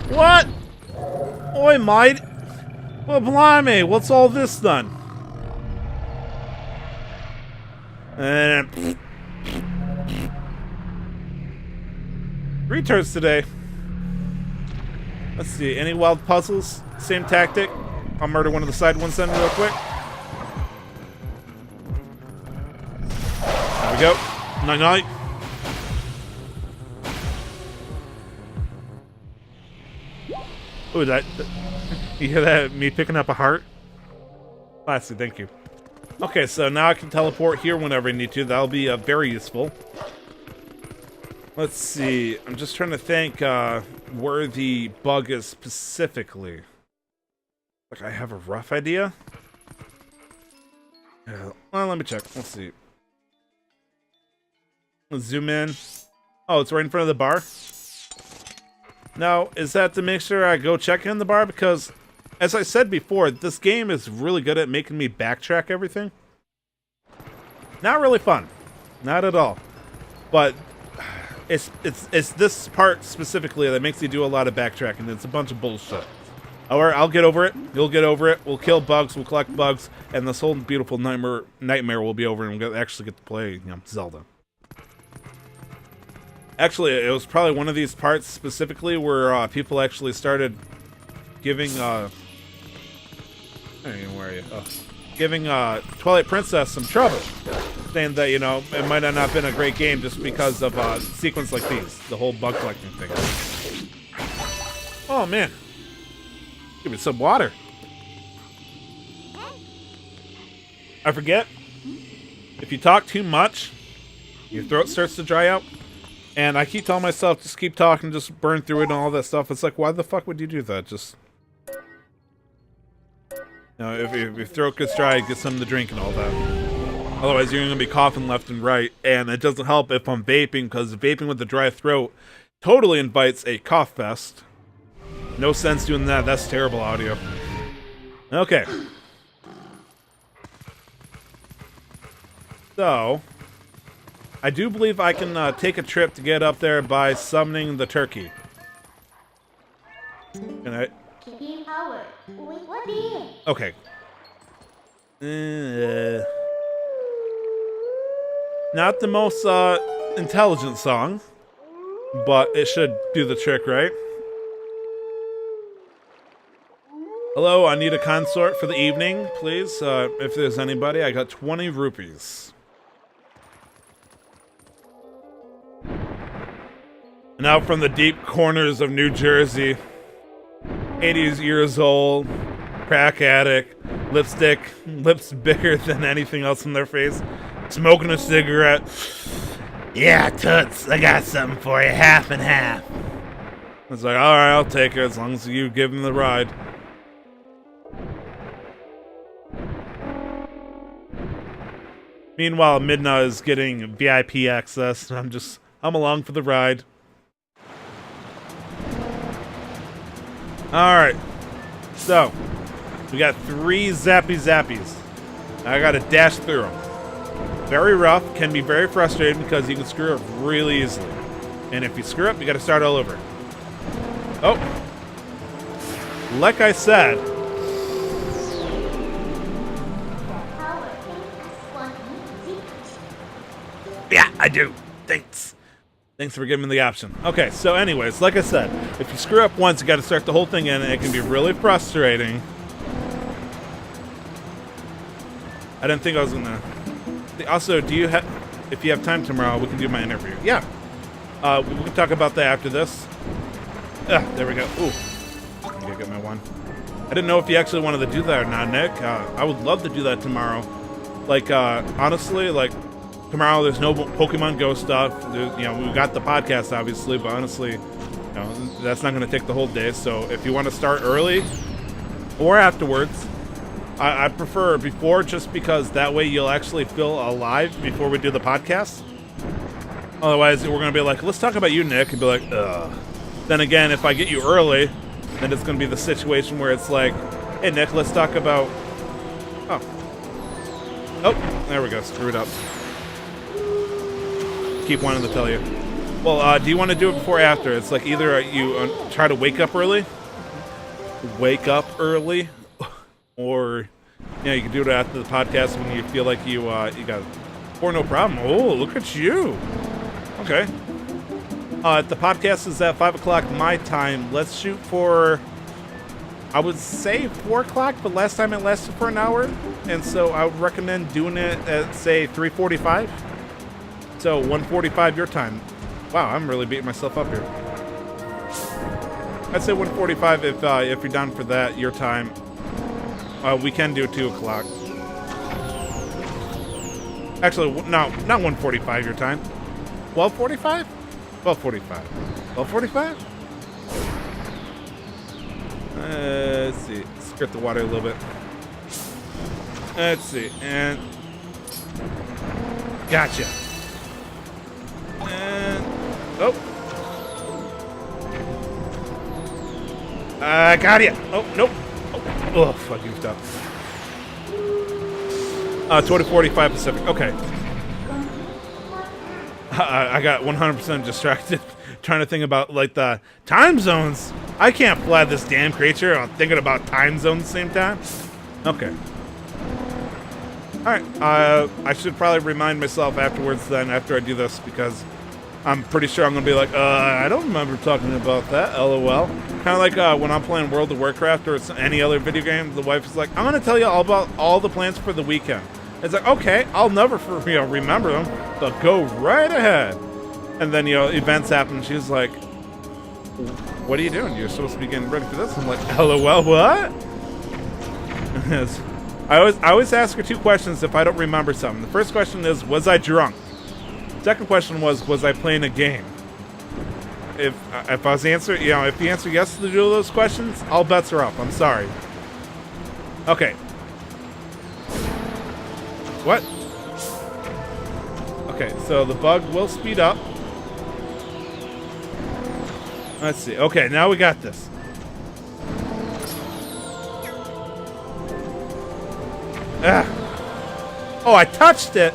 What? Oi, mate! Well, blimey, what's all this then? And retards today. Let's see, any wild puzzles? Same tactic. I'll murder one of the side ones then real quick. There we go. Night-night. Ooh, that... You hear that? Me picking up a heart? Classy, thank you. Okay, so now I can teleport here whenever I need to. That'll be very useful. Let's see. I'm just trying to think where the bug is specifically. Like, I have a rough idea. Yeah, well, let me check. Let's see. Let's zoom in. Oh, it's right in front of the bar. Now, is that to make sure I go check in the bar? Because, as I said before, this game is really good at making me backtrack everything. Not really fun. Not at all. But it's this part specifically that makes you do a lot of backtracking. It's a bunch of bullshit. Alright, I'll get over it. You'll get over it. We'll kill bugs. We'll collect bugs. And this whole beautiful nightmare will be over and we'll actually get to play, you know, Zelda. Actually, it was probably one of these parts specifically where people actually started giving, I don't even where are you? Giving Twilight Princess some trouble, saying that, you know, it might have not been a great game just because of a sequence like these, the whole bug collecting thing. Oh man, give me some water. I forget, if you talk too much, your throat starts to dry out. And I keep telling myself, just keep talking, just burn through it and all that stuff. It's like, why the fuck would you do that? Just, you know, if your throat gets dry, get something to drink and all that. Otherwise, you're going to be coughing left and right. And it doesn't help if I'm vaping, because vaping with a dry throat totally invites a cough fest. No sense doing that. That's terrible audio. Okay. So... I do believe I can take a trip to get up there by summoning the turkey. Can I? Okay. Not the most intelligent song, but it should do the trick, right? Hello, I need a consort for the evening, please. If there's anybody, I got 20 rupees. Now from the deep corners of New Jersey, 80 years old, crack addict, lipstick, lips bigger than anything else in their face, smoking a cigarette. Yeah, Toots, I got something for you, half and half. It's like, all right, I'll take it as long as you give him the ride. Meanwhile, Midna is getting VIP access. I'm along for the ride. All right, so we got 3 zappies. I got to dash through them. Very rough, can be very frustrating because you can screw up really easily. And if you screw up, you got to start all over. Oh, like I said, yeah, I do. Thanks for giving me the option. Okay, so anyways, like I said, if you screw up once, you got to start the whole thing in, and it can be really frustrating. I didn't think I was gonna. Also, if you have time tomorrow, we can do my interview. Yeah, we can talk about that after this. There we go. Ooh, I'm gonna get my one. I didn't know if you actually wanted to do that or not, Nick. I would love to do that tomorrow. Like, honestly, like, tomorrow there's no Pokemon Go stuff. We got the podcast, obviously, but honestly, that's not going to take the whole day. So if you want to start early or afterwards, I prefer before, just because that way you'll actually feel alive before we do the podcast. Otherwise, we're going to be like, let's talk about you, Nick, and be like, ugh. Then again, if I get you early, then it's going to be the situation where it's like, hey, Nick, let's talk about... Oh, there we go. Screwed up. Keep wanting to tell you. Well, do you want to do it before or after? It's like either you try to wake up early, or you can do it after the podcast when you feel like you got it. Or no problem. Oh, look at you. Okay. The podcast is at 5 o'clock my time. Let's shoot for, I would say 4 o'clock, but last time it lasted for an hour, and so I would recommend doing it at, say, 3:45. So 1:45 your time. Wow, I'm really beating myself up here. I'd say 1:45 if you're down for that, your time. We can do 2 o'clock. Actually, no, not 1:45 your time. 12:45? 12:45. 12:45? Let's see. Skirt the water a little bit. Let's see. And gotcha. And oh, I got you. Oh nope. Oh, fuck you, stop. 20:45 Pacific. Okay. I got 100% distracted trying to think about like the time zones. I can't fly this damn creature. I'm thinking about time zones at the same time. Okay. All right. I should probably remind myself afterwards then, after I do this, because I'm pretty sure I'm going to be like, I don't remember talking about that, LOL. Kind of like when I'm playing World of Warcraft or any other video game, the wife is like, I'm going to tell you all about all the plans for the weekend. It's like, okay, I'll never remember them, but go right ahead. And then, events happen. She's like, what are you doing? You're supposed to be getting ready for this. I'm like, LOL, what? I always ask her 2 questions if I don't remember something. The first question is, was I drunk? Second question was I playing a game? If I was answering, if you answer yes to the 2 of those questions, all bets are up. I'm sorry. Okay. What? Okay, so the bug will speed up. Let's see. Okay, now we got this. Ah. Oh, I touched it.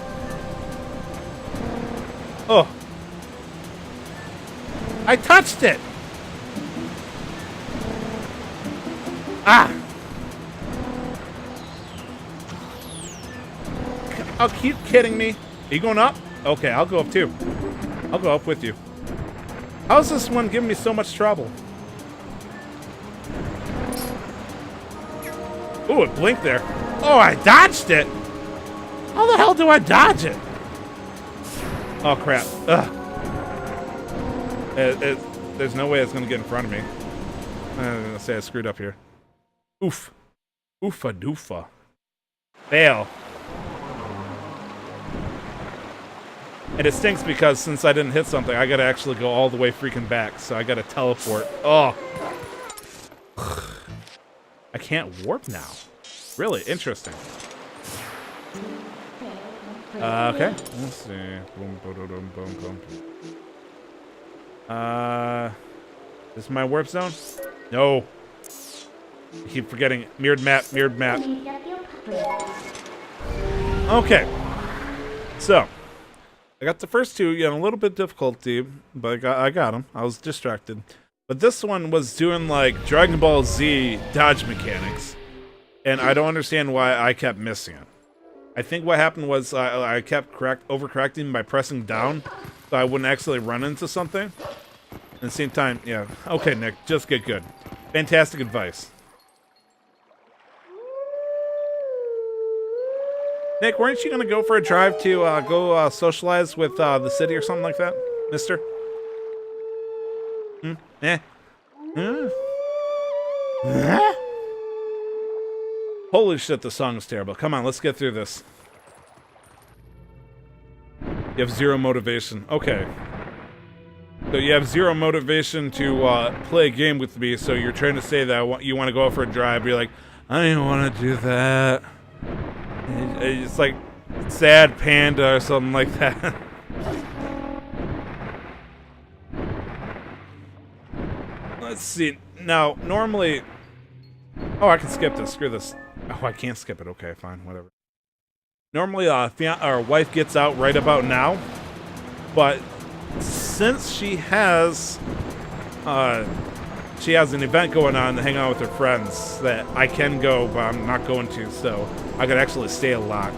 Oh. I touched it. Ah. Oh, keep kidding me. Are you going up? Okay, I'll go up too. I'll go up with you. How's this one giving me so much trouble? Ooh, it blinked there. Oh, I dodged it. How the hell do I dodge it? Oh, crap. Ugh. There's no way it's going to get in front of me. I'm going to say I screwed up here. Oof. Oofa doofa. Fail. And it stinks because since I didn't hit something, I gotta actually go all the way freaking back. So I gotta teleport. Oh. I can't warp now. Really interesting. Okay. Let's see. Boom, boom, boom, boom, boom. This is my warp zone? No. I keep forgetting. Mirrored map, mirrored map. Okay. So, I got the first two, a little bit difficulty, but I got them. I was distracted. But this one was doing like Dragon Ball Z dodge mechanics. And I don't understand why I kept missing it. I think what happened was I kept overcorrecting by pressing down, so I wouldn't actually run into something. At the same time, yeah. Okay, Nick, just get good. Fantastic advice. Nick, weren't you going to go for a drive to go socialize with the city or something like that, mister? Eh? Holy shit, the song is terrible. Come on, let's get through this. You have zero motivation. Okay. So you have zero motivation to play a game with me, so you're trying to say that you want to go out for a drive, but you're like, I don't want to do that. It's like Sad Panda or something like that. Let's see. Now, normally... Oh, I can skip this. Screw this. Oh, I can't skip it. Okay, fine. Whatever. Normally, our wife gets out right about now. But since she has an event going on to hang out with her friends that I can go, but I'm not going to, so I could actually stay a lot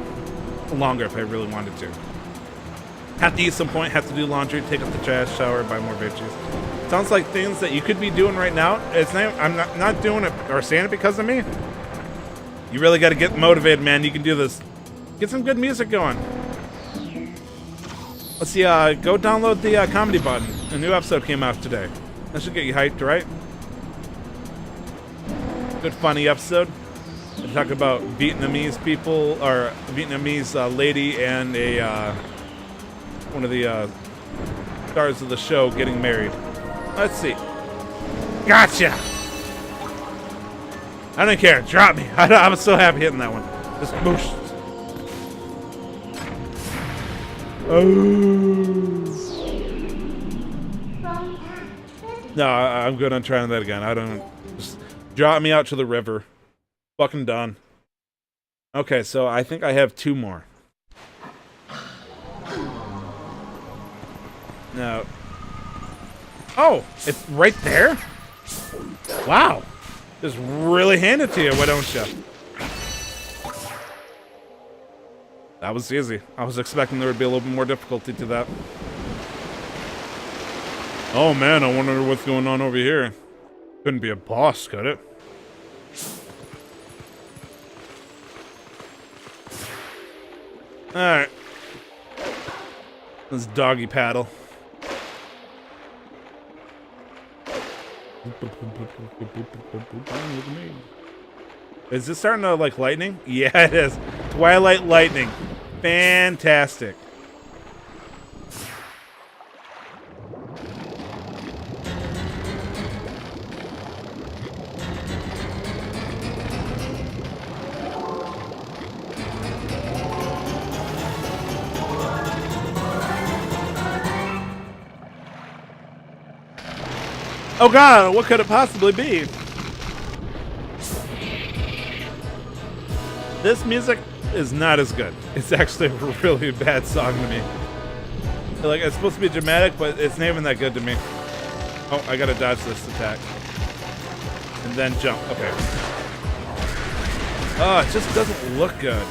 longer if I really wanted to. Have to eat some point, have to do laundry, take out the trash, shower, buy more veggies. Sounds like things that you could be doing right now. I'm not doing it or saying it because of me. You really got to get motivated, man. You can do this. Get some good music going. Let's see, go download the comedy button. A new episode came out today. That should get you hyped, right? Good funny episode. They talk about Vietnamese people, or Vietnamese lady and one of the stars of the show getting married. Let's see. Gotcha! I don't care. Drop me. I was so happy hitting that one. Just boosh. Oh. No, I'm good on trying that again. I don't... Just drop me out to the river. Fucking done. Okay, so I think I have two more. No. Oh, it's right there? Wow. Just really hand it to you, why don't you? That was easy. I was expecting there would be a little bit more difficulty to that. Oh man, I wonder what's going on over here. Couldn't be a boss, could it? Alright. Let's doggy paddle. Is this starting to like lightning? Yeah, it is. Twilight lightning. Fantastic. Oh god, what could it possibly be? This music is not as good. It's actually a really bad song to me. Like, it's supposed to be dramatic, but it's not even that good to me. Oh, I gotta dodge this attack. And then jump. Okay. Oh, it just doesn't look good.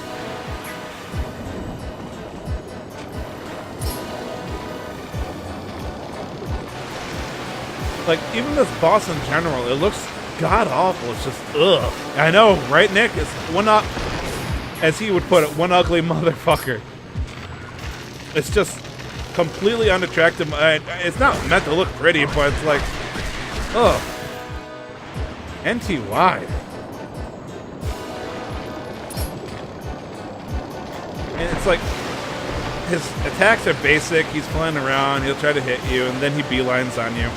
Like, even this boss in general, it looks god-awful. It's just, ugh. I know, right, Nick? It's one up, as he would put it, one ugly motherfucker. It's just completely unattractive. It's not meant to look pretty, but it's like, ugh. NTY. And it's like, his attacks are basic, he's flying around, he'll try to hit you, and then he beelines on you.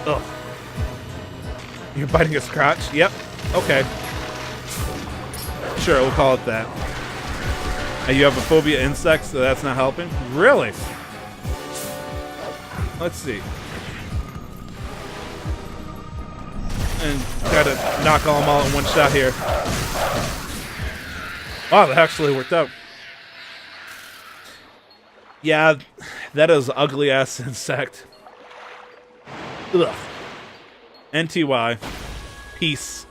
Ugh. You're biting his crotch? Yep. Okay. Sure, we'll call it that. And you have a phobia of insects, so that's not helping? Really? Let's see. And try to knock all them all in one shot here. Wow, that actually worked out. Yeah, that is an ugly-ass insect. Ugh. NTY. Peace.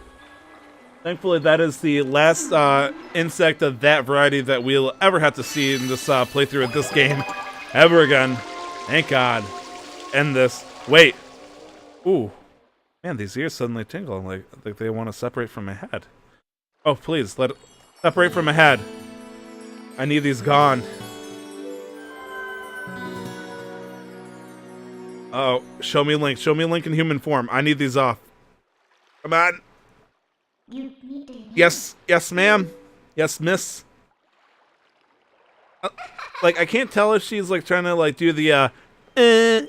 Thankfully, that is the last insect of that variety that we'll ever have to see in this playthrough of this game ever again. Thank God. End this. Wait. Ooh. Man, these ears suddenly tingle like they want to separate from my head. Oh, please, let it separate from my head. I need these gone. Oh, show me Link. Show me Link in human form. I need these off. Come on. Yes, yes, ma'am. Yes, miss. Like, I can't tell if she's like trying to like do the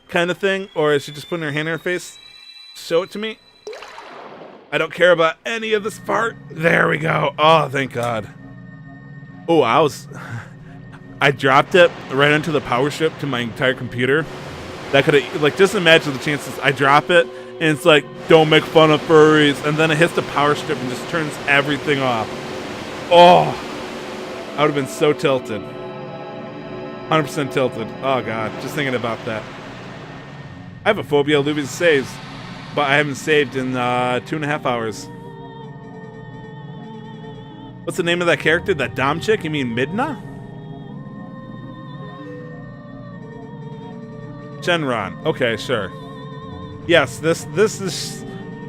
kind of thing, or is she just putting her hand in her face? Show it to me. I don't care about any of this part. There we go. Oh, thank God. Oh, I dropped it right into the power strip to my entire computer. That could have, like, just imagine the chances. I drop it, and it's like, don't make fun of furries, and then it hits the power strip and just turns everything off. Oh, I would have been so tilted. 100% tilted. Oh, God, just thinking about that. I have a phobia of losing saves, but I haven't saved in 2.5 hours. What's the name of that character? That Dom chick? You mean Midna? Shenron. Okay, sure. Yes, this is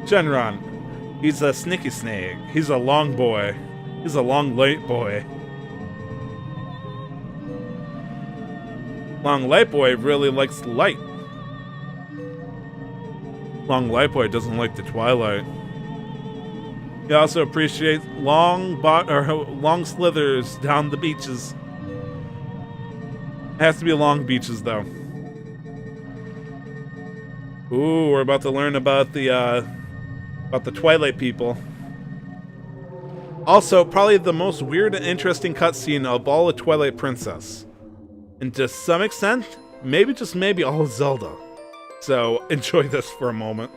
Shenron. He's a sneaky snake. He's a long boy. He's a long light boy. Long light boy really likes light. Long light boy doesn't like the Twilight. He also appreciates long slithers down the beaches. It has to be long beaches, though. Ooh, we're about to learn about the Twilight people. Also, probably the most weird and interesting cutscene of all of Twilight Princess. And to some extent, maybe just maybe all of Zelda. So, enjoy this for a moment.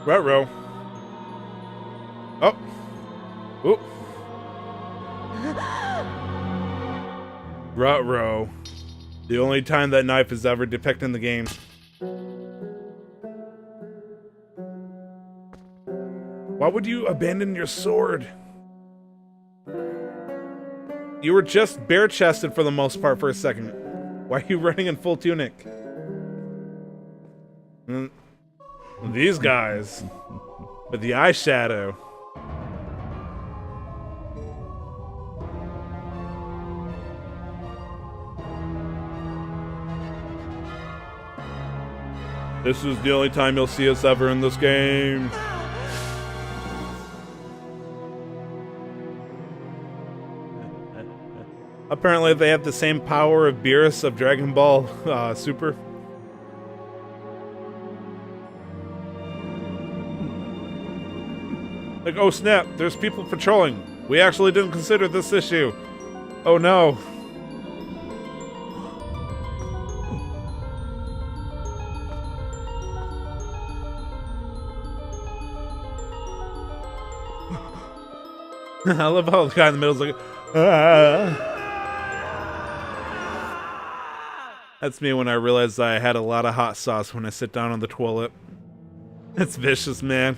Ruh-roh. Oh. Oop. Ruh-roh. The only time that knife is ever depicted in the game. Why would you abandon your sword? You were just bare-chested for the most part for a second. Why are you running in full tunic? These guys. With the eyeshadow. This is the only time you'll see us ever in this game. Apparently they have the same power of Beerus of Dragon Ball Super. Like, oh snap, there's people patrolling. We actually didn't consider this issue. Oh no. I love how the guy in the middle is like, ah. That's me when I realized I had a lot of hot sauce when I sit down on the toilet. It's vicious, man.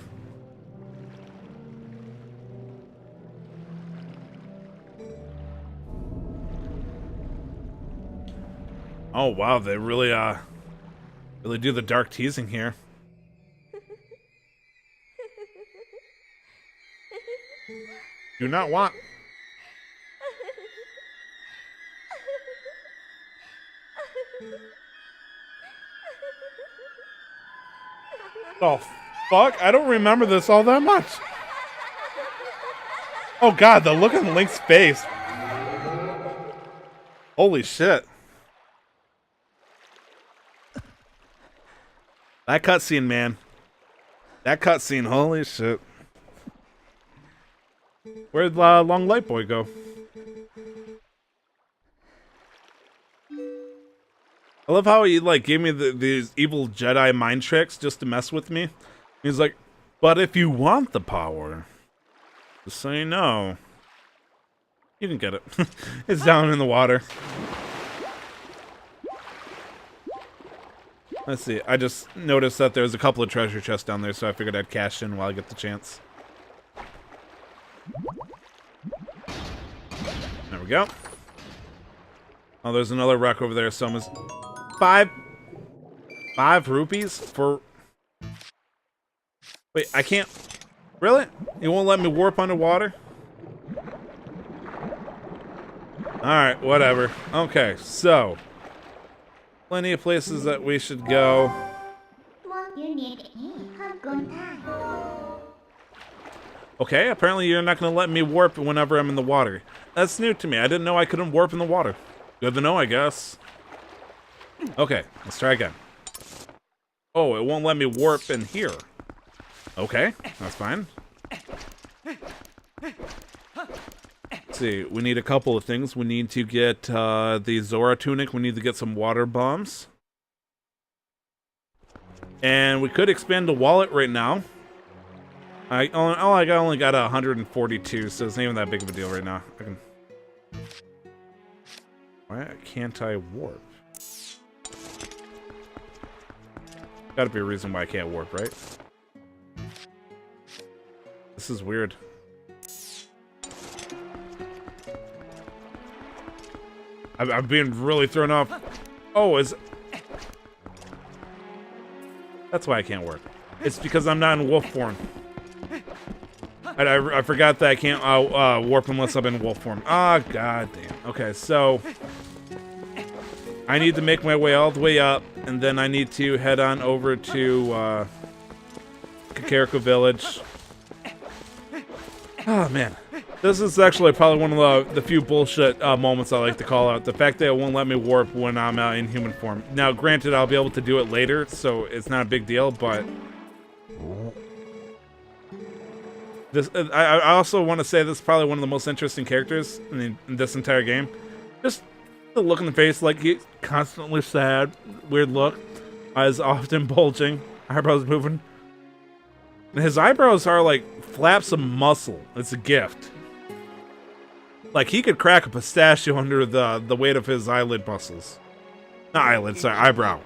Oh wow, they really do the dark teasing here. Do not want. Oh fuck, I don't remember this all that much. Oh god, the look on Link's face. Holy shit. That cutscene, man. That cutscene, holy shit. Where'd Long Light Boy go? I love how he like gave me these evil Jedi mind tricks just to mess with me. He's like, but if you want the power, just so you know, you can get it. It's down in the water. Let's see, I just noticed that there's a couple of treasure chests down there, so I figured I'd cash in while I get the chance. There we go. Oh, there's another wreck over there, so almost... Five rupees for... Wait, I can't... Really? You won't let me warp underwater? Alright, whatever. Okay, so... Plenty of places that we should go. Okay, apparently you're not going to let me warp whenever I'm in the water. That's new to me. I didn't know I couldn't warp in the water. Good to know, I guess. Okay, let's try again. Oh, it won't let me warp in here. Okay, that's fine. Let's see, we need a couple of things. We need to get the Zora tunic. We need to get some water bombs. And we could expand the wallet right now. I only got 142, so it's not even that big of a deal right now. Why can't I warp? Gotta be a reason why I can't warp, right? This is weird. I'm being really thrown off. Oh, that's why I can't warp. It's because I'm not in wolf form. I forgot that I can't warp unless I'm in wolf form. Ah, god damn. Okay, so... I need to make my way all the way up, and then I need to head on over to Kakariko Village. Oh, man. This is actually probably one of the few bullshit moments I like to call out. The fact that it won't let me warp when I'm in human form. Now, granted, I'll be able to do it later, so it's not a big deal, but... I also want to say this is probably one of the most interesting characters in this entire game. Just the look in the face, like he's constantly sad, weird look, eyes often bulging, eyebrows moving. And his eyebrows are like flaps of muscle. It's a gift. Like he could crack a pistachio under the weight of his eyelid muscles. Not eyelid, sorry, eyebrow.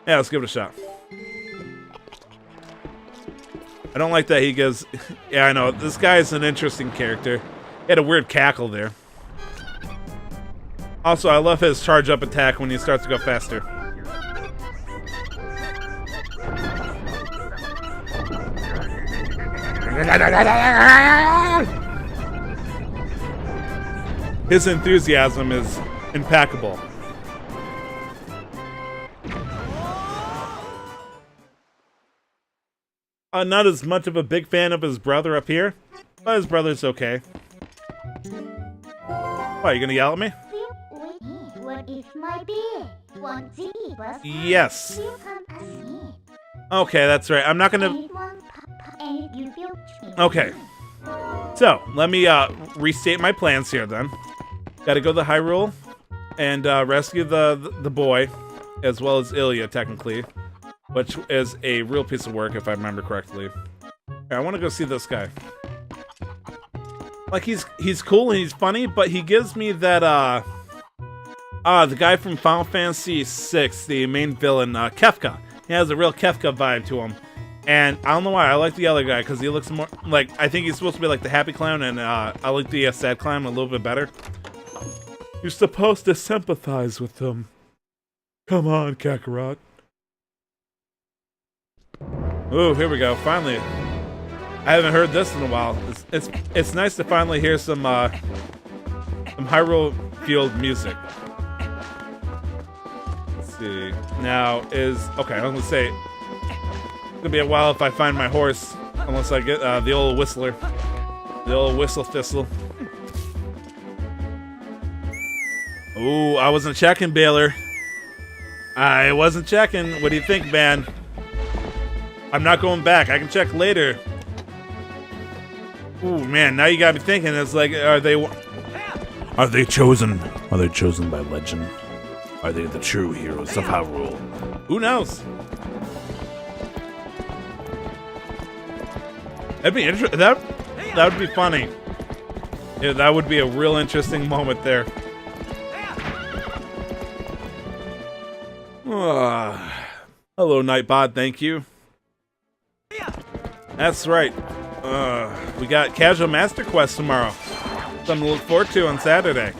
Yeah, let's give it a shot. I don't like that he goes... Yeah, I know. This guy is an interesting character. He had a weird cackle there. Also, I love his charge-up attack when he starts to go faster. His enthusiasm is impeccable. Not as much of a big fan of his brother up here, but his brother's okay. Why, are you gonna yell at me? Yes. Okay, that's right. I'm not gonna... Okay. So, let me restate my plans here then. Gotta go to Hyrule and rescue the boy, as well as Ilya, technically. Which is a real piece of work, if I remember correctly. I want to go see this guy. Like he's cool and he's funny, but he gives me that the guy from Final Fantasy VI, the main villain, Kefka. He has a real Kefka vibe to him. And I don't know why, I like the other guy, because he looks more, like, I think he's supposed to be like the happy clown, and I like the sad clown a little bit better. You're supposed to sympathize with them. Come on, Kakarot. Ooh, here we go, finally. I haven't heard this in a while. It's nice to finally hear some Hyrule Field music. Let's see. Now okay, I'm gonna say it's gonna be a while if I find my horse, unless I get the old whistler, the old whistle thistle. Ooh, I wasn't checking, Baylor. I wasn't checking. What do you think, man? I'm not going back. I can check later. Ooh, man, now you got me thinking. It's like, are they chosen? Are they chosen by legend? Are they the true heroes of Hyrule? Who knows? That'd be interesting. That would be funny. Yeah, that would be a real interesting moment there. Hello, Nightbot. Thank you. That's right. We got Casual Master Quest tomorrow. Something to look forward to on Saturday.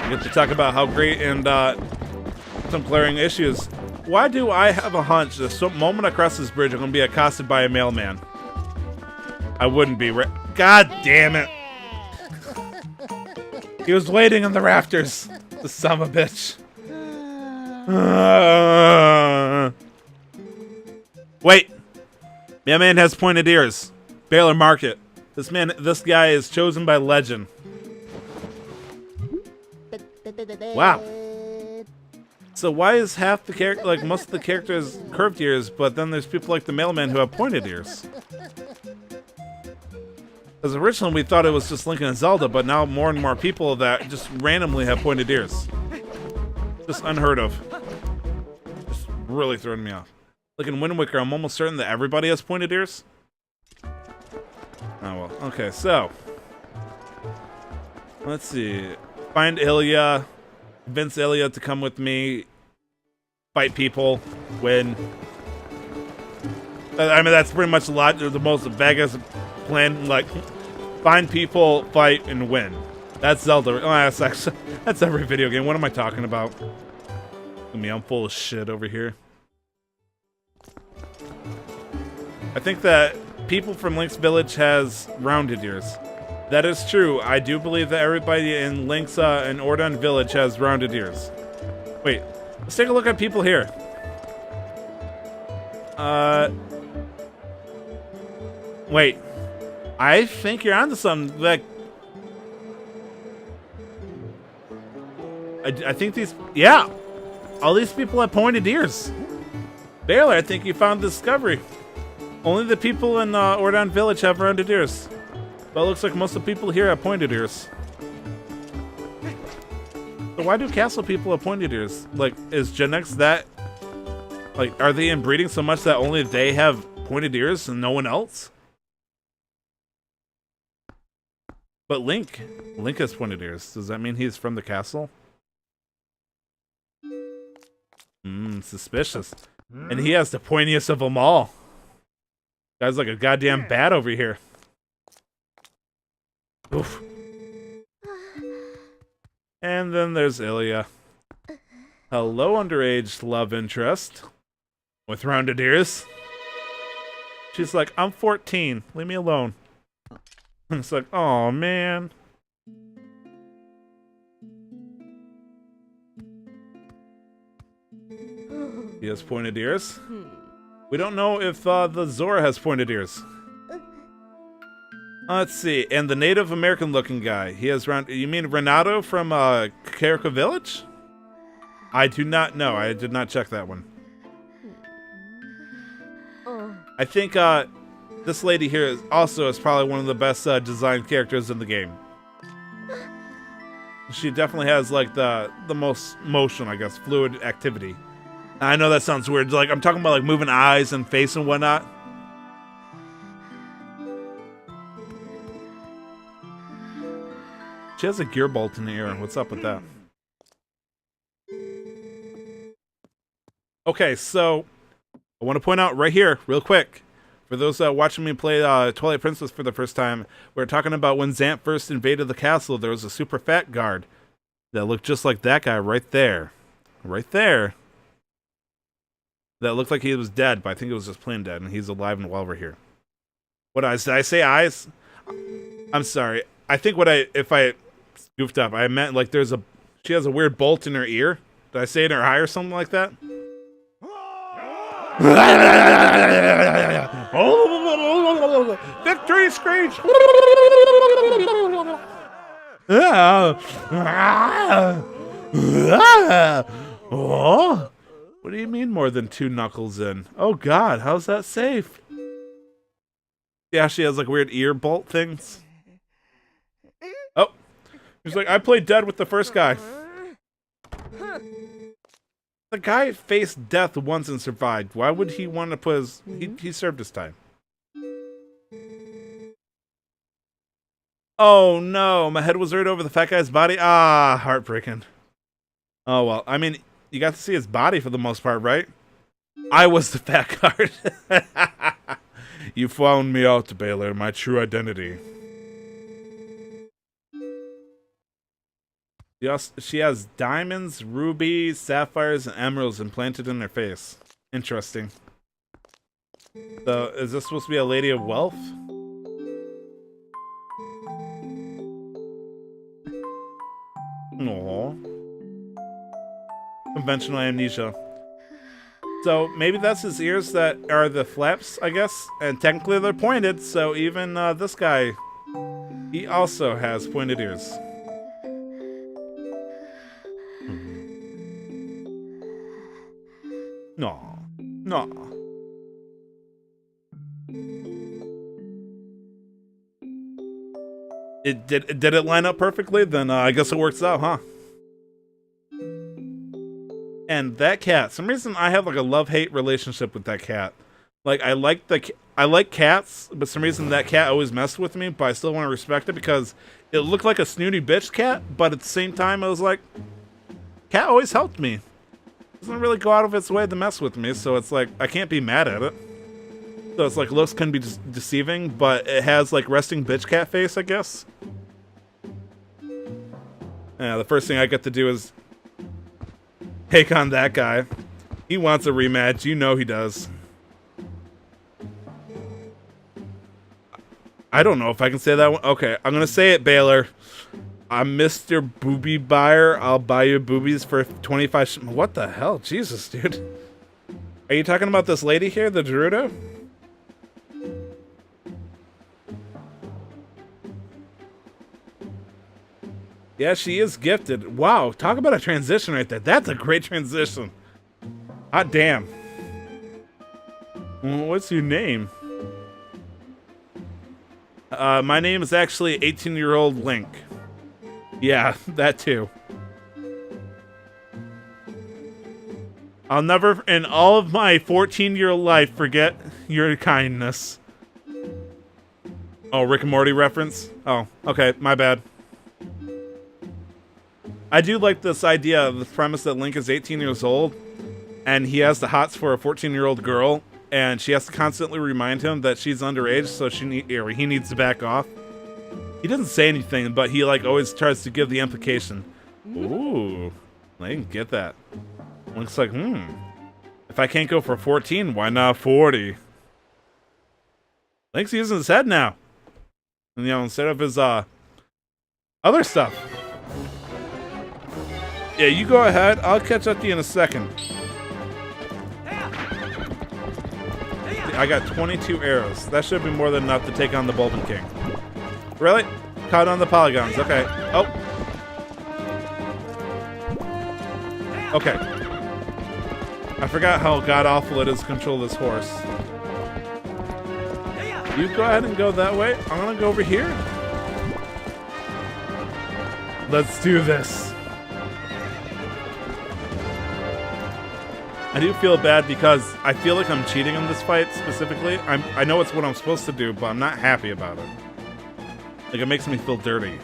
We get to talk about how great and some glaring issues. Why do I have a hunch the moment I cross this bridge I'm going to be accosted by a mailman? I wouldn't be. God damn it. He was waiting on the rafters. The son of a bitch. Wait. Mailman has pointed ears. Baylor Market. This guy is chosen by legend. Wow. So why is half the character, like most of the characters, curved ears, but then there's people like the mailman who have pointed ears? Because originally we thought it was just Link and Zelda, but now more and more people that just randomly have pointed ears. Just unheard of. Just really throwing me off. Like in Wind Waker, I'm almost certain that everybody has pointed ears. Oh well. Okay, so let's see. Find Ilya. Convince Ilya to come with me. Fight people. Win. I mean, that's pretty much a lot. The most vaguest plan. Like, find people, fight, and win. That's Zelda. Oh, that's every video game. What am I talking about? I mean, I'm full of shit over here. I think that people from Link's Village has rounded ears. That is true. I do believe that everybody in Link's and Ordon Village has rounded ears. Wait, let's take a look at people here. Wait. I think you're onto something. Like, I think these, yeah, all these people have pointed ears. Baylor, I think you found the discovery. Only the people in Ordon Village have rounded ears. But it looks like most of the people here have pointed ears. So why do castle people have pointed ears? Like, is Gen X that... Like, are they inbreeding so much that only they have pointed ears and no one else? But Link has pointed ears. Does that mean he's from the castle? Suspicious. And he has the pointiest of them all. Guy's like a goddamn bat over here. Oof. And then there's Ilya. Hello, underage love interest. With rounded ears. She's like, I'm 14. Leave me alone. And it's like, oh man. He has pointed ears. We don't know if the Zora has pointed ears. Let's see. And the Native American looking guy. He has round. You mean Renato from Karika Village? I do not know. I did not check that one. I think this lady here is probably one of the best designed characters in the game. She definitely has like the most motion, I guess, fluid activity. I know that sounds weird. Like, I'm talking about like moving eyes and face and whatnot. She has a gear bolt in the ear. What's up with that? Okay, so I want to point out right here, real quick, for those watching me play Twilight Princess for the first time, we're talking about when Xant first invaded the castle, there was a super fat guard that looked just like that guy right there. Right there. That looked like he was dead, but I think it was just plain dead, and he's alive and well over here. Did I say eyes? I'm sorry. I think if I goofed up, I meant like she has a weird bolt in her ear. Did I say in her eye or something like that? Victory screech! What do you mean more than 2 knuckles in? Oh god, how's that safe? Yeah, she has like weird ear bolt things. Oh, he's like, I played dead with the first guy. The guy faced death once and survived. Why would he want to put his... He served his time. Oh no, my head was right over the fat guy's body. Ah, heartbreaking. Oh well, I mean, you got to see his body for the most part, right? I was the fat guard. You found me out, Baylor, my true identity. Yes, she has diamonds, rubies, sapphires, and emeralds implanted in her face. Interesting. So, is this supposed to be a lady of wealth? Aww. Conventional amnesia. So, maybe that's his ears that are the flaps, I guess? And technically they're pointed, so even this guy, he also has pointed ears. No. Did it line up perfectly? Then I guess it works out, huh? And that cat. Some reason I have like a love-hate relationship with that cat. Like I like cats, but some reason that cat always messed with me. But I still want to respect it because it looked like a snooty bitch cat. But at the same time, I was like, cat always helped me. Doesn't really go out of its way to mess with me, so it's like I can't be mad at it. So it's like looks can be deceiving, but it has like resting bitch cat face, I guess. Yeah, the first thing I get to do is take on that guy. He wants a rematch, you know he does. I don't know if I can say that one. Okay, I'm gonna say it, Baylor. I'm Mr. Booby Buyer. I'll buy you boobies for 25. What the hell? Jesus, dude. Are you talking about this lady here, the Gerudo? Yeah, she is gifted. Wow, talk about a transition right there. That's a great transition. Hot damn. What's your name? My name is actually 18-year-old Link. Yeah, that too. I'll never, in all of my 14-year life, forget your kindness. Oh, Rick and Morty reference? Oh, okay, my bad. I do like this idea of the premise that Link is 18 years old, and he has the hots for a 14-year-old girl, and she has to constantly remind him that she's underage, so he needs to back off. He doesn't say anything, but he like always tries to give the implication. Ooh, I didn't get that. Looks like, if I can't go for 14, why not 40? Link's using his head now. And, you know, instead of his other stuff. Yeah, you go ahead. I'll catch up to you in a second. I got 22 arrows. That should be more than enough to take on the Bulbin King. Really? Caught on the polygons. Okay. Oh. Okay. I forgot how god-awful it is to control this horse. You go ahead and go that way. I'm gonna go over here. Let's do this. I do feel bad because I feel like I'm cheating in this fight specifically. I know it's what I'm supposed to do, but I'm not happy about it. Like, it makes me feel dirty.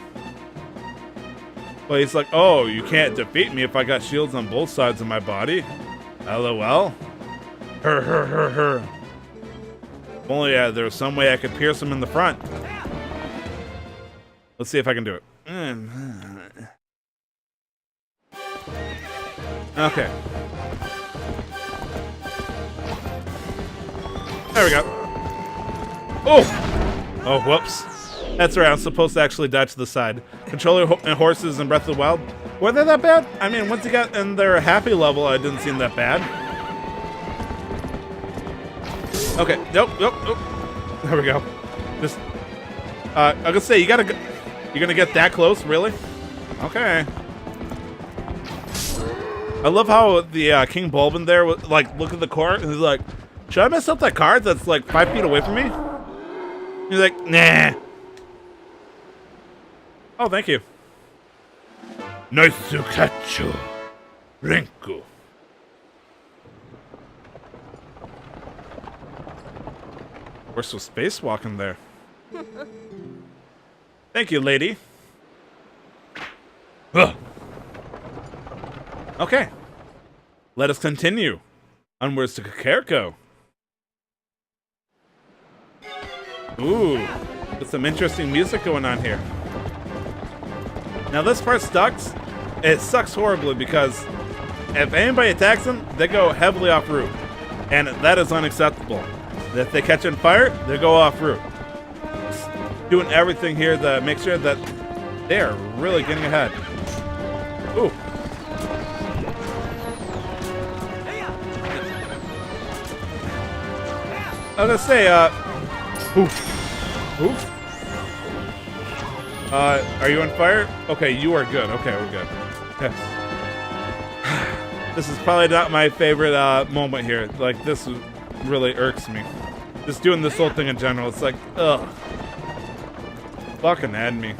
But he's like, oh, you can't defeat me if I got shields on both sides of my body. LOL. Her. If only there was some way I could pierce him in the front. Let's see if I can do it. Okay. There we go. Oh! Oh, whoops. That's right, I'm supposed to actually dodge to the side. Controller and horses in Breath of the Wild, were they that bad? I mean, once you got in their happy level, it didn't seem that bad. Okay, nope. There we go. Just, I was gonna say, you're gonna get that close, really? Okay. I love how the King Bulbin there was like, look at the card, and he's like, should I mess up that card that's like 5 feet away from me? He's like, nah. Oh, thank you. Nice to catch you, Rinku. We're so spacewalking there. Thank you, lady. Ugh. Okay. Let us continue. Onwards to Kakariko. Ooh, there's some interesting music going on here. Now this part sucks. It sucks horribly because if anybody attacks them, they go heavily off route. And that is unacceptable. If they catch on fire, they go off route. Just doing everything here to make sure that they are really getting ahead. Ooh. I was gonna say, oof. Are you on fire? Okay, you are good. Okay, we're good. Yes. This is probably not my favorite moment here. Like, this really irks me. Just doing this whole thing in general, it's like, ugh. Fucking had me.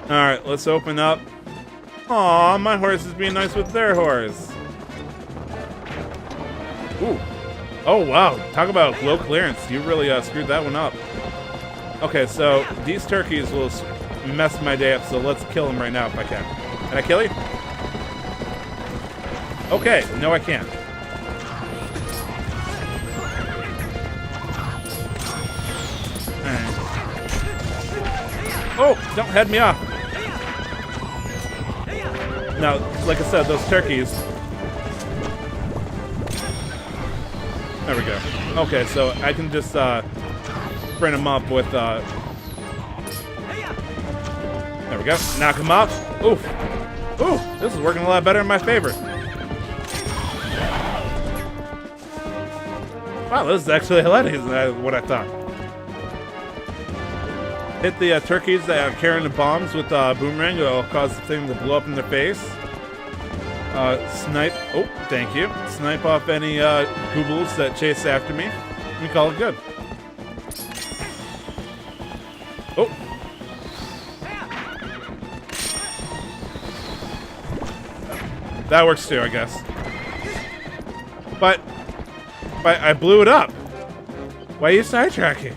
Alright, let's open up. Aw, my horse is being nice with their horse. Ooh. Oh, wow. Talk about low clearance. You really screwed that one up. Okay, so these turkeys will mess my day up, so let's kill them right now if I can. Can I kill you? Okay, no I can't. Oh, don't head me off. Now, like I said, those turkeys. There we go. Okay, so I can just bring them up with there we go. Knock him off. Oof. Ooh, this is working a lot better in my favor. Wow, this is actually hilarious than what I thought. Hit the turkeys that are carrying the bombs with boomerang. It'll cause the thing to blow up in their face. Snipe. Oh, thank you. Snipe off any goobles that chase after me. We call it good. Oh. That works too, I guess. But I blew it up. Why are you sidetracking?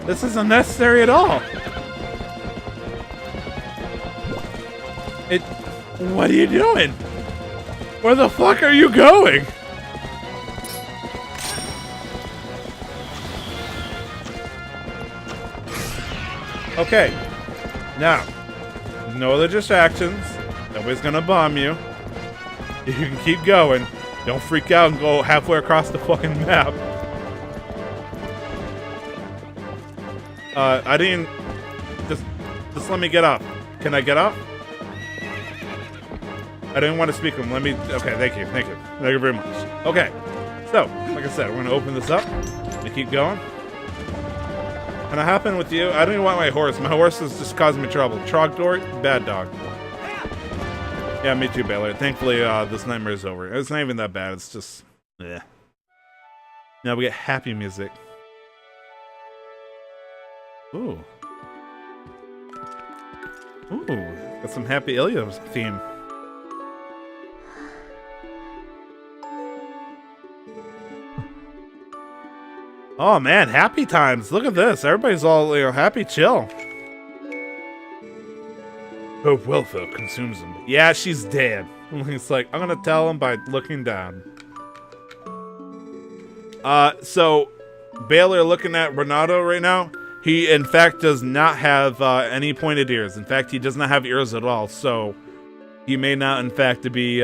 This isn't necessary at all. What are you doing? Where the fuck are you going? Okay. Now, no other distractions. Nobody's gonna bomb you. You can keep going. Don't freak out and go halfway across the fucking map. I didn't... Just let me get off. Can I get off? I didn't want to speak to him. Let me... Okay, thank you. Thank you. Thank you very much. Okay. So, like I said, we're going to open this up. And keep going. Can I hop in with you? I don't even want my horse. My horse is just causing me trouble. Trogdor, bad dog. Yeah, me too, Baylor. Thankfully, this nightmare is over. It's not even that bad. It's just... eh. Now we get happy music. Ooh. Ooh. Got some Happy Ilya theme. Oh man, happy times. Look at this. Everybody's all, happy chill. Her welfare consumes him. Yeah, she's dead. It's like, I'm gonna tell him by looking down. So, Baylor looking at Renato right now, he in fact does not have any pointed ears. In fact, he does not have ears at all, so he may not in fact be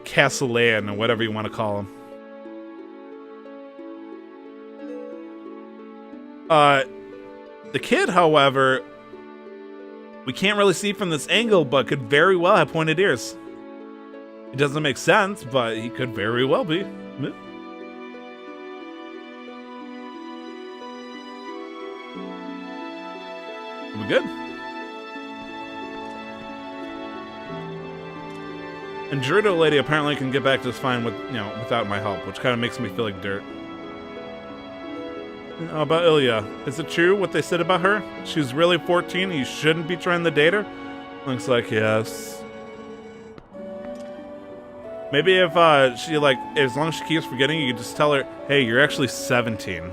Castellan or whatever you want to call him. The kid, however, we can't really see from this angle, but could very well have pointed ears. It doesn't make sense, but he could very well be. We good? And Gerudo Lady apparently can get back just fine with, without my help, which kind of makes me feel like dirt. How about Ilya? Is it true what they said about her? She's really 14 and you shouldn't be trying to date her? Looks like yes. Maybe if she as long as she keeps forgetting, you could just tell her, hey, you're actually 17.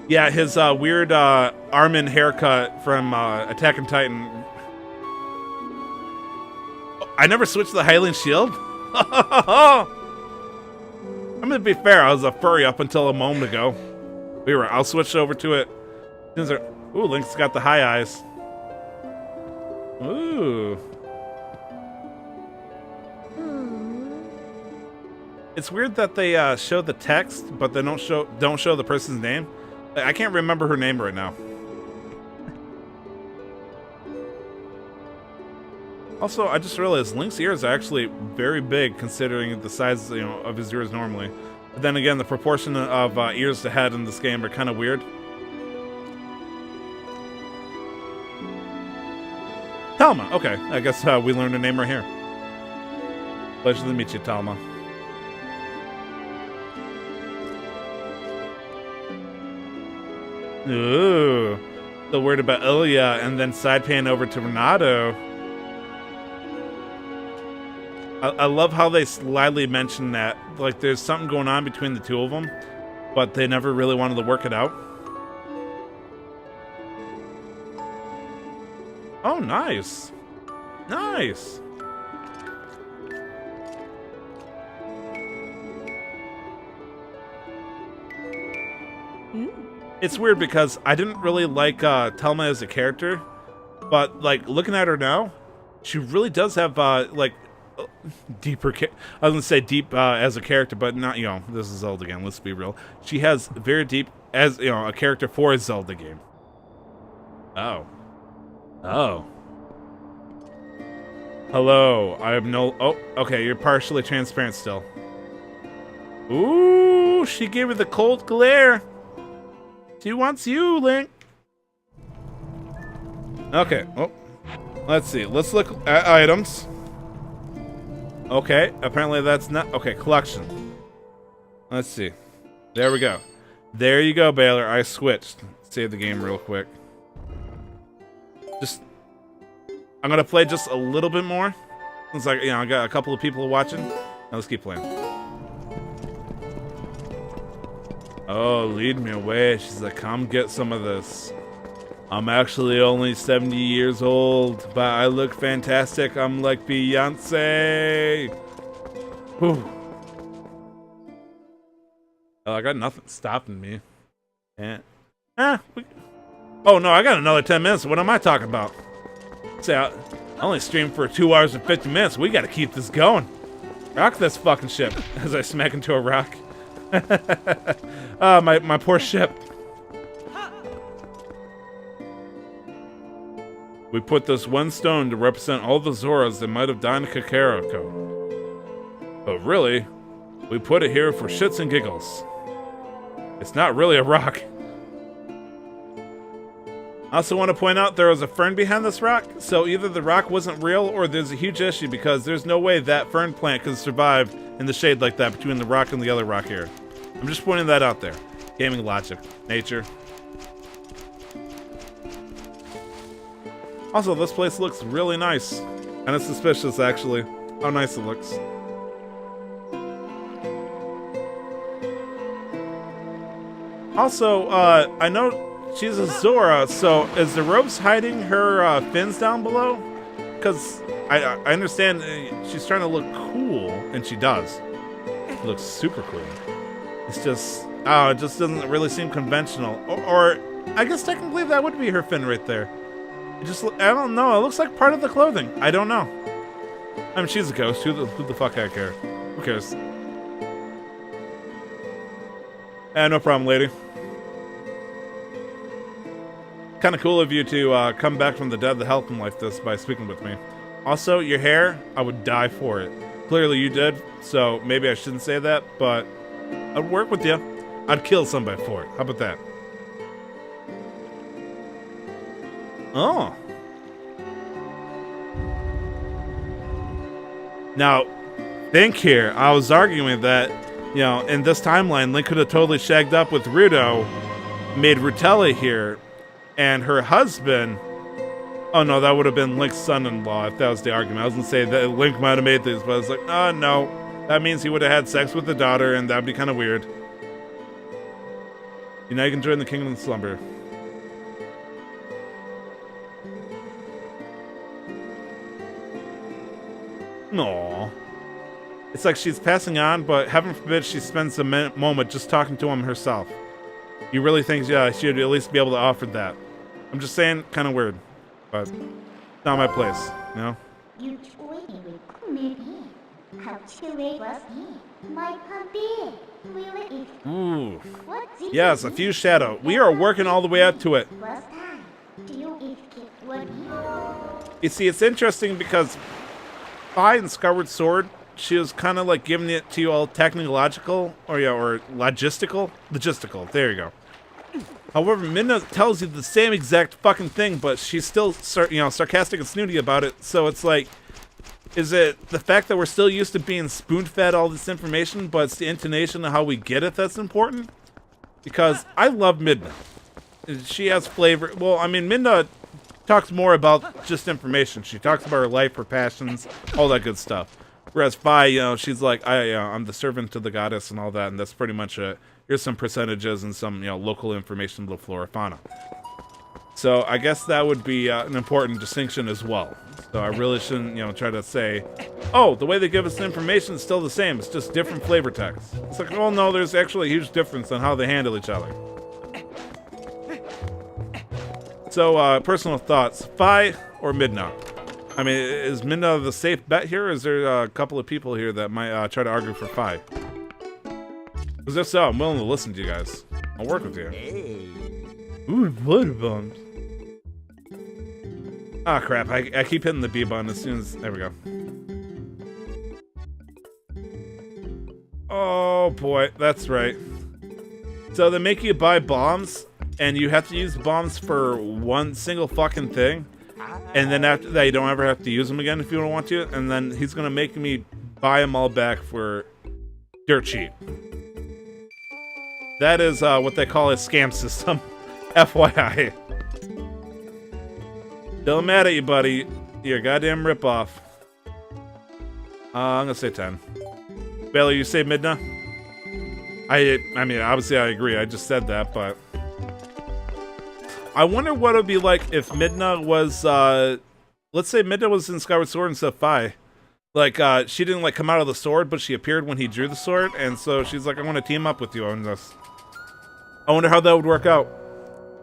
Yeah, his weird Armin haircut from Attack on Titan. I never switched to the Hylian Shield? I'm gonna be fair, I was a furry up until a moment ago. I'll switch over to it. Ooh, Link's got the high eyes. Ooh. It's weird that they show the text, but they don't show the person's name. I can't remember her name right now. Also, I just realized Link's ears are actually very big considering the size, of his ears normally. But then again, the proportion of ears to head in this game are kind of weird. Talma. Okay, I guess we learned her name right here. Pleasure to meet you, Talma. Ooh. The word about Ilya, and then side pan over to Renato. I love how they slyly mention that, like, there's something going on between the two of them, but they never really wanted to work it out. Oh, nice. Nice. It's weird because I didn't really like Telma as a character, but, like, looking at her now, she really does have, like, deeper. I was gonna say deep as a character, but not. This is Zelda again. Let's be real. She has very deep as a character for a Zelda game. Oh. Hello. I have no. Oh, okay. You're partially transparent still. Ooh, she gave her the cold glare. She wants you, Link. Okay. Oh, let's see. Let's look at items. Okay, apparently that's not... Okay, collection. Let's see. There we go. There you go, Baylor. I switched. Save the game real quick. I'm gonna play just a little bit more. It's like, I got a couple of people watching. Now let's keep playing. Oh, lead me away. She's like, come get some of this. I'm actually only 70 years old, but I look fantastic. I'm like Beyonce. Whew. Oh, I got nothing stopping me. Oh no, I got another 10 minutes. What am I talking about? See, I only streamed for 2 hours and 50 minutes. We gotta keep this going. Rock this fucking ship as I smack into a rock. My poor ship. We put this one stone to represent all the Zoras that might have died in Kakariko. But really, we put it here for shits and giggles. It's not really a rock. I also want to point out there was a fern behind this rock, so either the rock wasn't real or there's a huge issue because there's no way that fern plant could survive in the shade like that between the rock and the other rock here. I'm just pointing that out there. Gaming logic. Nature. Also, this place looks really nice. And it's suspicious, actually, how nice it looks. Also, I know she's a Zora, so is the ropes hiding her fins down below? Because I understand she's trying to look cool, and she does. It looks super cool. It's just, it just doesn't really seem conventional. Or I guess technically that would be her fin right there. It just, I don't know. It looks like part of the clothing. I don't know. I mean, she's a ghost. Who the fuck I care? Who cares? No problem, lady. Kind of cool of you to come back from the dead to help him like this by speaking with me. Also, your hair, I would die for it. Clearly you did, so maybe I shouldn't say that, but I'd work with you. I'd kill somebody for it. How about that? Oh. Now, think here. I was arguing that, you know, in this timeline, Link could have totally shagged up with Ruto, made Rutella here, and her husband... Oh, no, that would have been Link's son-in-law, if that was the argument. I was going to say that Link might have made this, but I was like, oh, no. That means he would have had sex with the daughter, and that would be kind of weird. You know, you can join the Kingdom of Slumber. Aww. It's like she's passing on, but heaven forbid she spends a moment just talking to him herself. You really think, yeah, she would at least be able to offer that. I'm just saying, kind of weird. But not my place, you know? Ooh. Yes, a few shadow. We are working all the way up to it. You see, it's interesting because Fi in Skyward Sword, she was kind of like giving it to you all technological, or yeah, or logistical. There you go. However, Midna tells you the same exact fucking thing, but she's still, you know, sarcastic and snooty about it. So it's like, is it the fact that we're still used to being spoon-fed all this information, but it's the intonation of how we get it that's important? Because I love Midna. She has flavor. Well, I mean, Midna talks more about just information. She talks about her life, her passions, all that good stuff. Whereas Fi, you know, she's like, I'm the servant to the goddess and all that, and that's pretty much it. Here's some percentages and some, you know, local information of the flora fauna. So I guess that would be an important distinction as well. So I really shouldn't, you know, try to say, oh, the way they give us the information is still the same. It's just different flavor text. It's like, oh no, there's actually a huge difference on how they handle each other. So personal thoughts, Fi or Midna? I mean, is Midna the safe bet here? Or is there a couple of people here that might try to argue for Fi? Because if so, I'm willing to listen to you guys. I'll work with you. Hey. Ooh, blood bombs. Ah, crap. I keep hitting the B button as soon as... There we go. Oh, boy. That's right. So they make you buy bombs, and you have to use bombs for one single fucking thing. And then after that, you don't ever have to use them again if you don't want to. And then he's going to make me buy them all back for dirt cheap. That is what they call a scam system. FYI. Still mad at you, buddy. You're a goddamn ripoff. I'm gonna say 10. Bailey, you say Midna? I mean, obviously I agree. I just said that, but... I wonder what it would be like if Midna was, let's say Midna was in Skyward Sword instead of Fi. Like, she didn't, like, come out of the sword, but she appeared when he drew the sword, and so she's like, I want to team up with you on this. I wonder how that would work out.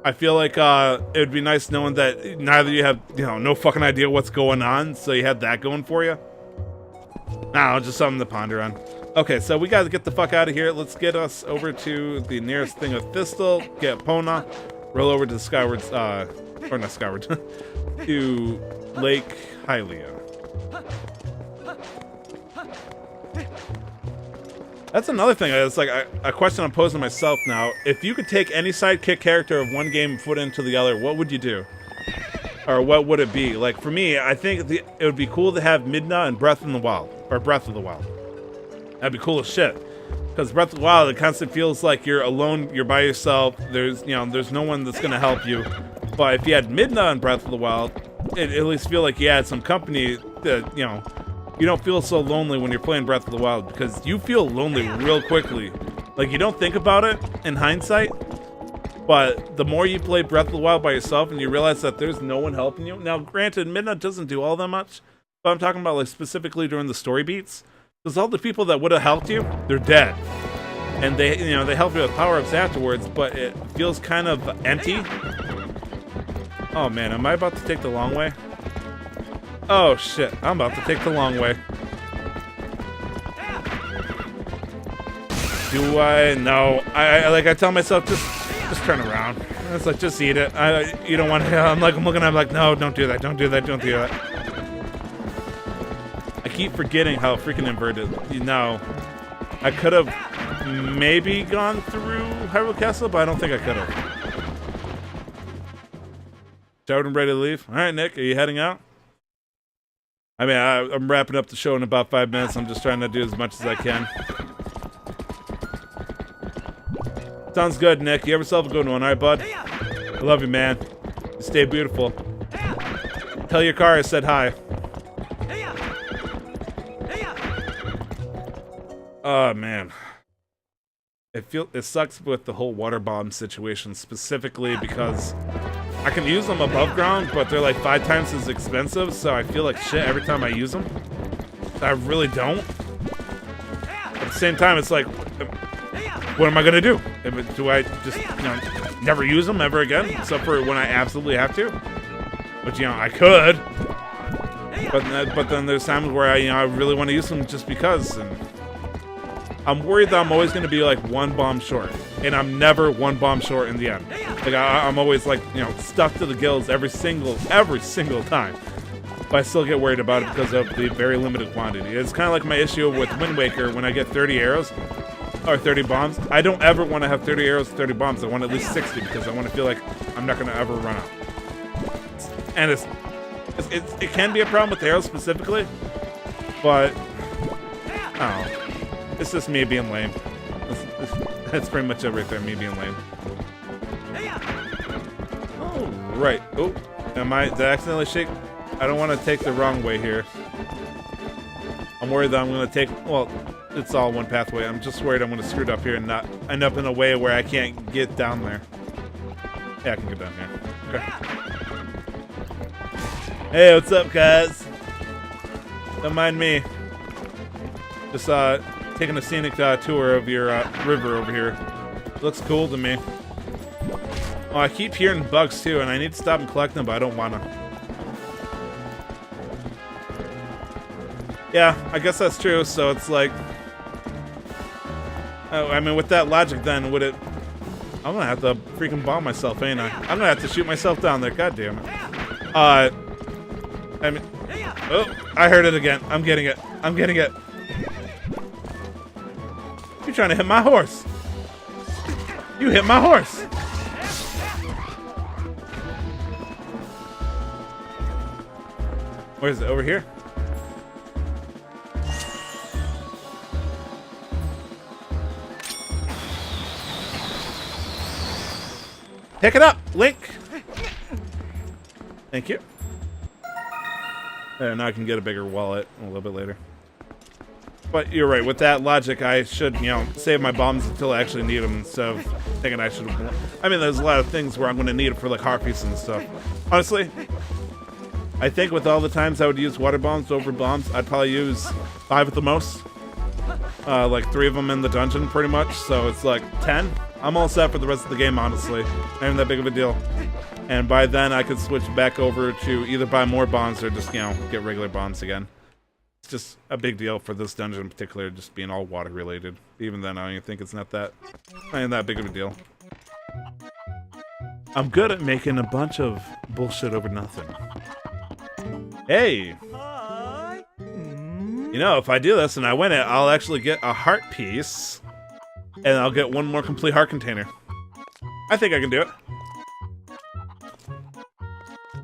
I feel like, it would be nice knowing that neither you have, you know, no fucking idea what's going on, so you had that going for you. Nah, just something to ponder on. Okay, so we gotta get the fuck out of here. Let's get us over to the nearest thing of Thistle, get Pona, roll over to Skyward, or not Skyward, to Lake Hylia. That's another thing. It's like a question I'm posing myself now. If you could take any sidekick character of one game and put it into the other, what would you do? Or what would it be? Like, for me, I think it would be cool to have Midna and Breath of the Wild. That'd be cool as shit. Because Breath of the Wild, it constantly feels like you're alone, you're by yourself, there's no one that's gonna help you. But if you had Midna and Breath of the Wild, it at least feel like you had some company that, you know, you don't feel so lonely when you're playing Breath of the Wild, because you feel lonely real quickly. Like, you don't think about it in hindsight, But the more you play Breath of the Wild by yourself and you realize that there's no one helping you. Now, granted, Midna doesn't do all that much, but I'm talking about like specifically during the story beats. Because all the people that would have helped you, they're dead. And they, you know, they help you with power-ups afterwards, but it feels kind of empty. Oh man, am I about to take the long way? Oh shit, I'm about to take the long way. Do I? No. I tell myself, just turn around. It's like, just eat it. You don't want to. I'm looking. I'm like, no, don't do that. Don't do that. Don't do that. I keep forgetting how freaking inverted. You know, I could have maybe gone through Hyrule Castle, but I don't think I could have. Showered and ready to leave. All right, Nick, are you heading out? I mean, I'm wrapping up the show in about 5 minutes. I'm just trying to do as much as I can. Sounds good, Nick. You have yourself a good one, all right, bud? I love you, man. You stay beautiful. Tell your car I said hi. Oh, man. It sucks with the whole water bomb situation, specifically because I can use them above ground, but they're like 5 times as expensive, so I feel like shit every time I use them. I really don't. At the same time, it's like, what am I gonna do? Do I just, you know, never use them ever again, except for when I absolutely have to? Which, you know, I could. But then there's times where I really want to use them just because, and I'm worried that I'm always gonna be like 1 bomb short, and I'm never 1 bomb short in the end. Like I'm always like, you know, stuck to the gills every single time. But I still get worried about it because of the very limited quantity. It's kind of like my issue with Wind Waker when I get 30 arrows. Or 30 bombs. I don't ever want to have 30 arrows, 30 bombs. I want at least 60 because I want to feel like I'm not going to ever run out. And it can be a problem with the arrows specifically, but I don't know. It's just me being lame. That's pretty much it right there, me being lame. Oh, right. Oh, did I accidentally shake? I don't want to take the wrong way here. I'm worried that I'm going to take, well, it's all one pathway. I'm just worried I'm going to screw it up here and not end up in a way where I can't get down there. Yeah, I can get down here. Okay. Hey, what's up, guys? Don't mind me. Just taking a scenic tour of your river over here. Looks cool to me. Oh, I keep hearing bugs too, and I need to stop and collect them, but I don't want to. Yeah, I guess that's true, so it's like... Oh, I mean, with that logic, then, would it... I'm gonna have to freaking bomb myself, ain't I? I'm gonna have to shoot myself down there, god damn it. I mean... Oh, I heard it again. I'm getting it. I'm getting it. You're trying to hit my horse. You hit my horse. Where is it? Over here? Pick it up, Link! Thank you. There, now I can get a bigger wallet a little bit later. But you're right, with that logic, I should, you know, save my bombs until I actually need them instead of thinking I should. I mean, there's a lot of things where I'm going to need it for, like, heart pieces and stuff. Honestly, I think with all the times I would use water bombs over bombs, I'd probably use 5 at the most. Like 3 of them in the dungeon, pretty much, so it's like 10. I'm all set for the rest of the game, honestly. Not even that big of a deal. And by then, I could switch back over to either buy more bombs or just, you know, get regular bombs again. It's just a big deal for this dungeon in particular, just being all water related. Even then, I don't even think it's not that big of a deal. I'm good at making a bunch of bullshit over nothing. Hey! You know, if I do this and I win it, I'll actually get a heart piece. And I'll get 1 more complete heart container. I think I can do it.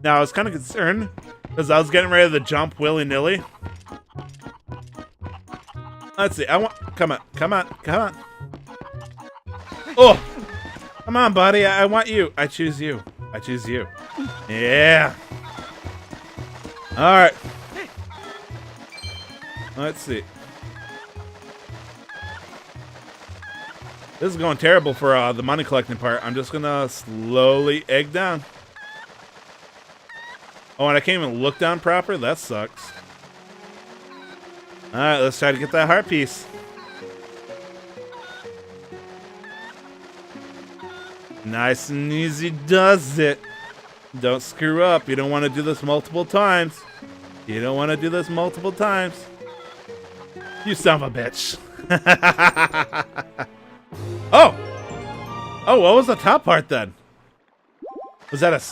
Now, I was kind of concerned because I was getting ready to jump willy-nilly. Let's see. Come on. Come on. Come on. Oh! Come on, buddy. I want you. I choose you. I choose you. Yeah. All right. Let's see. This is going terrible for the money collecting part. I'm just gonna slowly egg down. Oh, and I can't even look down proper? That sucks. Alright, let's try to get that heart piece. Nice and easy does it. Don't screw up. You don't want to do this multiple times. You don't want to do this multiple times. You son of a bitch. Oh! Oh, what was the top part then? Was that a...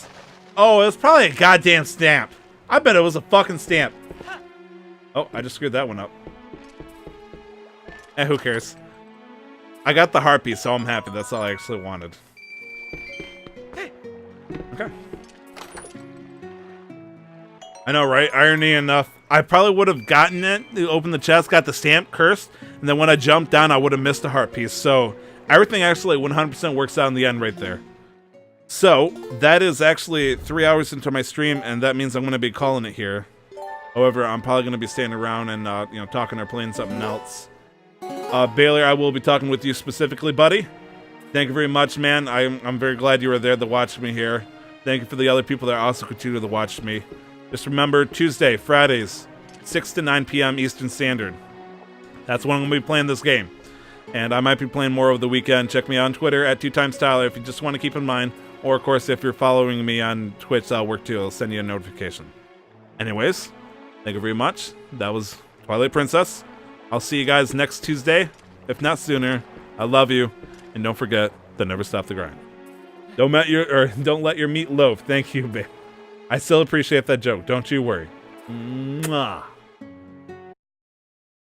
Oh, it was probably a goddamn stamp. I bet it was a fucking stamp. Oh, I just screwed that one up. Eh, who cares? I got the heart piece, so I'm happy. That's all I actually wanted. Okay. I know, right? Irony enough. I probably would have gotten it, opened the chest, got the stamp, cursed, and then when I jumped down, I would have missed the heart piece. So everything actually 100% works out in the end right there. So that is actually 3 hours into my stream, and that means I'm going to be calling it here. However, I'm probably going to be staying around and you know, talking or playing something else. Baylor, I will be talking with you specifically, buddy. Thank you very much, man. I'm very glad you were there to watch me here. Thank you for the other people that also continue to watch me. Just remember, Tuesday, Fridays, 6 to 9 p.m. Eastern Standard. That's when I'm going to be playing this game. And I might be playing more over the weekend. Check me out on Twitter at 2xTyler if you just want to keep in mind. Or, of course, if you're following me on Twitch, that'll work too. I'll send you a notification. Anyways, thank you very much. That was Twilight Princess. I'll see you guys next Tuesday, if not sooner. I love you. And don't forget to never stop the grind. Don't let your meat loaf. Thank you, babe. I still appreciate that joke. Don't you worry. Mwah.